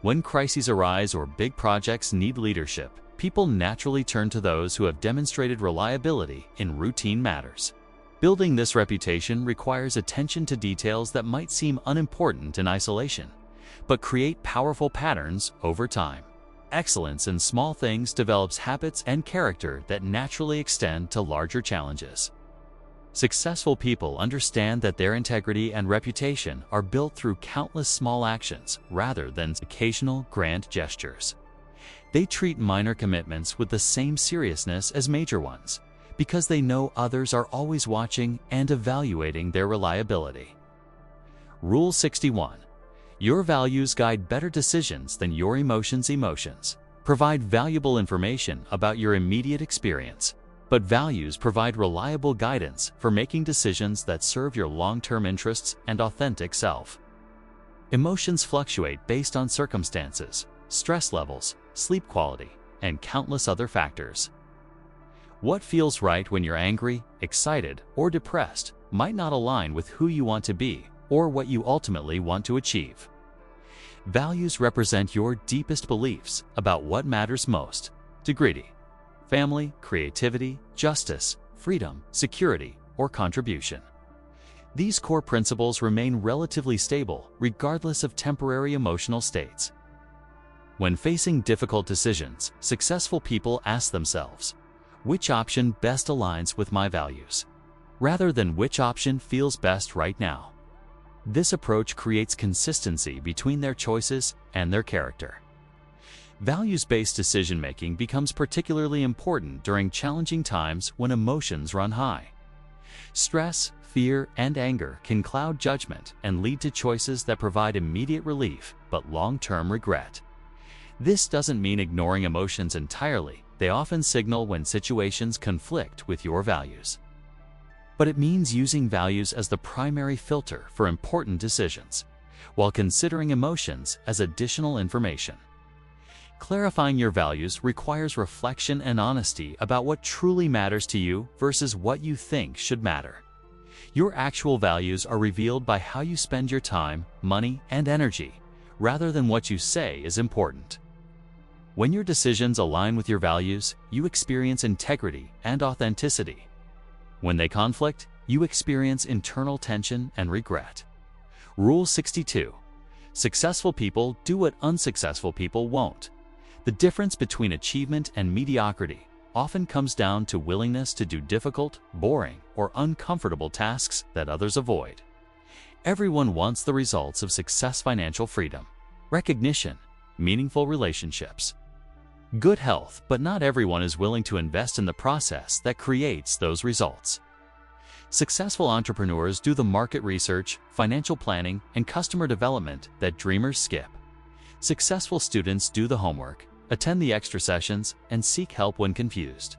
When crises arise or big projects need leadership, people naturally turn to those who have demonstrated reliability in routine matters. Building this reputation requires attention to details that might seem unimportant in isolation, but create powerful patterns over time. Excellence in small things develops habits and character that naturally extend to larger challenges. Successful people understand that their integrity and reputation are built through countless small actions rather than occasional grand gestures. They treat minor commitments with the same seriousness as major ones, because they know others are always watching and evaluating their reliability. Rule 61. Your values guide better decisions than your emotions. Provide valuable information about your immediate experience, but values provide reliable guidance for making decisions that serve your long-term interests and authentic self. Emotions fluctuate based on circumstances, stress levels, sleep quality, and countless other factors. What feels right when you're angry, excited, or depressed might not align with who you want to be or what you ultimately want to achieve. Values represent your deepest beliefs about what matters most: integrity, family, creativity, justice, freedom, security, or contribution. These core principles remain relatively stable regardless of temporary emotional states. When facing difficult decisions, successful people ask themselves, which option best aligns with my values, rather than which option feels best right now. This approach creates consistency between their choices and their character. Values-based decision-making becomes particularly important during challenging times when emotions run high. Stress, fear, and anger can cloud judgment and lead to choices that provide immediate relief but long-term regret. This doesn't mean ignoring emotions entirely. They often signal when situations conflict with your values. But it means using values as the primary filter for important decisions, while considering emotions as additional information. Clarifying your values requires reflection and honesty about what truly matters to you versus what you think should matter. Your actual values are revealed by how you spend your time, money, and energy, rather than what you say is important. When your decisions align with your values, you experience integrity and authenticity. When they conflict, you experience internal tension and regret. Rule 62. Successful people do what unsuccessful people won't. The difference between achievement and mediocrity often comes down to willingness to do difficult, boring, or uncomfortable tasks that others avoid. Everyone wants the results of success: financial freedom, recognition, meaningful relationships, good health, but not everyone is willing to invest in the process that creates those results. Successful entrepreneurs do the market research, financial planning, and customer development that dreamers skip. Successful students do the homework, attend the extra sessions, and seek help when confused.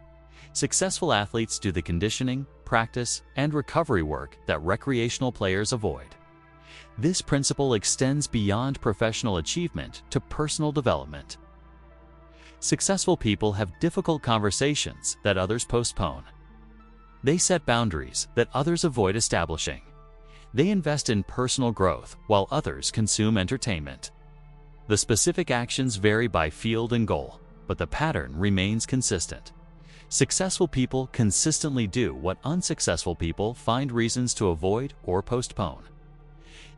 Successful athletes do the conditioning, practice, and recovery work that recreational players avoid. This principle extends beyond professional achievement to personal development. Successful people have difficult conversations that others postpone. They set boundaries that others avoid establishing. They invest in personal growth while others consume entertainment. The specific actions vary by field and goal, but the pattern remains consistent. Successful people consistently do what unsuccessful people find reasons to avoid or postpone.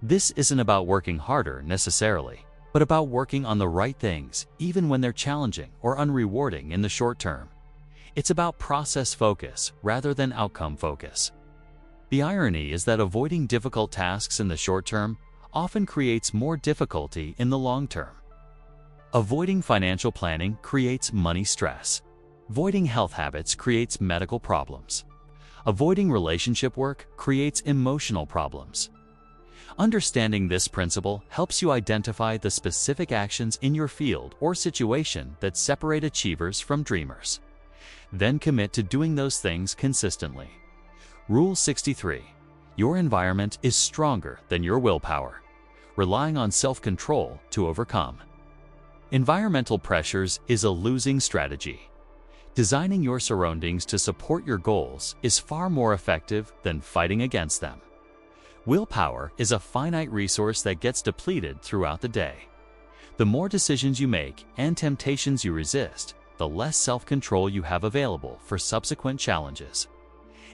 This isn't about working harder necessarily, but about working on the right things even when they're challenging or unrewarding in the short term. It's about process focus rather than outcome focus. The irony is that avoiding difficult tasks in the short term often creates more difficulty in the long term. Avoiding financial planning creates money stress. Avoiding health habits creates medical problems. Avoiding relationship work creates emotional problems. Understanding this principle helps you identify the specific actions in your field or situation that separate achievers from dreamers. Then commit to doing those things consistently. Rule 63. Your environment is stronger than your willpower, relying on self-control to overcome. Environmental pressures is a losing strategy. Designing your surroundings to support your goals is far more effective than fighting against them. Willpower is a finite resource that gets depleted throughout the day. The more decisions you make and temptations you resist, the less self-control you have available for subsequent challenges.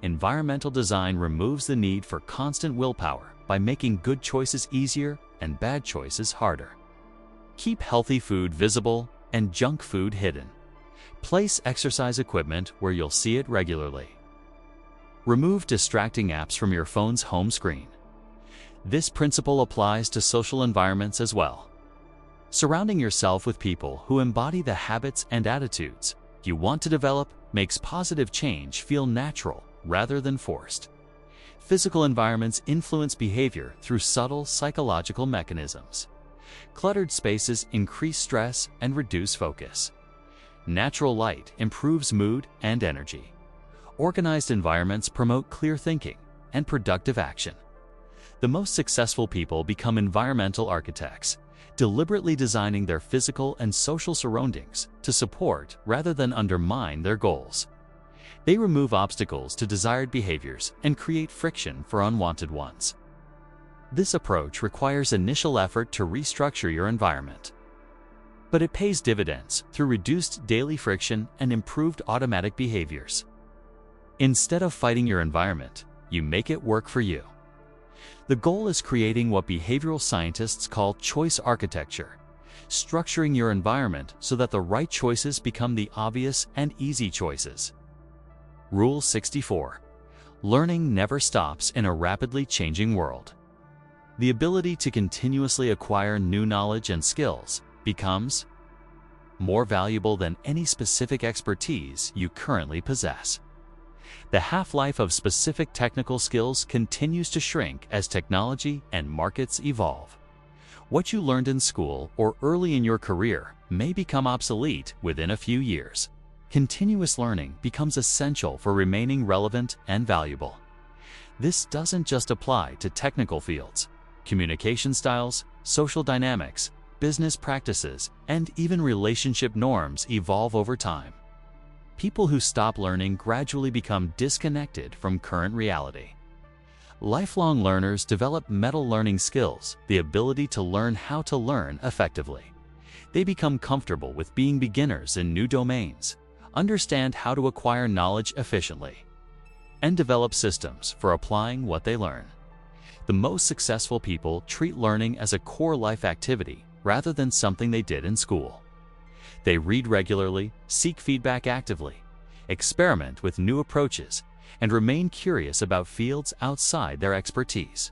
Environmental design removes the need for constant willpower by making good choices easier and bad choices harder. Keep healthy food visible and junk food hidden. Place exercise equipment where you'll see it regularly. Remove distracting apps from your phone's home screen. This principle applies to social environments as well. Surrounding yourself with people who embody the habits and attitudes you want to develop makes positive change feel natural rather than forced. Physical environments influence behavior through subtle psychological mechanisms. Cluttered spaces increase stress and reduce focus. Natural light improves mood and energy. Organized environments promote clear thinking and productive action. The most successful people become environmental architects, deliberately designing their physical and social surroundings to support rather than undermine their goals. They remove obstacles to desired behaviors and create friction for unwanted ones. This approach requires initial effort to restructure your environment, but it pays dividends through reduced daily friction and improved automatic behaviors. Instead of fighting your environment, you make it work for you. The goal is creating what behavioral scientists call choice architecture, structuring your environment so that the right choices become the obvious and easy choices. Rule 64. Learning never stops in a rapidly changing world. The ability to continuously acquire new knowledge and skills becomes more valuable than any specific expertise you currently possess. The half-life of specific technical skills continues to shrink as technology and markets evolve. What you learned in school or early in your career may become obsolete within a few years. Continuous learning becomes essential for remaining relevant and valuable. This doesn't just apply to technical fields. Communication styles, social dynamics, business practices, and even relationship norms evolve over time. People who stop learning gradually become disconnected from current reality. Lifelong learners develop meta-learning skills, the ability to learn how to learn effectively. They become comfortable with being beginners in new domains, understand how to acquire knowledge efficiently, and develop systems for applying what they learn. The most successful people treat learning as a core life activity rather than something they did in school. They read regularly, seek feedback actively, experiment with new approaches, and remain curious about fields outside their expertise.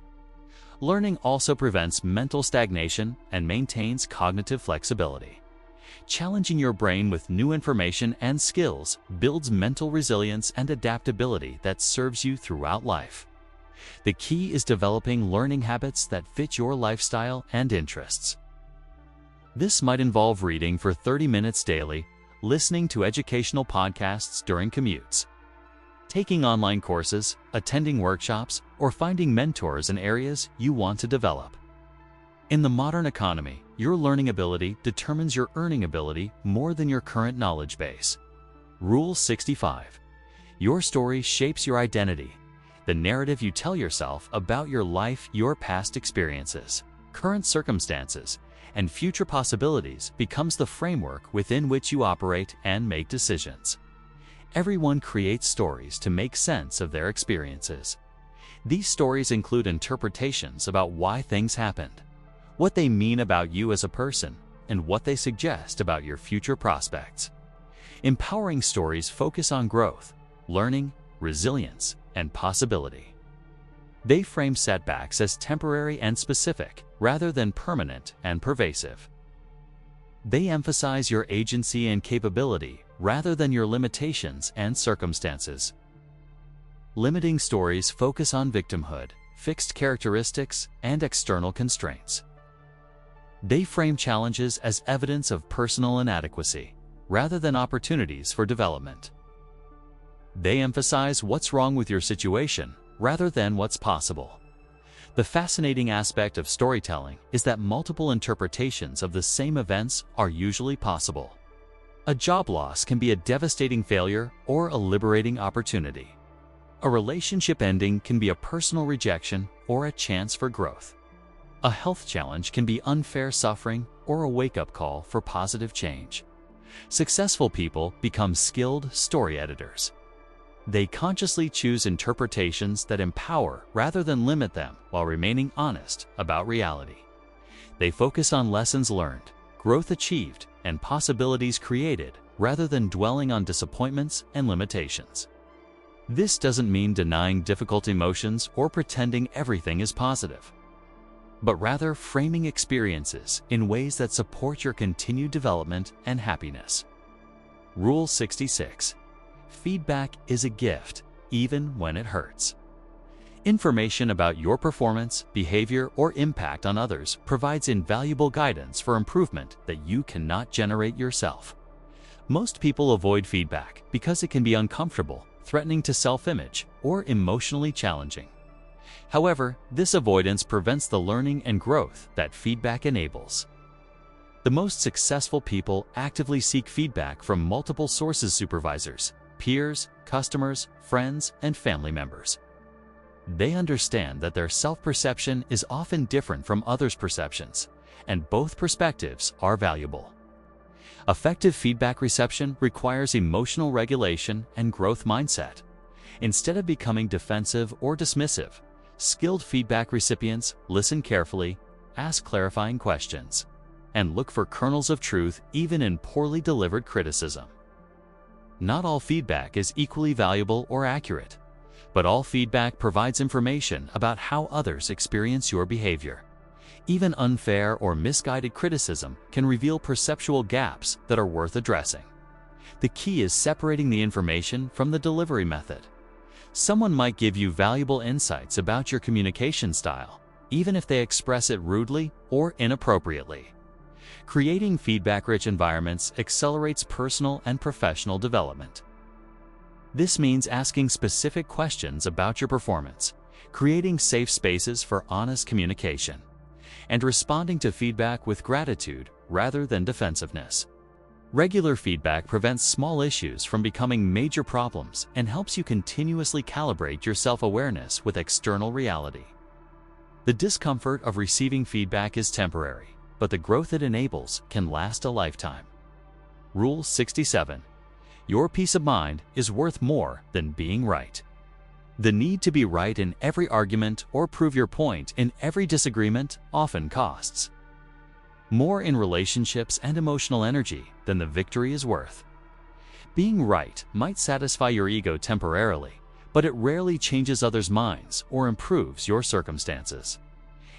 Learning also prevents mental stagnation and maintains cognitive flexibility. Challenging your brain with new information and skills builds mental resilience and adaptability that serves you throughout life. The key is developing learning habits that fit your lifestyle and interests. This might involve reading for 30 minutes daily, listening to educational podcasts during commutes, taking online courses, attending workshops, or finding mentors in areas you want to develop. In the modern economy, your learning ability determines your earning ability more than your current knowledge base. Rule 65. Your story shapes your identity. The narrative you tell yourself about your life, your past experiences, current circumstances, and future possibilities becomes the framework within which you operate and make decisions. Everyone creates stories to make sense of their experiences. These stories include interpretations about why things happened, what they mean about you as a person, and what they suggest about your future prospects. Empowering stories focus on growth, learning, resilience, and possibility. They frame setbacks as temporary and specific, rather than permanent and pervasive. They emphasize your agency and capability, rather than your limitations and circumstances. Limiting stories focus on victimhood, fixed characteristics, and external constraints. They frame challenges as evidence of personal inadequacy, rather than opportunities for development. They emphasize what's wrong with your situation, rather than what's possible. The fascinating aspect of storytelling is that multiple interpretations of the same events are usually possible. A job loss can be a devastating failure or a liberating opportunity. A relationship ending can be a personal rejection or a chance for growth. A health challenge can be unfair suffering or a wake-up call for positive change. Successful people become skilled story editors. They consciously choose interpretations that empower rather than limit them while remaining honest about reality. They focus on lessons learned, growth achieved, and possibilities created rather than dwelling on disappointments and limitations. This doesn't mean denying difficult emotions or pretending everything is positive, but rather framing experiences in ways that support your continued development and happiness. Rule 66. Feedback is a gift, even when it hurts. Information about your performance, behavior, or impact on others provides invaluable guidance for improvement that you cannot generate yourself. Most people avoid feedback because it can be uncomfortable, threatening to self-image, or emotionally challenging. However, this avoidance prevents the learning and growth that feedback enables. The most successful people actively seek feedback from multiple sources: supervisors, peers, customers, friends, and family members. They understand that their self-perception is often different from others' perceptions, and both perspectives are valuable. Effective feedback reception requires emotional regulation and growth mindset. Instead of becoming defensive or dismissive, skilled feedback recipients listen carefully, ask clarifying questions, and look for kernels of truth even in poorly delivered criticism. Not all feedback is equally valuable or accurate, but all feedback provides information about how others experience your behavior. Even unfair or misguided criticism can reveal perceptual gaps that are worth addressing. The key is separating the information from the delivery method. Someone might give you valuable insights about your communication style, even if they express it rudely or inappropriately. Creating feedback-rich environments accelerates personal and professional development. This means asking specific questions about your performance, creating safe spaces for honest communication, and responding to feedback with gratitude rather than defensiveness. Regular feedback prevents small issues from becoming major problems and helps you continuously calibrate your self-awareness with external reality. The discomfort of receiving feedback is temporary, but the growth it enables can last a lifetime. Rule 67. Your peace of mind is worth more than being right. The need to be right in every argument or prove your point in every disagreement often costs more in relationships and emotional energy than the victory is worth. Being right might satisfy your ego temporarily, but it rarely changes others' minds or improves your circumstances.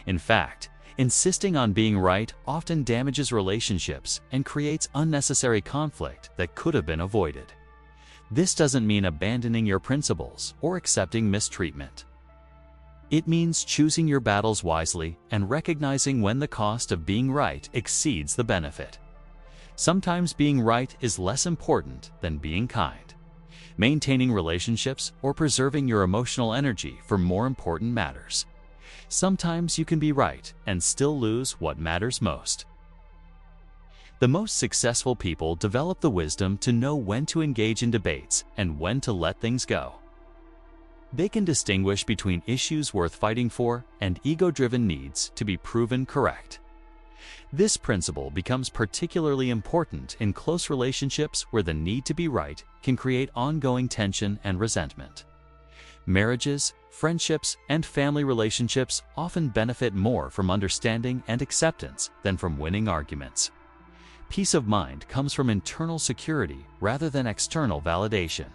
In fact, insisting on being right often damages relationships and creates unnecessary conflict that could have been avoided. This doesn't mean abandoning your principles or accepting mistreatment. It means choosing your battles wisely and recognizing when the cost of being right exceeds the benefit. Sometimes being right is less important than being kind. Maintaining relationships or preserving your emotional energy for more important matters. Sometimes you can be right and still lose what matters most. The most successful people develop the wisdom to know when to engage in debates and when to let things go. They can distinguish between issues worth fighting for and ego-driven needs to be proven correct. This principle becomes particularly important in close relationships where the need to be right can create ongoing tension and resentment. Marriages, friendships, and family relationships often benefit more from understanding and acceptance than from winning arguments. Peace of mind comes from internal security rather than external validation.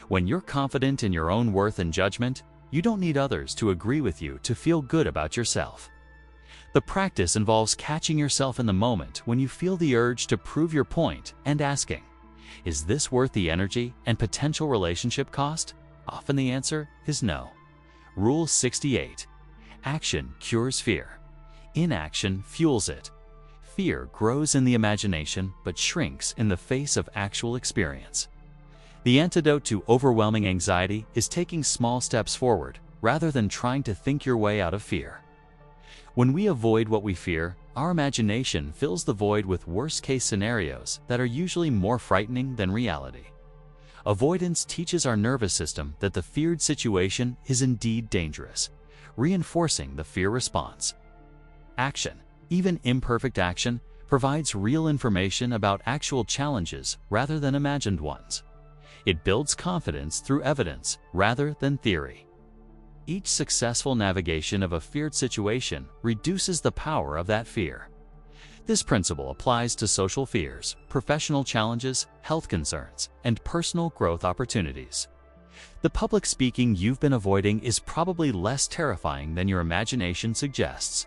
When you're confident in your own worth and judgment, you don't need others to agree with you to feel good about yourself. The practice involves catching yourself in the moment when you feel the urge to prove your point and asking, is this worth the energy and potential relationship cost? Often the answer is no. Rule 68. Action cures fear. Inaction fuels it. Fear grows in the imagination but shrinks in the face of actual experience. The antidote to overwhelming anxiety is taking small steps forward rather than trying to think your way out of fear. When we avoid what we fear, our imagination fills the void with worst-case scenarios that are usually more frightening than reality. Avoidance teaches our nervous system that the feared situation is indeed dangerous, reinforcing the fear response. Action, even imperfect action, provides real information about actual challenges rather than imagined ones. It builds confidence through evidence rather than theory. Each successful navigation of a feared situation reduces the power of that fear. This principle applies to social fears, professional challenges, health concerns, and personal growth opportunities. The public speaking you've been avoiding is probably less terrifying than your imagination suggests.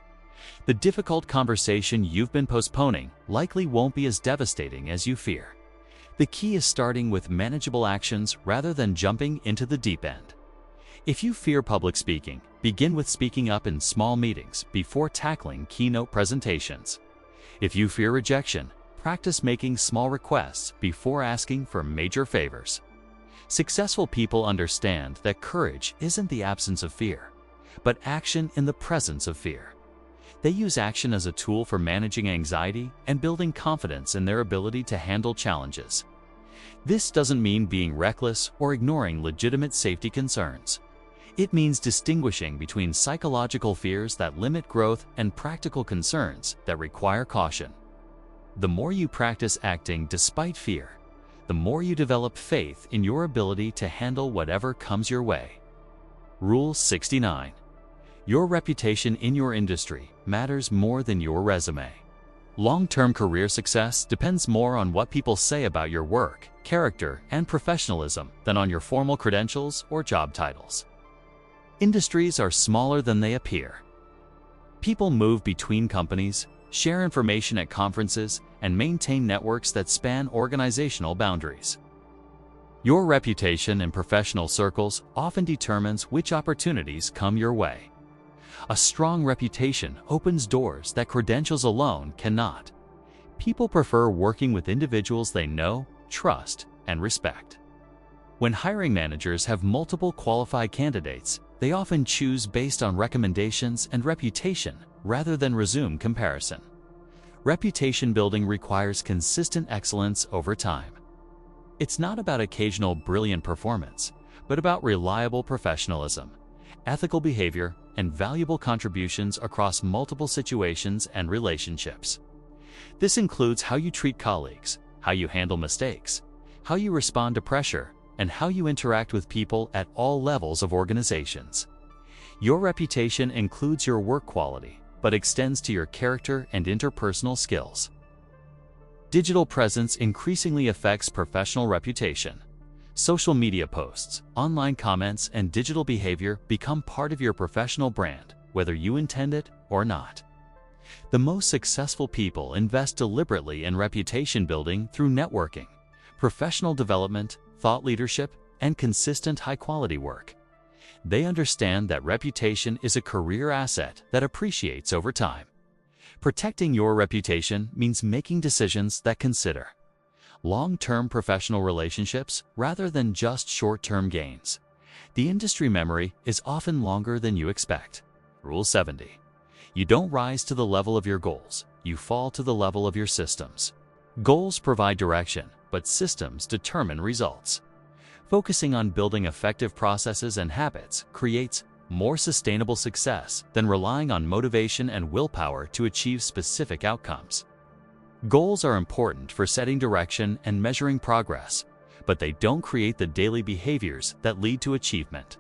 The difficult conversation you've been postponing likely won't be as devastating as you fear. The key is starting with manageable actions rather than jumping into the deep end. If you fear public speaking, begin with speaking up in small meetings before tackling keynote presentations. If you fear rejection, practice making small requests before asking for major favors. Successful people understand that courage isn't the absence of fear, but action in the presence of fear. They use action as a tool for managing anxiety and building confidence in their ability to handle challenges. This doesn't mean being reckless or ignoring legitimate safety concerns. It means distinguishing between psychological fears that limit growth and practical concerns that require caution. The more you practice acting despite fear, the more you develop faith in your ability to handle whatever comes your way. Rule 69. Your reputation in your industry matters more than your resume. Long-term career success depends more on what people say about your work, character, and professionalism than on your formal credentials or job titles. Industries are smaller than they appear. People move between companies, share information at conferences, and maintain networks that span organizational boundaries. Your reputation in professional circles often determines which opportunities come your way. A strong reputation opens doors that credentials alone cannot. People prefer working with individuals they know, trust, and respect. When hiring managers have multiple qualified candidates, they often choose based on recommendations and reputation rather than resume comparison. Reputation building requires consistent excellence over time. It's not about occasional brilliant performance, but about reliable professionalism, ethical behavior, and valuable contributions across multiple situations and relationships. This includes how you treat colleagues, how you handle mistakes, how you respond to pressure, and how you interact with people at all levels of organizations. Your reputation includes your work quality, but extends to your character and interpersonal skills. Digital presence increasingly affects professional reputation. Social media posts, online comments, and digital behavior become part of your professional brand, whether you intend it or not. The most successful people invest deliberately in reputation building through networking, professional development, thought leadership, and consistent high-quality work. They understand that reputation is a career asset that appreciates over time. Protecting your reputation means making decisions that consider long-term professional relationships rather than just short-term gains. The industry memory is often longer than you expect. Rule 70. You don't rise to the level of your goals, you fall to the level of your systems. Goals provide direction, but systems determine results. Focusing on building effective processes and habits creates more sustainable success than relying on motivation and willpower to achieve specific outcomes. Goals are important for setting direction and measuring progress, but they don't create the daily behaviors that lead to achievement.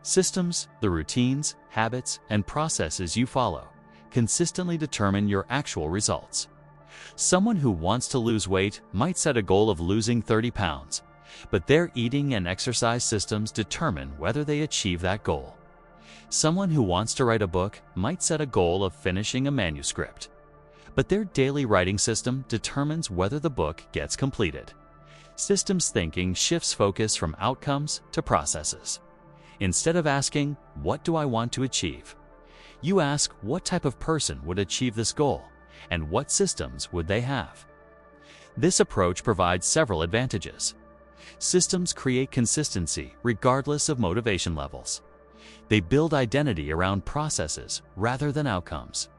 Systems, the routines, habits, and processes you follow, consistently determine your actual results. Someone who wants to lose weight might set a goal of losing 30 pounds, but their eating and exercise systems determine whether they achieve that goal. Someone who wants to write a book might set a goal of finishing a manuscript, but their daily writing system determines whether the book gets completed. Systems thinking shifts focus from outcomes to processes. Instead of asking, "What do I want to achieve?" you ask, "What type of person would achieve this goal, and what systems would they have?" This approach provides several advantages. Systems create consistency regardless of motivation levels. They build identity around processes rather than outcomes.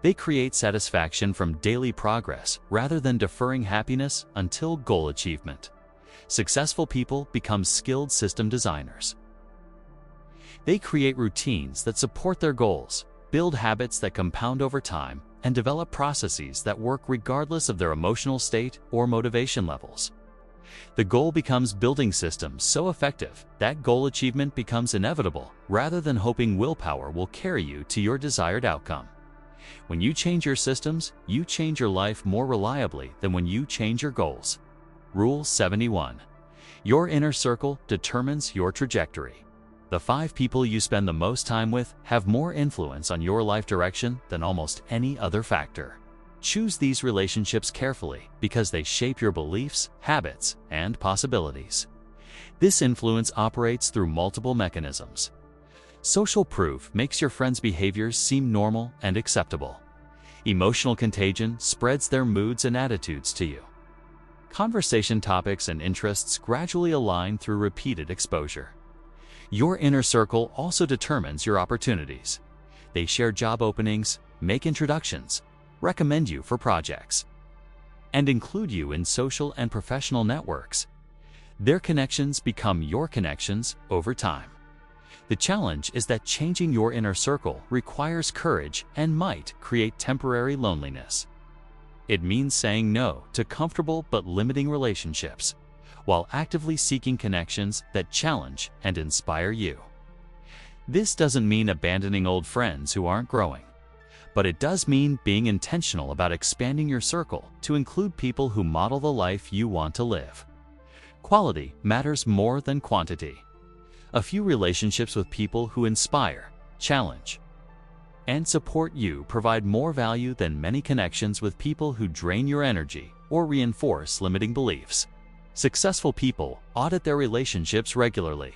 They create satisfaction from daily progress rather than deferring happiness until goal achievement. Successful people become skilled system designers. They create routines that support their goals, build habits that compound over time, and develop processes that work regardless of their emotional state or motivation levels. The goal becomes building systems so effective that goal achievement becomes inevitable rather than hoping willpower will carry you to your desired outcome. When you change your systems, you change your life more reliably than when you change your goals. Rule 71. Your inner circle determines your trajectory. The 5 people you spend the most time with have more influence on your life direction than almost any other factor. Choose these relationships carefully because they shape your beliefs, habits, and possibilities. This influence operates through multiple mechanisms. Social proof makes your friends' behaviors seem normal and acceptable. Emotional contagion spreads their moods and attitudes to you. Conversation topics and interests gradually align through repeated exposure. Your inner circle also determines your opportunities. They share job openings, make introductions, recommend you for projects, and include you in social and professional networks. Their connections become your connections over time. The challenge is that changing your inner circle requires courage and might create temporary loneliness. It means saying no to comfortable but limiting relationships, while actively seeking connections that challenge and inspire you. This doesn't mean abandoning old friends who aren't growing, but it does mean being intentional about expanding your circle to include people who model the life you want to live. Quality matters more than quantity. A few relationships with people who inspire, challenge, and support you provide more value than many connections with people who drain your energy or reinforce limiting beliefs. Successful people audit their relationships regularly,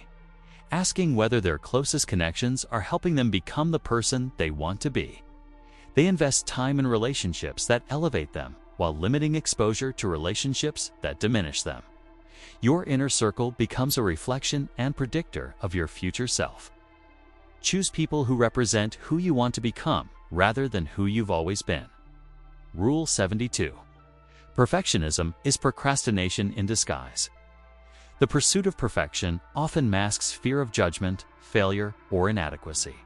asking whether their closest connections are helping them become the person they want to be. They invest time in relationships that elevate them while limiting exposure to relationships that diminish them. Your inner circle becomes a reflection and predictor of your future self. Choose people who represent who you want to become rather than who you've always been. Rule 72. Perfectionism is procrastination in disguise. The pursuit of perfection often masks fear of judgment, failure, or inadequacy.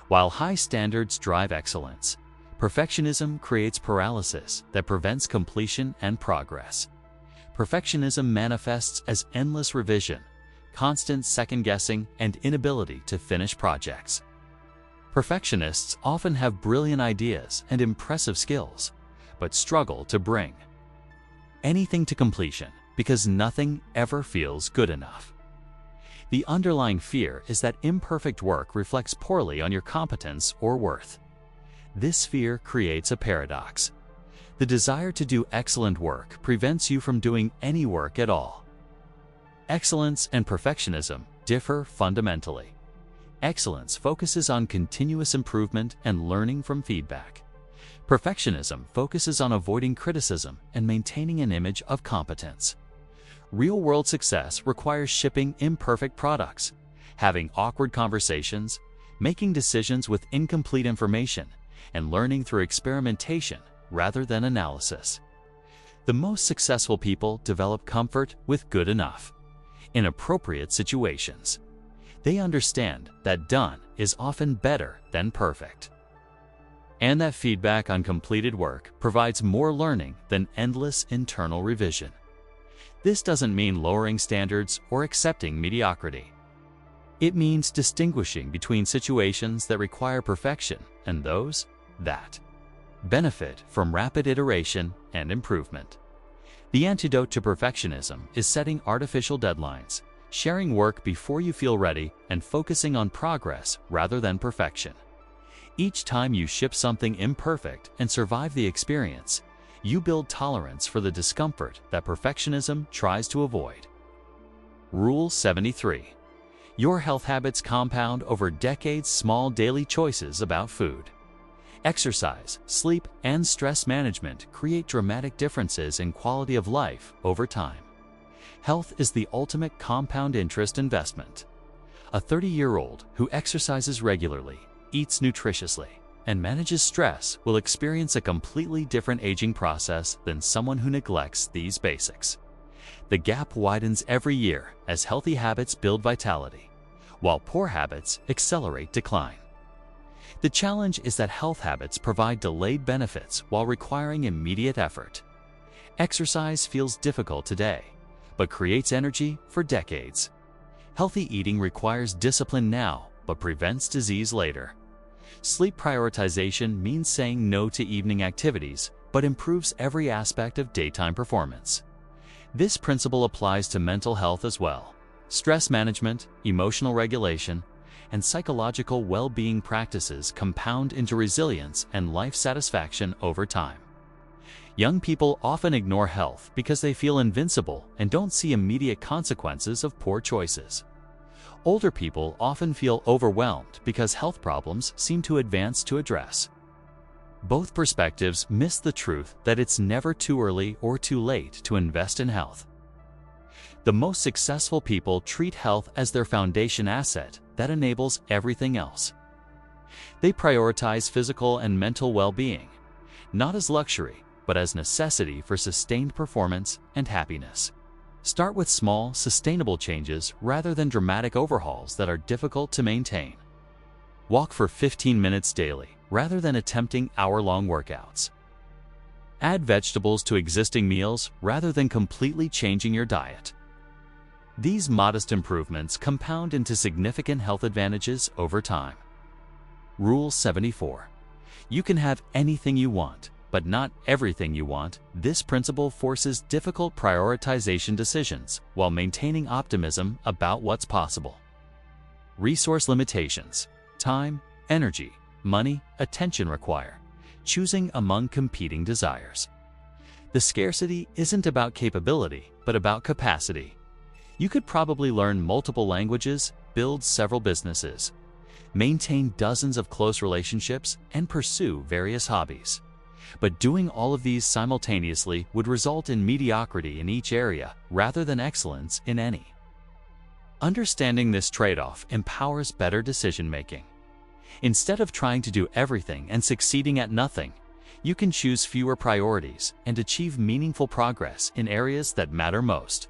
While high standards drive excellence, perfectionism creates paralysis that prevents completion and progress. Perfectionism manifests as endless revision, constant second-guessing, and inability to finish projects. Perfectionists often have brilliant ideas and impressive skills, but struggle to bring anything to completion because nothing ever feels good enough. The underlying fear is that imperfect work reflects poorly on your competence or worth. This fear creates a paradox. The desire to do excellent work prevents you from doing any work at all. Excellence and perfectionism differ fundamentally. Excellence focuses on continuous improvement and learning from feedback. Perfectionism focuses on avoiding criticism and maintaining an image of competence. Real-world success requires shipping imperfect products, having awkward conversations, making decisions with incomplete information, and learning through experimentation rather than analysis. The most successful people develop comfort with good enough in appropriate situations. They understand that done is often better than perfect, and that feedback on completed work provides more learning than endless internal revision. This doesn't mean lowering standards or accepting mediocrity. It means distinguishing between situations that require perfection and those that benefit from rapid iteration and improvement. The antidote to perfectionism is setting artificial deadlines, sharing work before you feel ready, and focusing on progress rather than perfection. Each time you ship something imperfect and survive the experience, you build tolerance for the discomfort that perfectionism tries to avoid. Rule 73. Your health habits compound over decades. Small daily choices about food, exercise, sleep, and stress management create dramatic differences in quality of life over time. Health is the ultimate compound interest investment. A 30-year-old who exercises regularly, eats nutritiously, and manages stress will experience a completely different aging process than someone who neglects these basics. The gap widens every year as healthy habits build vitality, while poor habits accelerate decline. The challenge is that health habits provide delayed benefits while requiring immediate effort. Exercise feels difficult today, but creates energy for decades. Healthy eating requires discipline now, but prevents disease later. Sleep prioritization means saying no to evening activities, but improves every aspect of daytime performance. This principle applies to mental health as well. Stress management, emotional regulation, and psychological well-being practices compound into resilience and life satisfaction over time. Young people often ignore health because they feel invincible and don't see immediate consequences of poor choices. Older people often feel overwhelmed because health problems seem too advanced to address. Both perspectives miss the truth that it's never too early or too late to invest in health. The most successful people treat health as their foundation asset that enables everything else. They prioritize physical and mental well-being, not as luxury, but as necessity for sustained performance and happiness. Start with small, sustainable changes rather than dramatic overhauls that are difficult to maintain. Walk for 15 minutes daily rather than attempting hour-long workouts. Add vegetables to existing meals rather than completely changing your diet. These modest improvements compound into significant health advantages over time. Rule 74. You can have anything you want, but not everything you want. This principle forces difficult prioritization decisions while maintaining optimism about what's possible. Resource limitations: time, energy, money, attention require, choosing among competing desires. The scarcity isn't about capability, but about capacity. You could probably learn multiple languages, build several businesses, maintain dozens of close relationships, and pursue various hobbies. But doing all of these simultaneously would result in mediocrity in each area rather than excellence in any. Understanding this trade-off empowers better decision-making. Instead of trying to do everything and succeeding at nothing, you can choose fewer priorities and achieve meaningful progress in areas that matter most.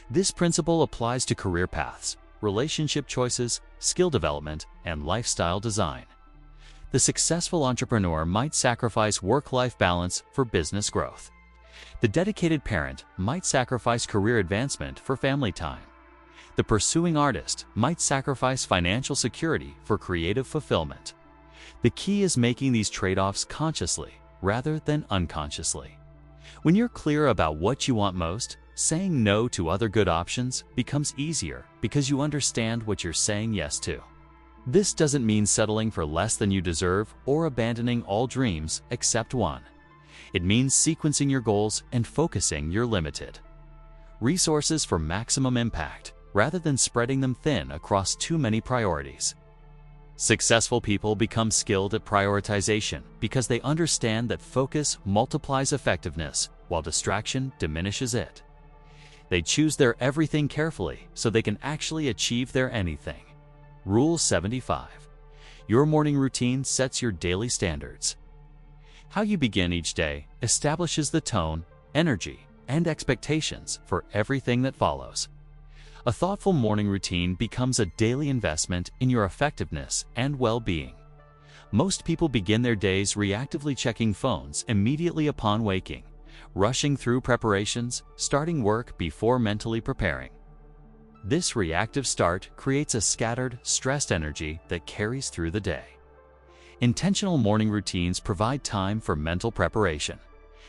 This principle applies to career paths, relationship choices, skill development, and lifestyle design. The successful entrepreneur might sacrifice work-life balance for business growth. The dedicated parent might sacrifice career advancement for family time. The pursuing artist might sacrifice financial security for creative fulfillment. The key is making these trade-offs consciously rather than unconsciously. When you're clear about what you want most, saying no to other good options becomes easier because you understand what you're saying yes to. This doesn't mean settling for less than you deserve or abandoning all dreams except one. It means sequencing your goals and focusing your limited resources for maximum impact rather than spreading them thin across too many priorities. Successful people become skilled at prioritization because they understand that focus multiplies effectiveness while distraction diminishes it. They choose their everything carefully so they can actually achieve their anything. Rule 75. Your morning routine sets your daily standards. How you begin each day establishes the tone, energy, and expectations for everything that follows. A thoughtful morning routine becomes a daily investment in your effectiveness and well-being. Most people begin their days reactively checking phones immediately upon waking, rushing through preparations, starting work before mentally preparing. This reactive start creates a scattered, stressed energy that carries through the day. Intentional morning routines provide time for mental preparation,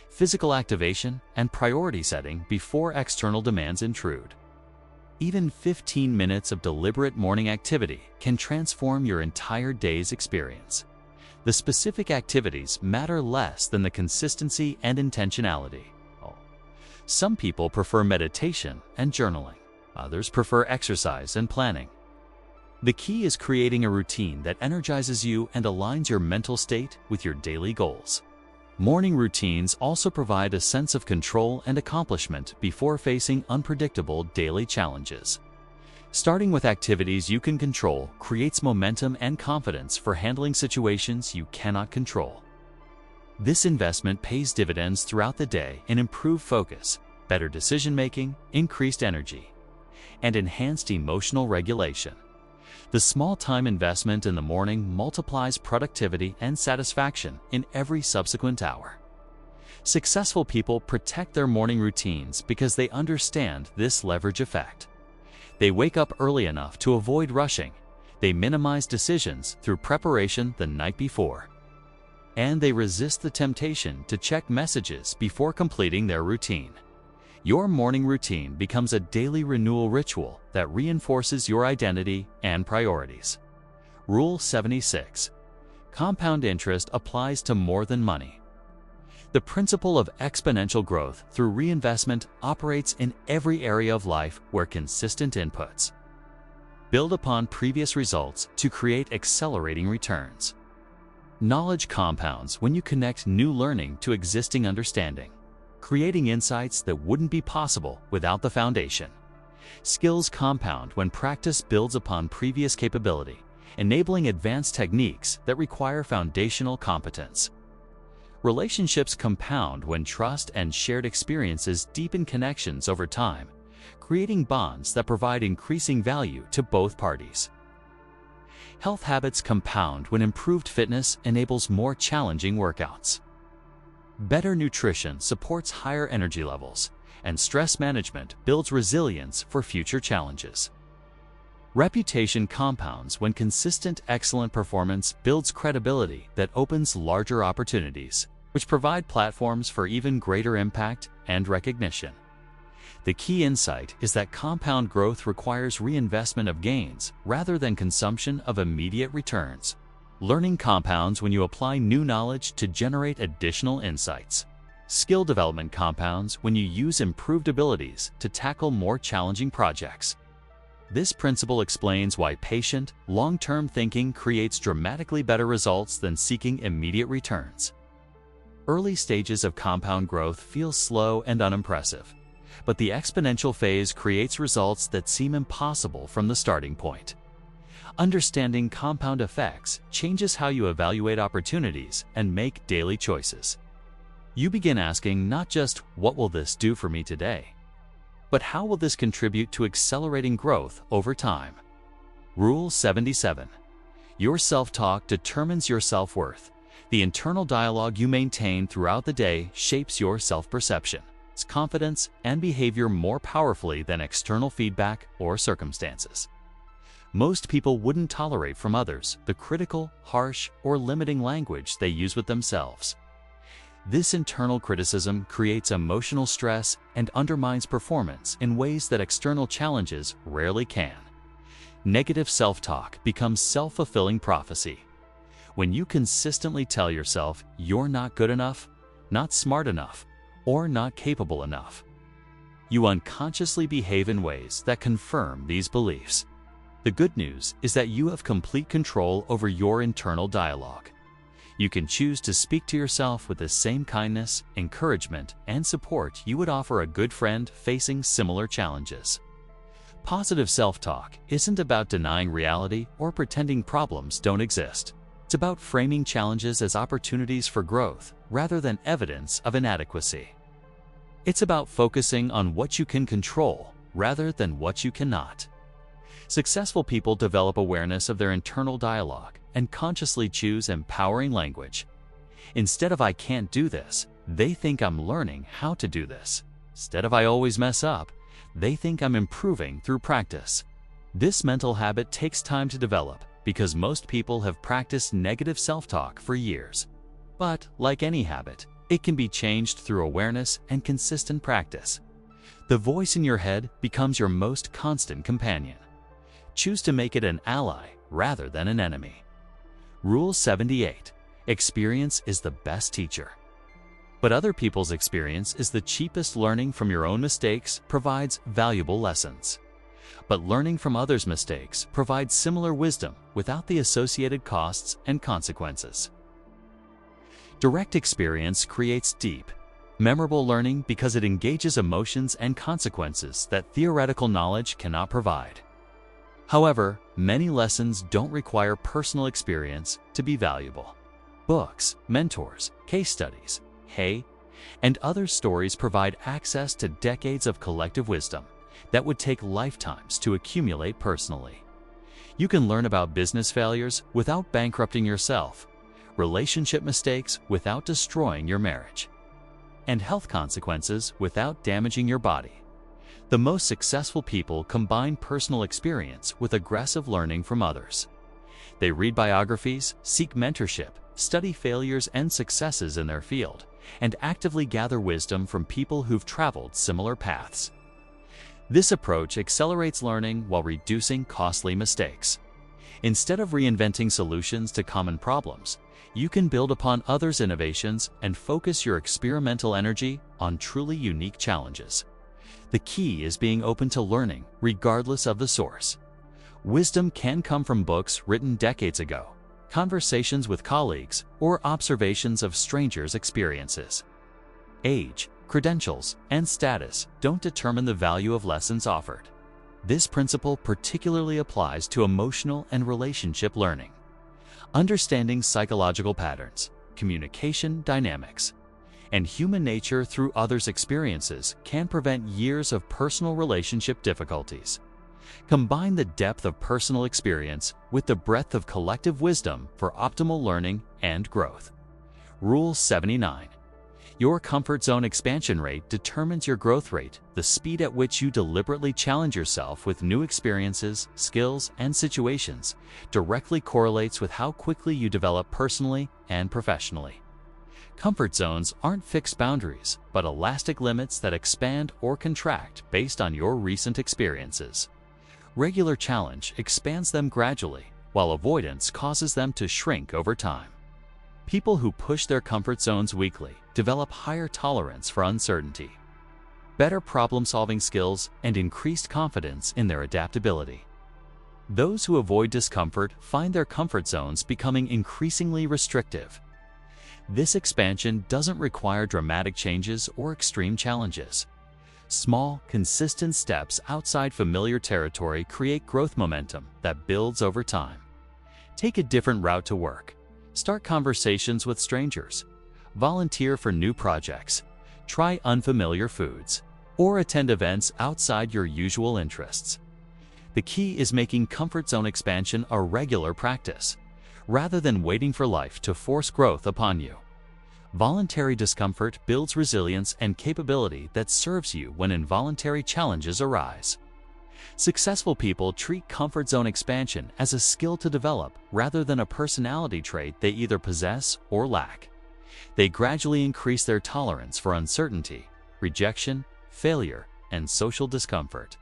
physical activation, and priority setting before external demands intrude. Even 15 minutes of deliberate morning activity can transform your entire day's experience. The specific activities matter less than the consistency and intentionality. Some people prefer meditation and journaling. Others prefer exercise and planning. The key is creating a routine that energizes you and aligns your mental state with your daily goals. Morning routines also provide a sense of control and accomplishment before facing unpredictable daily challenges. Starting with activities you can control creates momentum and confidence for handling situations you cannot control. This investment pays dividends throughout the day in improved focus, better decision-making, increased energy, and enhanced emotional regulation. The small time investment in the morning multiplies productivity and satisfaction in every subsequent hour. Successful people protect their morning routines because they understand this leverage effect. They wake up early enough to avoid rushing. They minimize decisions through preparation the night before. And they resist the temptation to check messages before completing their routine. Your morning routine becomes a daily renewal ritual that reinforces your identity and priorities. Rule 76. Compound interest applies to more than money. The principle of exponential growth through reinvestment operates in every area of life where consistent inputs build upon previous results to create accelerating returns. Knowledge compounds when you connect new learning to existing understanding, creating insights that wouldn't be possible without the foundation. Skills compound when practice builds upon previous capability, enabling advanced techniques that require foundational competence. Relationships compound when trust and shared experiences deepen connections over time, creating bonds that provide increasing value to both parties. Health habits compound when improved fitness enables more challenging workouts. Better nutrition supports higher energy levels, and stress management builds resilience for future challenges. Reputation compounds when consistent excellent performance builds credibility that opens larger opportunities, which provide platforms for even greater impact and recognition. The key insight is that compound growth requires reinvestment of gains rather than consumption of immediate returns. Learning compounds when you apply new knowledge to generate additional insights. Skill development compounds when you use improved abilities to tackle more challenging projects. This principle explains why patient, long-term thinking creates dramatically better results than seeking immediate returns. Early stages of compound growth feel slow and unimpressive, but the exponential phase creates results that seem impossible from the starting point. Understanding compound effects changes how you evaluate opportunities and make daily choices. You begin asking not just, "What will this do for me today?" but how will this contribute to accelerating growth over time? Rule 77. Your self-talk determines your self-worth. The internal dialogue you maintain throughout the day shapes your self-perception, confidence, and behavior more powerfully than external feedback or circumstances. Most people wouldn't tolerate from others the critical, harsh, or limiting language they use with themselves. This internal criticism creates emotional stress and undermines performance in ways that external challenges rarely can. Negative self-talk becomes self-fulfilling prophecy. When you consistently tell yourself you're not good enough, not smart enough, or not capable enough, you unconsciously behave in ways that confirm these beliefs. The good news is that you have complete control over your internal dialogue. You can choose to speak to yourself with the same kindness, encouragement, and support you would offer a good friend facing similar challenges. Positive self-talk isn't about denying reality or pretending problems don't exist. It's about framing challenges as opportunities for growth rather than evidence of inadequacy. It's about focusing on what you can control rather than what you cannot. Successful people develop awareness of their internal dialogue and consciously choose empowering language. Instead of "I can't do this," they think "I'm learning how to do this." Instead of "I always mess up," they think "I'm improving through practice." This mental habit takes time to develop because most people have practiced negative self-talk for years. But, like any habit, it can be changed through awareness and consistent practice. The voice in your head becomes your most constant companion. Choose to make it an ally rather than an enemy. Rule 78. Experience is the best teacher. But other people's experience is the cheapest. Learning from your own mistakes provides valuable lessons. But learning from others' mistakes provides similar wisdom without the associated costs and consequences. Direct experience creates deep, memorable learning because it engages emotions and consequences that theoretical knowledge cannot provide. However, many lessons don't require personal experience to be valuable. Books, mentors, case studies, and other stories provide access to decades of collective wisdom that would take lifetimes to accumulate personally. You can learn about business failures without bankrupting yourself, relationship mistakes without destroying your marriage, and health consequences without damaging your body. The most successful people combine personal experience with aggressive learning from others. They read biographies, seek mentorship, study failures and successes in their field, and actively gather wisdom from people who've traveled similar paths. This approach accelerates learning while reducing costly mistakes. Instead of reinventing solutions to common problems, you can build upon others' innovations and focus your experimental energy on truly unique challenges. The key is being open to learning, regardless of the source. Wisdom can come from books written decades ago, conversations with colleagues, or observations of strangers' experiences. Age, credentials, and status don't determine the value of lessons offered. This principle particularly applies to emotional and relationship learning. Understanding psychological patterns, communication dynamics, and human nature through others' experiences can prevent years of personal relationship difficulties. Combine the depth of personal experience with the breadth of collective wisdom for optimal learning and growth. Rule 79. Your comfort zone expansion rate determines your growth rate. The speed at which you deliberately challenge yourself with new experiences, skills, and situations directly correlates with how quickly you develop personally and professionally. Comfort zones aren't fixed boundaries, but elastic limits that expand or contract based on your recent experiences. Regular challenge expands them gradually, while avoidance causes them to shrink over time. People who push their comfort zones weekly develop higher tolerance for uncertainty, better problem-solving skills, and increased confidence in their adaptability. Those who avoid discomfort find their comfort zones becoming increasingly restrictive. This expansion doesn't require dramatic changes or extreme challenges. Small, consistent steps outside familiar territory create growth momentum that builds over time. Take a different route to work. Start conversations with strangers. Volunteer for new projects. Try unfamiliar foods. Or attend events outside your usual interests. The key is making comfort zone expansion a regular practice, rather than waiting for life to force growth upon you. Voluntary discomfort builds resilience and capability that serves you when involuntary challenges arise. Successful people treat comfort zone expansion as a skill to develop rather than a personality trait they either possess or lack. They gradually increase their tolerance for uncertainty, rejection, failure, and social discomfort.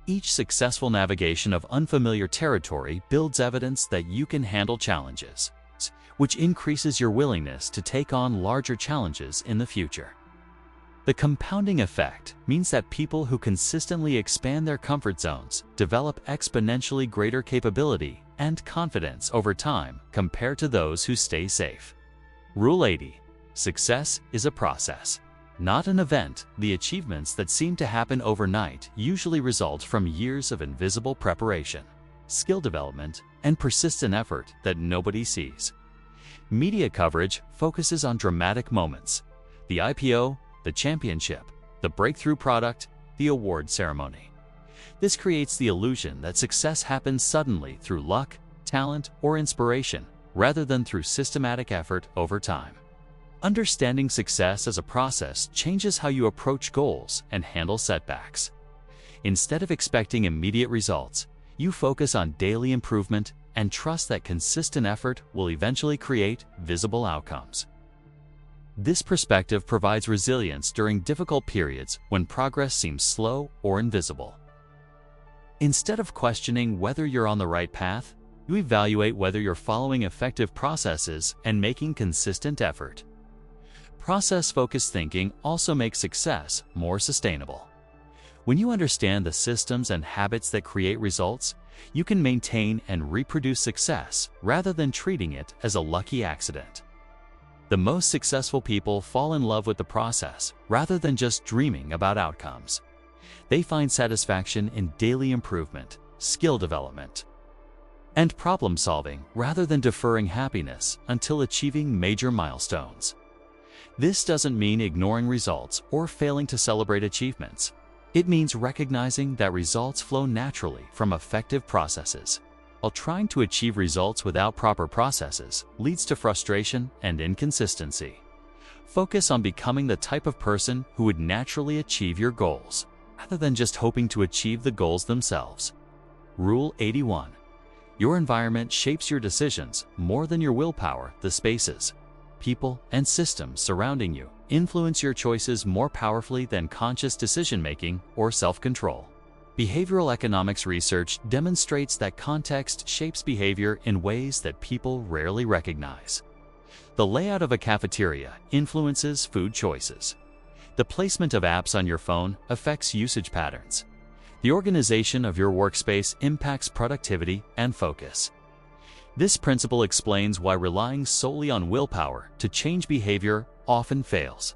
Each successful navigation of unfamiliar territory builds evidence that you can handle challenges, which increases your willingness to take on larger challenges in the future. The compounding effect means that people who consistently expand their comfort zones develop exponentially greater capability and confidence over time compared to those who stay safe. Rule 80. Success is a process, not an event. The achievements that seem to happen overnight usually result from years of invisible preparation, skill development, and persistent effort that nobody sees. Media coverage focuses on dramatic moments: the IPO, the championship, the breakthrough product, the award ceremony. This creates the illusion that success happens suddenly through luck, talent, or inspiration, rather than through systematic effort over time. Understanding success as a process changes how you approach goals and handle setbacks. Instead of expecting immediate results, you focus on daily improvement and trust that consistent effort will eventually create visible outcomes. This perspective provides resilience during difficult periods when progress seems slow or invisible. Instead of questioning whether you're on the right path, you evaluate whether you're following effective processes and making consistent effort. Process-focused thinking also makes success more sustainable. When you understand the systems and habits that create results, you can maintain and reproduce success rather than treating it as a lucky accident. The most successful people fall in love with the process rather than just dreaming about outcomes. They find satisfaction in daily improvement, skill development, and problem solving rather than deferring happiness until achieving major milestones. This doesn't mean ignoring results or failing to celebrate achievements. It means recognizing that results flow naturally from effective processes, while trying to achieve results without proper processes leads to frustration and inconsistency. Focus on becoming the type of person who would naturally achieve your goals, rather than just hoping to achieve the goals themselves. Rule 81. Your environment shapes your decisions more than your willpower. The spaces, people, and systems surrounding you influence your choices more powerfully than conscious decision-making or self-control. Behavioral economics research demonstrates that context shapes behavior in ways that people rarely recognize. The layout of a cafeteria influences food choices. The placement of apps on your phone affects usage patterns. The organization of your workspace impacts productivity and focus. This principle explains why relying solely on willpower to change behavior often fails.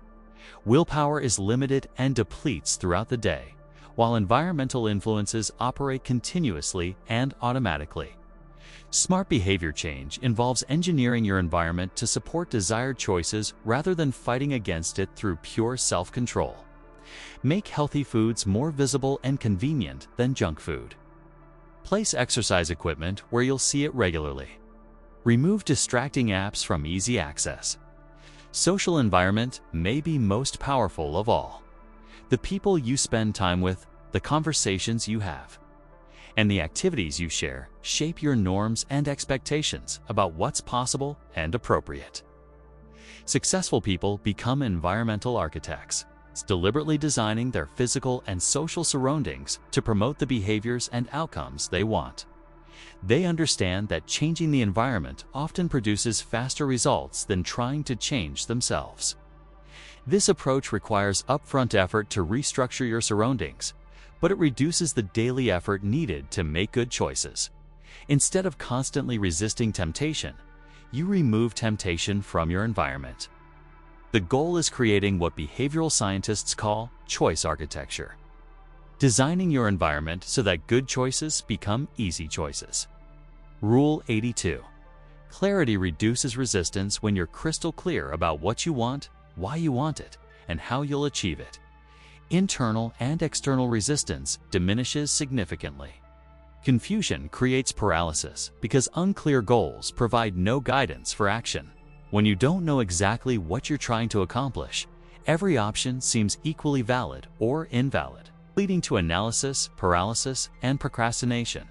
Willpower is limited and depletes throughout the day, while environmental influences operate continuously and automatically. Smart behavior change involves engineering your environment to support desired choices rather than fighting against it through pure self-control. Make healthy foods more visible and convenient than junk food. Place exercise equipment where you'll see it regularly. Remove distracting apps from easy access. Social environment may be most powerful of all. The people you spend time with, the conversations you have, and the activities you share shape your norms and expectations about what's possible and appropriate. Successful people become environmental architects, deliberately designing their physical and social surroundings to promote the behaviors and outcomes they want. They understand that changing the environment often produces faster results than trying to change themselves. This approach requires upfront effort to restructure your surroundings, but it reduces the daily effort needed to make good choices. Instead of constantly resisting temptation, you remove temptation from your environment. The goal is creating what behavioral scientists call choice architecture, designing your environment so that good choices become easy choices. Rule 82. Clarity reduces resistance when you're crystal clear about what you want, why you want it, and how you'll achieve it. Internal and external resistance diminishes significantly. Confusion creates paralysis because unclear goals provide no guidance for action. When you don't know exactly what you're trying to accomplish, every option seems equally valid or invalid, leading to analysis, paralysis, and procrastination.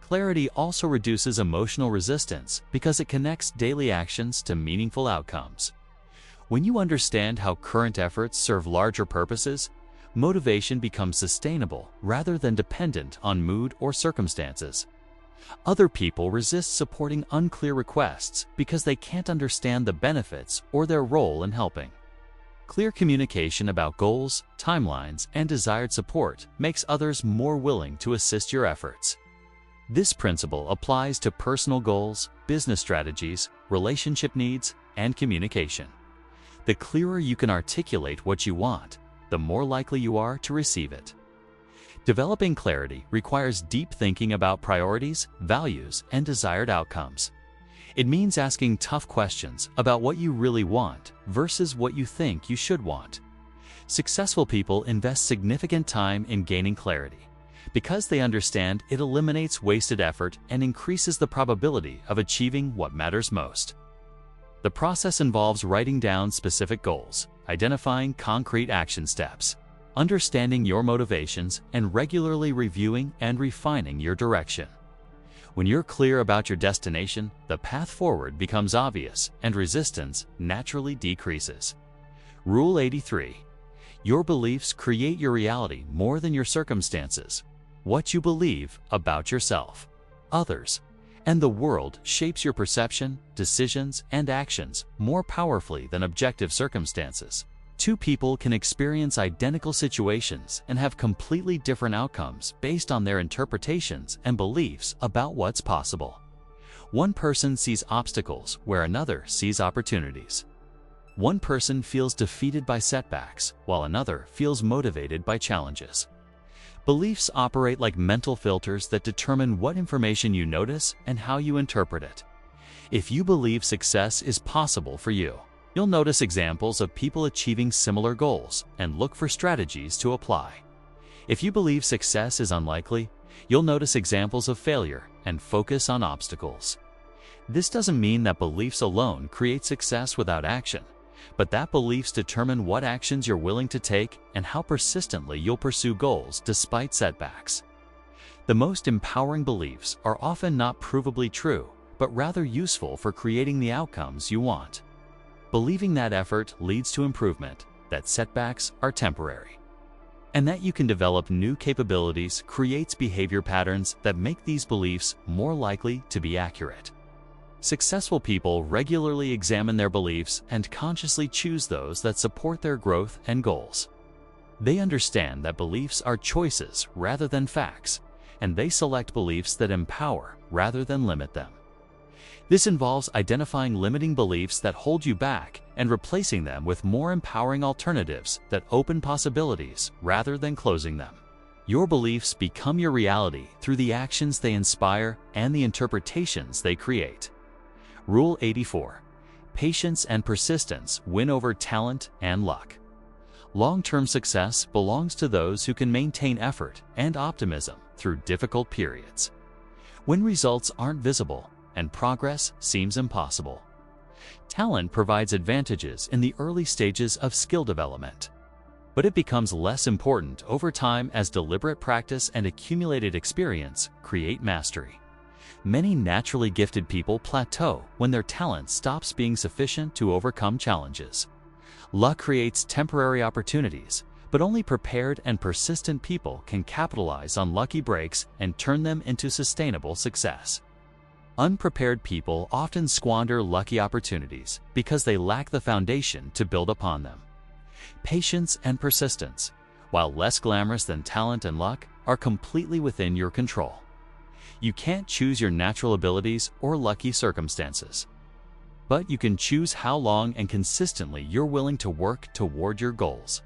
Clarity also reduces emotional resistance because it connects daily actions to meaningful outcomes. When you understand how current efforts serve larger purposes, motivation becomes sustainable rather than dependent on mood or circumstances. Other people resist supporting unclear requests because they can't understand the benefits or their role in helping. Clear communication about goals, timelines, and desired support makes others more willing to assist your efforts. This principle applies to personal goals, business strategies, relationship needs, and communication. The clearer you can articulate what you want, the more likely you are to receive it. Developing clarity requires deep thinking about priorities, values, and desired outcomes. It means asking tough questions about what you really want versus what you think you should want. Successful people invest significant time in gaining clarity because they understand it eliminates wasted effort and increases the probability of achieving what matters most. The process involves writing down specific goals, identifying concrete action steps, understanding your motivations, and regularly reviewing and refining your direction. When you're clear about your destination, the path forward becomes obvious and resistance naturally decreases. Rule 83. Your beliefs create your reality more than your circumstances. What you believe about yourself, others, and the world shapes your perception, decisions, and actions more powerfully than objective circumstances. Two people can experience identical situations and have completely different outcomes based on their interpretations and beliefs about what's possible. One person sees obstacles where another sees opportunities. One person feels defeated by setbacks, while another feels motivated by challenges. Beliefs operate like mental filters that determine what information you notice and how you interpret it. If you believe success is possible for you, you'll notice examples of people achieving similar goals and look for strategies to apply. If you believe success is unlikely, you'll notice examples of failure and focus on obstacles. This doesn't mean that beliefs alone create success without action, but that beliefs determine what actions you're willing to take and how persistently you'll pursue goals despite setbacks. The most empowering beliefs are often not provably true, but rather useful for creating the outcomes you want. Believing that effort leads to improvement, that setbacks are temporary, and that you can develop new capabilities creates behavior patterns that make these beliefs more likely to be accurate. Successful people regularly examine their beliefs and consciously choose those that support their growth and goals. They understand that beliefs are choices rather than facts, and they select beliefs that empower rather than limit them. This involves identifying limiting beliefs that hold you back and replacing them with more empowering alternatives that open possibilities rather than closing them. Your beliefs become your reality through the actions they inspire and the interpretations they create. Rule 84. Patience and persistence win over talent and luck. Long-term success belongs to those who can maintain effort and optimism through difficult periods. When results aren't visible and progress seems impossible. Talent provides advantages in the early stages of skill development, but it becomes less important over time as deliberate practice and accumulated experience create mastery. Many naturally gifted people plateau when their talent stops being sufficient to overcome challenges. Luck creates temporary opportunities, but only prepared and persistent people can capitalize on lucky breaks and turn them into sustainable success. Unprepared people often squander lucky opportunities because they lack the foundation to build upon them. Patience and persistence, while less glamorous than talent and luck, are completely within your control. You can't choose your natural abilities or lucky circumstances, but you can choose how long and consistently you're willing to work toward your goals.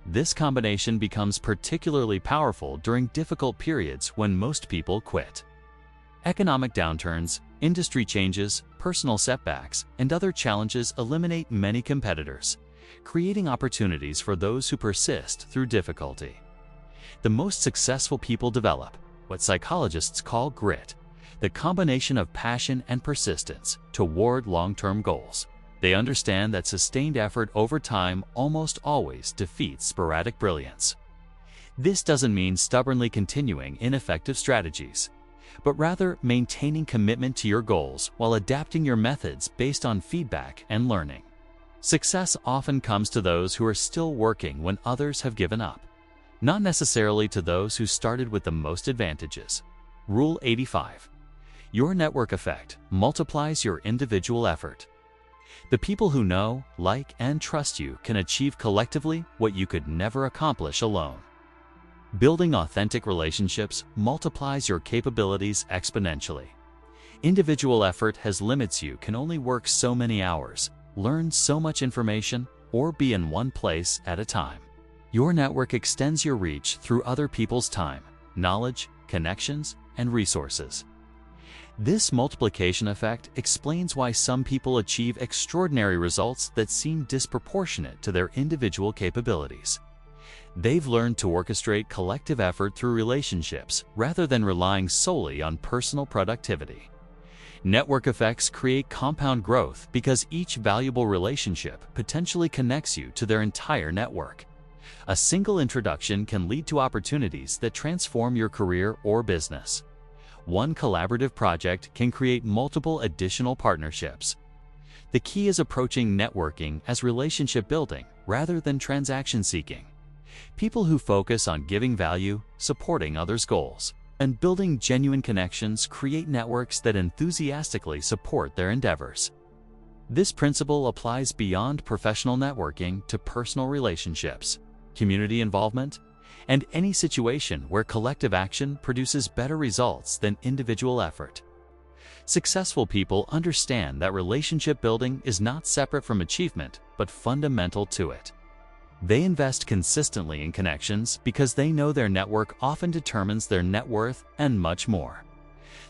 This combination becomes particularly powerful during difficult periods when most people quit. Economic downturns, industry changes, personal setbacks, and other challenges eliminate many competitors, creating opportunities for those who persist through difficulty. The most successful people develop what psychologists call grit, the combination of passion and persistence toward long-term goals. They understand that sustained effort over time almost always defeats sporadic brilliance. This doesn't mean stubbornly continuing ineffective strategies, but rather maintaining commitment to your goals while adapting your methods based on feedback and learning. Success often comes to those who are still working when others have given up, not necessarily to those who started with the most advantages. Rule 85. Your network effect multiplies your individual effort. The people who know, like, and trust you can achieve collectively what you could never accomplish alone. Building authentic relationships multiplies your capabilities exponentially. Individual effort has limits. You can only work so many hours, learn so much information, or be in one place at a time. Your network extends your reach through other people's time, knowledge, connections, and resources. This multiplication effect explains why some people achieve extraordinary results that seem disproportionate to their individual capabilities. They've learned to orchestrate collective effort through relationships rather than relying solely on personal productivity. Network effects create compound growth because each valuable relationship potentially connects you to their entire network. A single introduction can lead to opportunities that transform your career or business. One collaborative project can create multiple additional partnerships. The key is approaching networking as relationship building rather than transaction seeking. People who focus on giving value, supporting others' goals, and building genuine connections create networks that enthusiastically support their endeavors. This principle applies beyond professional networking to personal relationships, community involvement, and any situation where collective action produces better results than individual effort. Successful people understand that relationship building is not separate from achievement, but fundamental to it. They invest consistently in connections because they know their network often determines their net worth and much more.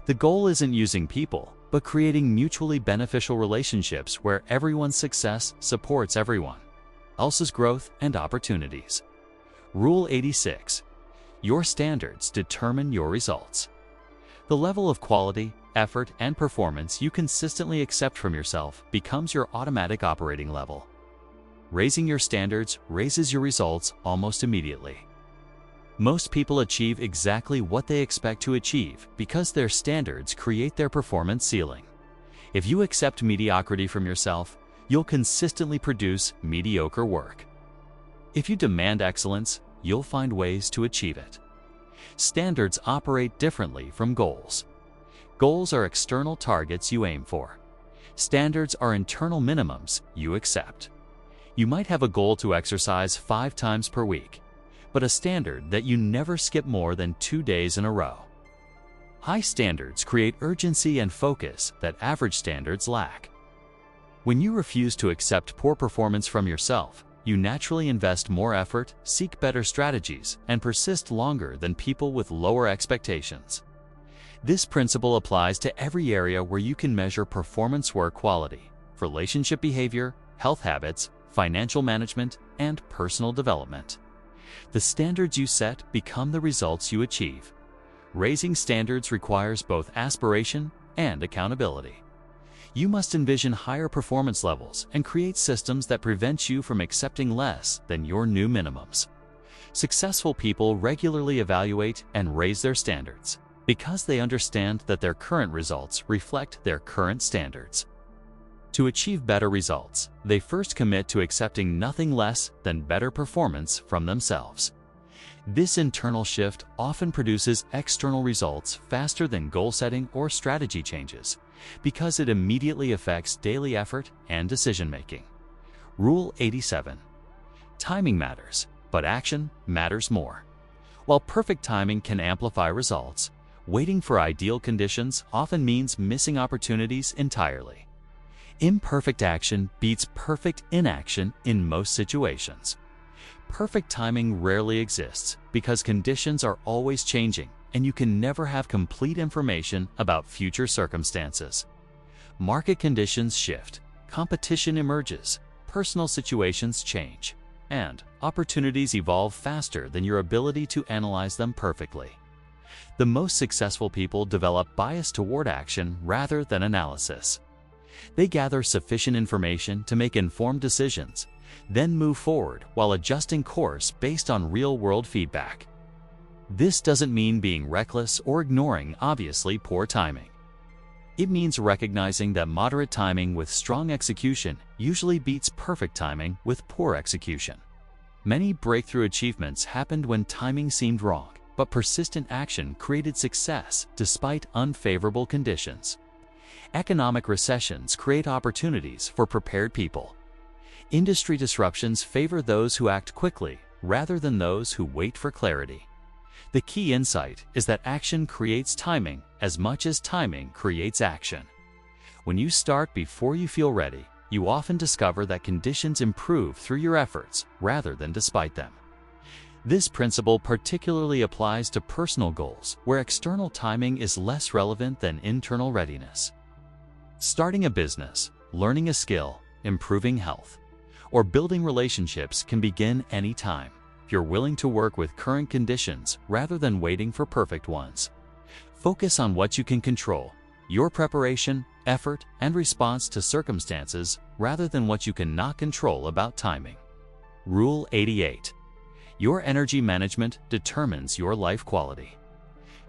The goal isn't using people, but creating mutually beneficial relationships where everyone's success supports everyone else's growth and opportunities. Rule 86. Your standards determine your results. The level of quality, effort, and performance you consistently accept from yourself becomes your automatic operating level. Raising your standards raises your results almost immediately. Most people achieve exactly what they expect to achieve because their standards create their performance ceiling. If you accept mediocrity from yourself, you'll consistently produce mediocre work. If you demand excellence, you'll find ways to achieve it. Standards operate differently from goals. Goals are external targets you aim for. Standards are internal minimums you accept. You might have a goal to exercise 5 times per week, but a standard that you never skip more than 2 days in a row. High standards create urgency and focus that average standards lack. When you refuse to accept poor performance from yourself, you naturally invest more effort, seek better strategies, and persist longer than people with lower expectations. This principle applies to every area where you can measure performance work quality: relationship behavior, health habits, financial management, and personal development. The standards you set become the results you achieve. Raising standards requires both aspiration and accountability. You must envision higher performance levels and create systems that prevent you from accepting less than your new minimums. Successful people regularly evaluate and raise their standards because they understand that their current results reflect their current standards. To achieve better results, they first commit to accepting nothing less than better performance from themselves. This internal shift often produces external results faster than goal setting or strategy changes, because it immediately affects daily effort and decision-making. Rule 87. Timing matters, but action matters more. While perfect timing can amplify results, waiting for ideal conditions often means missing opportunities entirely. Imperfect action beats perfect inaction in most situations. Perfect timing rarely exists because conditions are always changing and you can never have complete information about future circumstances. Market conditions shift, competition emerges, personal situations change, and opportunities evolve faster than your ability to analyze them perfectly. The most successful people develop bias toward action rather than analysis. They gather sufficient information to make informed decisions, then move forward while adjusting course based on real-world feedback. This doesn't mean being reckless or ignoring obviously poor timing. It means recognizing that moderate timing with strong execution usually beats perfect timing with poor execution. Many breakthrough achievements happened when timing seemed wrong, but persistent action created success despite unfavorable conditions. Economic recessions create opportunities for prepared people. Industry disruptions favor those who act quickly rather than those who wait for clarity. The key insight is that action creates timing as much as timing creates action. When you start before you feel ready, you often discover that conditions improve through your efforts rather than despite them. This principle particularly applies to personal goals where external timing is less relevant than internal readiness. Starting a business, learning a skill, improving health, or building relationships can begin anytime if you're willing to work with current conditions rather than waiting for perfect ones. Focus on what you can control, your preparation, effort, and response to circumstances rather than what you cannot control about timing. Rule 88. Your energy management determines your life quality.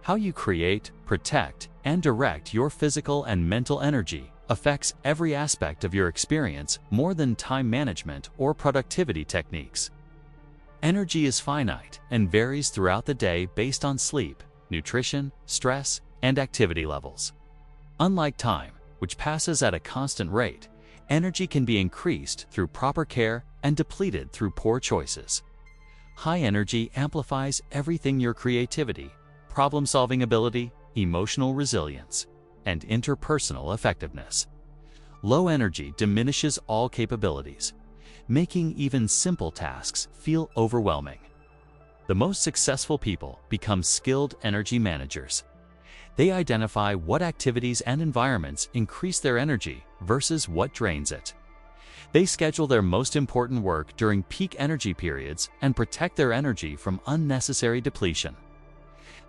How you create, protect, and direct your physical and mental energy affects every aspect of your experience more than time management or productivity techniques. Energy is finite and varies throughout the day based on sleep, nutrition, stress, and activity levels. Unlike time, which passes at a constant rate, energy can be increased through proper care and depleted through poor choices. High energy amplifies everything: your creativity, problem-solving ability, emotional resilience, and interpersonal effectiveness. Low energy diminishes all capabilities. making even simple tasks feel overwhelming. The most successful people become skilled energy managers. They identify what activities and environments increase their energy versus what drains it. They schedule their most important work during peak energy periods and protect their energy from unnecessary depletion.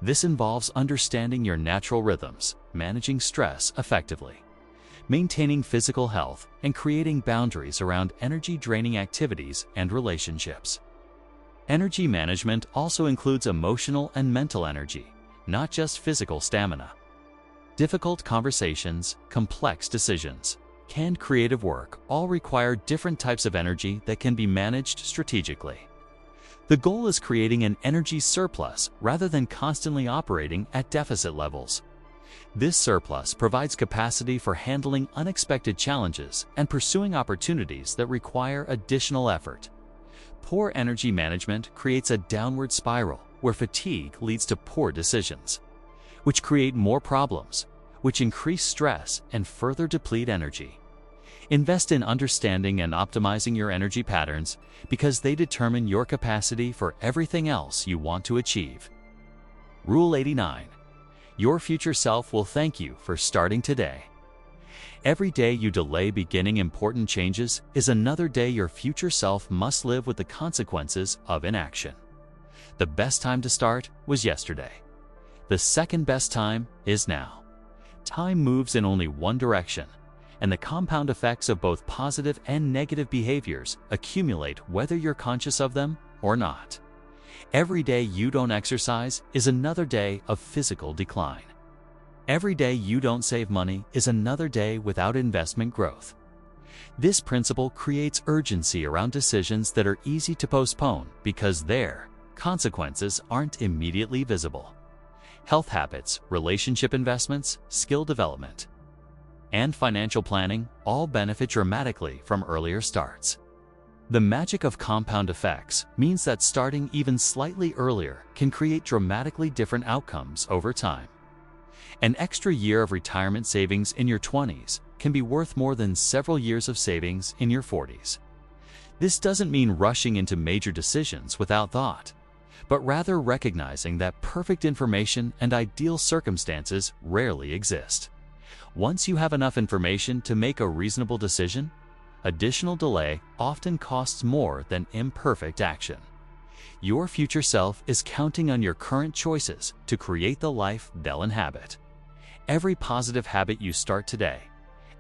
This involves understanding your natural rhythms, managing stress effectively, maintaining physical health, and creating boundaries around energy-draining activities and relationships. Energy management also includes emotional and mental energy, not just physical stamina. Difficult conversations, complex decisions, canned creative work all require different types of energy that can be managed strategically. The goal is creating an energy surplus rather than constantly operating at deficit levels. This surplus provides capacity for handling unexpected challenges and pursuing opportunities that require additional effort. Poor energy management creates a downward spiral where fatigue leads to poor decisions, which create more problems, which increase stress and further deplete energy. Invest in understanding and optimizing your energy patterns because they determine your capacity for everything else you want to achieve. Rule 89. Your future self will thank you for starting today. Every day you delay beginning important changes is another day your future self must live with the consequences of inaction. The best time to start was yesterday. The second best time is now. Time moves in only one direction, and the compound effects of both positive and negative behaviors accumulate whether you're conscious of them or not. Every day you don't exercise is another day of physical decline. Every day you don't save money is another day without investment growth. This principle creates urgency around decisions that are easy to postpone because their consequences aren't immediately visible. Health habits, relationship investments, skill development, and financial planning all benefit dramatically from earlier starts. The magic of compound effects means that starting even slightly earlier can create dramatically different outcomes over time. An extra year of retirement savings in your 20s can be worth more than several years of savings in your 40s. This doesn't mean rushing into major decisions without thought, but rather recognizing that perfect information and ideal circumstances rarely exist. Once you have enough information to make a reasonable decision, additional delay often costs more than imperfect action. Your future self is counting on your current choices to create the life they'll inhabit. Every positive habit you start today,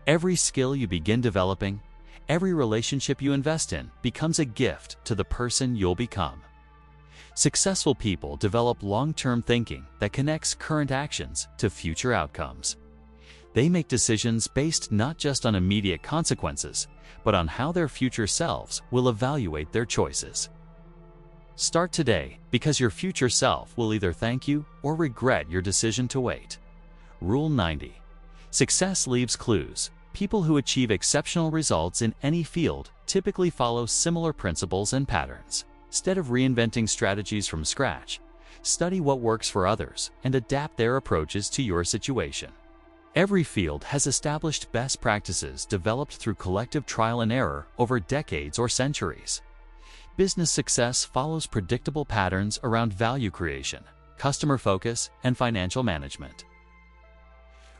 every skill you begin developing, every relationship you invest in becomes a gift to the person you'll become. Successful people develop long-term thinking that connects current actions to future outcomes. They make decisions based not just on immediate consequences, but on how their future selves will evaluate their choices. Start today because your future self will either thank you or regret your decision to wait. Rule 90. Success leaves clues. People who achieve exceptional results in any field typically follow similar principles and patterns. Instead of reinventing strategies from scratch, study what works for others and adapt their approaches to your situation. Every field has established best practices developed through collective trial and error over decades or centuries. Business success follows predictable patterns around value creation, customer focus, and financial management.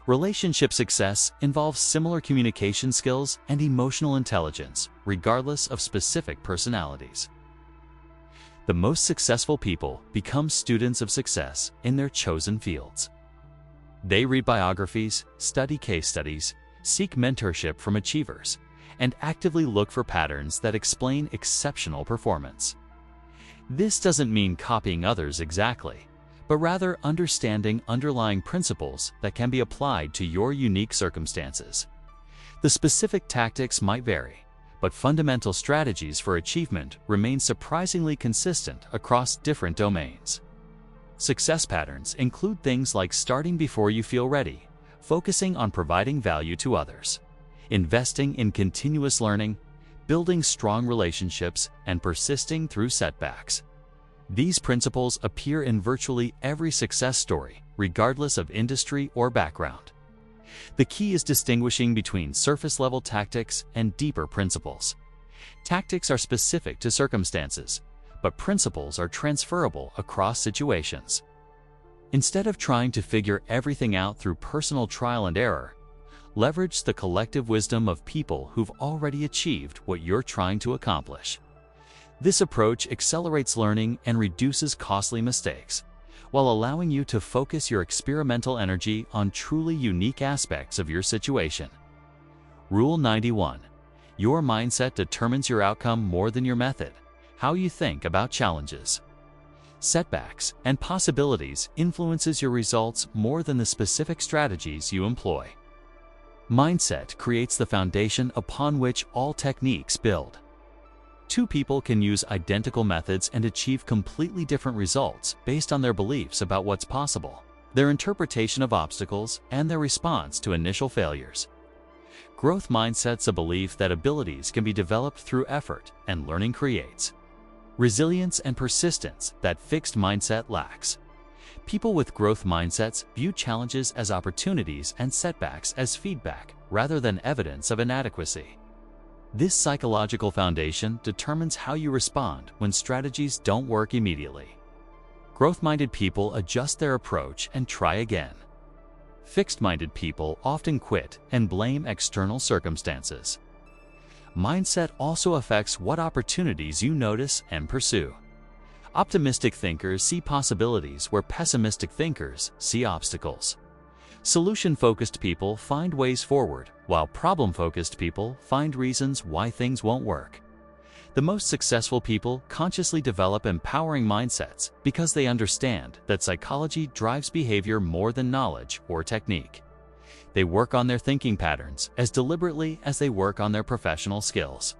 Relationship success involves similar communication skills and emotional intelligence, regardless of specific personalities. The most successful people become students of success in their chosen fields. They read biographies, study case studies, seek mentorship from achievers, and actively look for patterns that explain exceptional performance. This doesn't mean copying others exactly, but rather understanding underlying principles that can be applied to your unique circumstances. The specific tactics might vary, but fundamental strategies for achievement remain surprisingly consistent across different domains. Success patterns include things like starting before you feel ready, focusing on providing value to others, investing in continuous learning, building strong relationships, and persisting through setbacks. These principles appear in virtually every success story, regardless of industry or background. The key is distinguishing between surface-level tactics and deeper principles. Tactics are specific to circumstances, but principles are transferable across situations. Instead of trying to figure everything out through personal trial and error, leverage the collective wisdom of people who've already achieved what you're trying to accomplish. This approach accelerates learning and reduces costly mistakes, while allowing you to focus your experimental energy on truly unique aspects of your situation. Rule 91. Your mindset determines your outcome more than your method. How you think about challenges, setbacks, and possibilities influences your results more than the specific strategies you employ. Mindset creates the foundation upon which all techniques build. Two people can use identical methods and achieve completely different results based on their beliefs about what's possible, their interpretation of obstacles, and their response to initial failures. Growth mindset's a belief that abilities can be developed through effort and learning creates resilience and persistence that fixed mindset lacks. People with growth mindsets view challenges as opportunities and setbacks as feedback rather than evidence of inadequacy. This psychological foundation determines how you respond when strategies don't work immediately. Growth-minded people adjust their approach and try again. Fixed-minded people often quit and blame external circumstances. Mindset also affects what opportunities you notice and pursue. Optimistic thinkers see possibilities where pessimistic thinkers see obstacles. Solution-focused people find ways forward, while problem-focused people find reasons why things won't work. The most successful people consciously develop empowering mindsets because they understand that psychology drives behavior more than knowledge or technique. They work on their thinking patterns as deliberately as they work on their professional skills.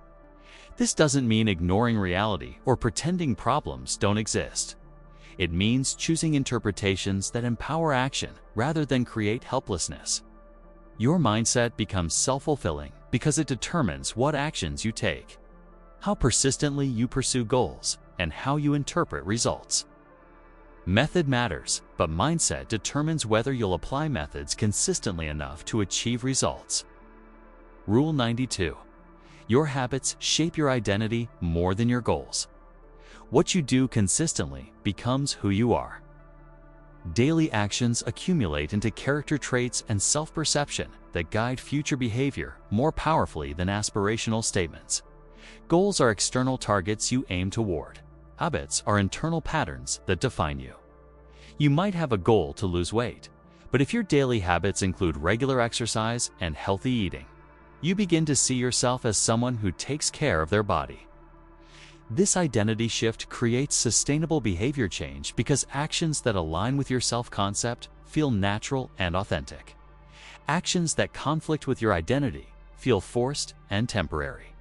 This doesn't mean ignoring reality or pretending problems don't exist. It means choosing interpretations that empower action rather than create helplessness. Your mindset becomes self-fulfilling because it determines what actions you take, how persistently you pursue goals, and how you interpret results. Method matters, but mindset determines whether you'll apply methods consistently enough to achieve results. Rule 92. Your habits shape your identity more than your goals. What you do consistently becomes who you are. Daily actions accumulate into character traits and self-perception that guide future behavior more powerfully than aspirational statements. Goals are external targets you aim toward. Habits are internal patterns that define you. You might have a goal to lose weight, but if your daily habits include regular exercise and healthy eating, you begin to see yourself as someone who takes care of their body. This identity shift creates sustainable behavior change because actions that align with your self-concept feel natural and authentic. Actions that conflict with your identity feel forced and temporary.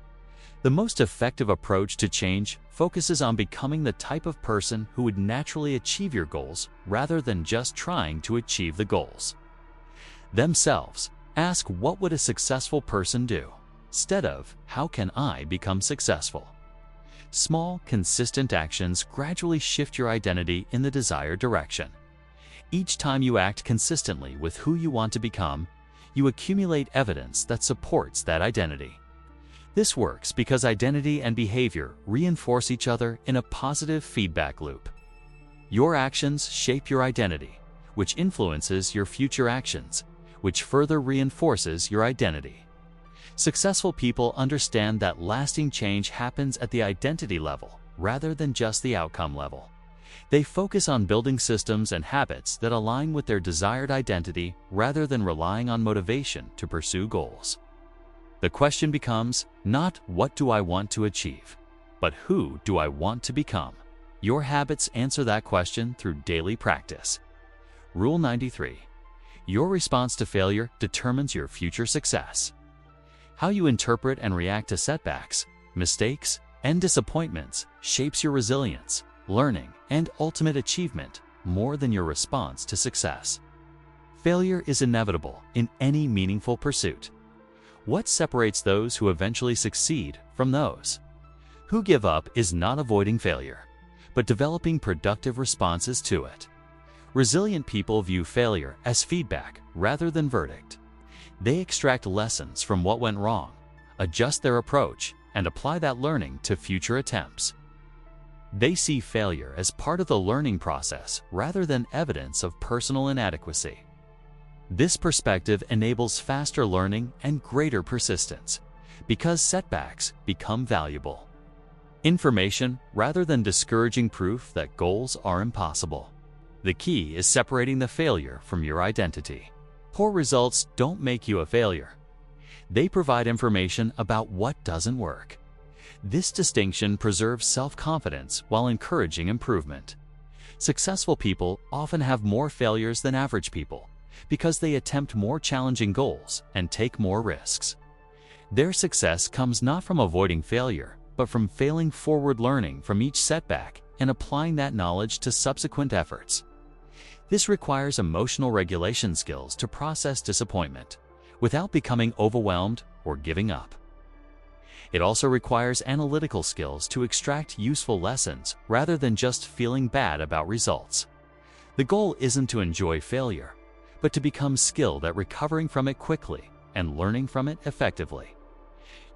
The most effective approach to change focuses on becoming the type of person who would naturally achieve your goals rather than just trying to achieve the goals themselves. Ask, what would a successful person do? Instead of, how can I become successful? Small, consistent actions gradually shift your identity in the desired direction. Each time you act consistently with who you want to become, you accumulate evidence that supports that identity. This works because identity and behavior reinforce each other in a positive feedback loop. Your actions shape your identity, which influences your future actions, which further reinforces your identity. Successful people understand that lasting change happens at the identity level rather than just the outcome level. They focus on building systems and habits that align with their desired identity rather than relying on motivation to pursue goals. The question becomes not what do I want to achieve, but who do I want to become? Your habits answer that question through daily practice. Rule 93. Your response to failure determines your future success. How you interpret and react to setbacks, mistakes, and disappointments shapes your resilience, learning, and ultimate achievement more than your response to success. Failure is inevitable in any meaningful pursuit. What separates those who eventually succeed from those who give up is not avoiding failure, but developing productive responses to it. Resilient people view failure as feedback rather than verdict. They extract lessons from what went wrong, adjust their approach, and apply that learning to future attempts. They see failure as part of the learning process rather than evidence of personal inadequacy. This perspective enables faster learning and greater persistence, because setbacks become valuable information rather than discouraging proof that goals are impossible. The key is separating the failure from your identity. Poor results don't make you a failure. They provide information about what doesn't work. This distinction preserves self-confidence while encouraging improvement. Successful people often have more failures than average people because they attempt more challenging goals and take more risks. Their success comes not from avoiding failure, but from failing forward, learning from each setback and applying that knowledge to subsequent efforts. This requires emotional regulation skills to process disappointment without becoming overwhelmed or giving up. It also requires analytical skills to extract useful lessons rather than just feeling bad about results. The goal isn't to enjoy failure, but to become skilled at recovering from it quickly and learning from it effectively.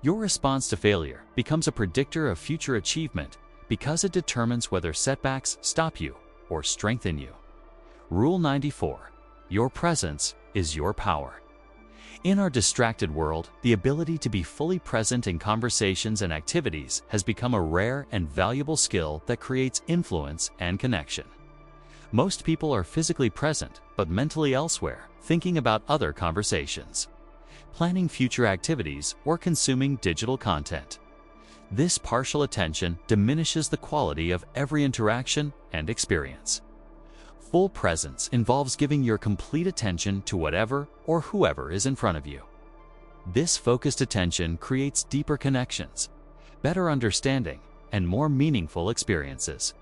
Your response to failure becomes a predictor of future achievement because it determines whether setbacks stop you or strengthen you. Rule 94. Your presence is your power. In our distracted world, the ability to be fully present in conversations and activities has become a rare and valuable skill that creates influence and connection. Most people are physically present, but mentally elsewhere, thinking about other conversations, planning future activities, or consuming digital content. This partial attention diminishes the quality of every interaction and experience. Full presence involves giving your complete attention to whatever or whoever is in front of you. This focused attention creates deeper connections, better understanding, and more meaningful experiences.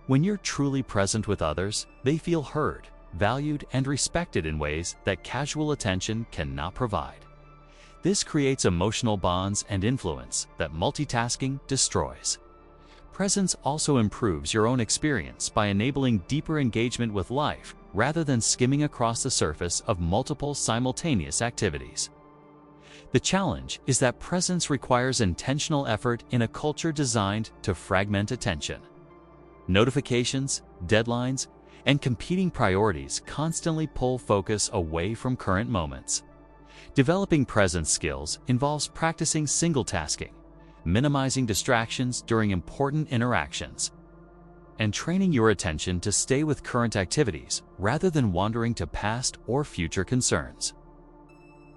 When you're truly present with others, they feel heard, valued, and respected in ways that casual attention cannot provide. This creates emotional bonds and influence that multitasking destroys. Presence also improves your own experience by enabling deeper engagement with life rather than skimming across the surface of multiple simultaneous activities. The challenge is that presence requires intentional effort in a culture designed to fragment attention. Notifications, deadlines, and competing priorities constantly pull focus away from current moments. Developing presence skills involves practicing single tasking, minimizing distractions during important interactions, and training your attention to stay with current activities rather than wandering to past or future concerns.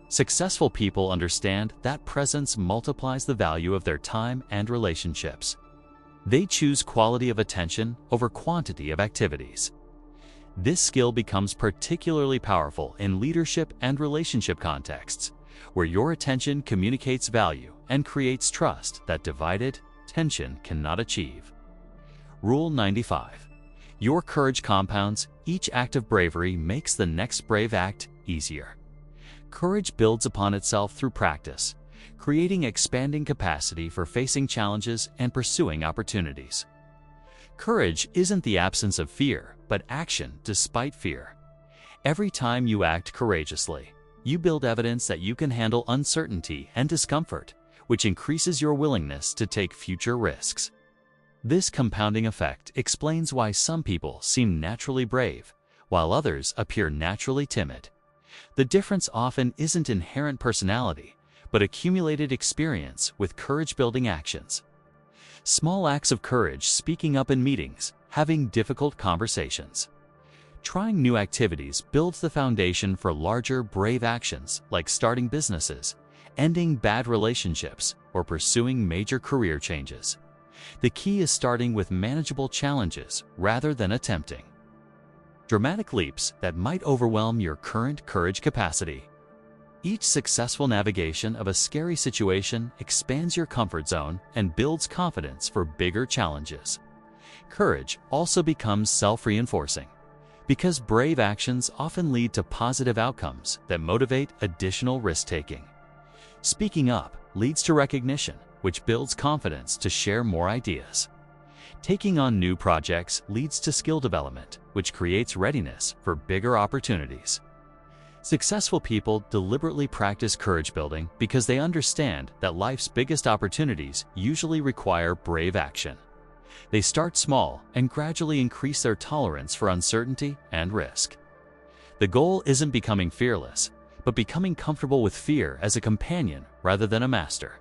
Successful people understand that presence multiplies the value of their time and relationships. They choose quality of attention over quantity of activities. This skill becomes particularly powerful in leadership and relationship contexts, where your attention communicates value and creates trust that divided attention cannot achieve. Rule 95. Your courage compounds. Each act of bravery makes the next brave act easier. Courage builds upon itself through practice, creating expanding capacity for facing challenges and pursuing opportunities. Courage isn't the absence of fear, but action despite fear. Every time you act courageously, you build evidence that you can handle uncertainty and discomfort, which increases your willingness to take future risks. This compounding effect explains why some people seem naturally brave, while others appear naturally timid. The difference often isn't inherent personality, but accumulated experience with courage-building actions. Small acts of courage: speaking up in meetings, having difficult conversations. Trying new activities builds the foundation for larger, brave actions like starting businesses, ending bad relationships, or pursuing major career changes. The key is starting with manageable challenges rather than attempting dramatic leaps that might overwhelm your current courage capacity. Each successful navigation of a scary situation expands your comfort zone and builds confidence for bigger challenges. Courage also becomes self-reinforcing, because brave actions often lead to positive outcomes that motivate additional risk-taking. Speaking up leads to recognition, which builds confidence to share more ideas. Taking on new projects leads to skill development, which creates readiness for bigger opportunities. Successful people deliberately practice courage building because they understand that life's biggest opportunities usually require brave action. They start small and gradually increase their tolerance for uncertainty and risk. The goal isn't becoming fearless, but becoming comfortable with fear as a companion rather than a master.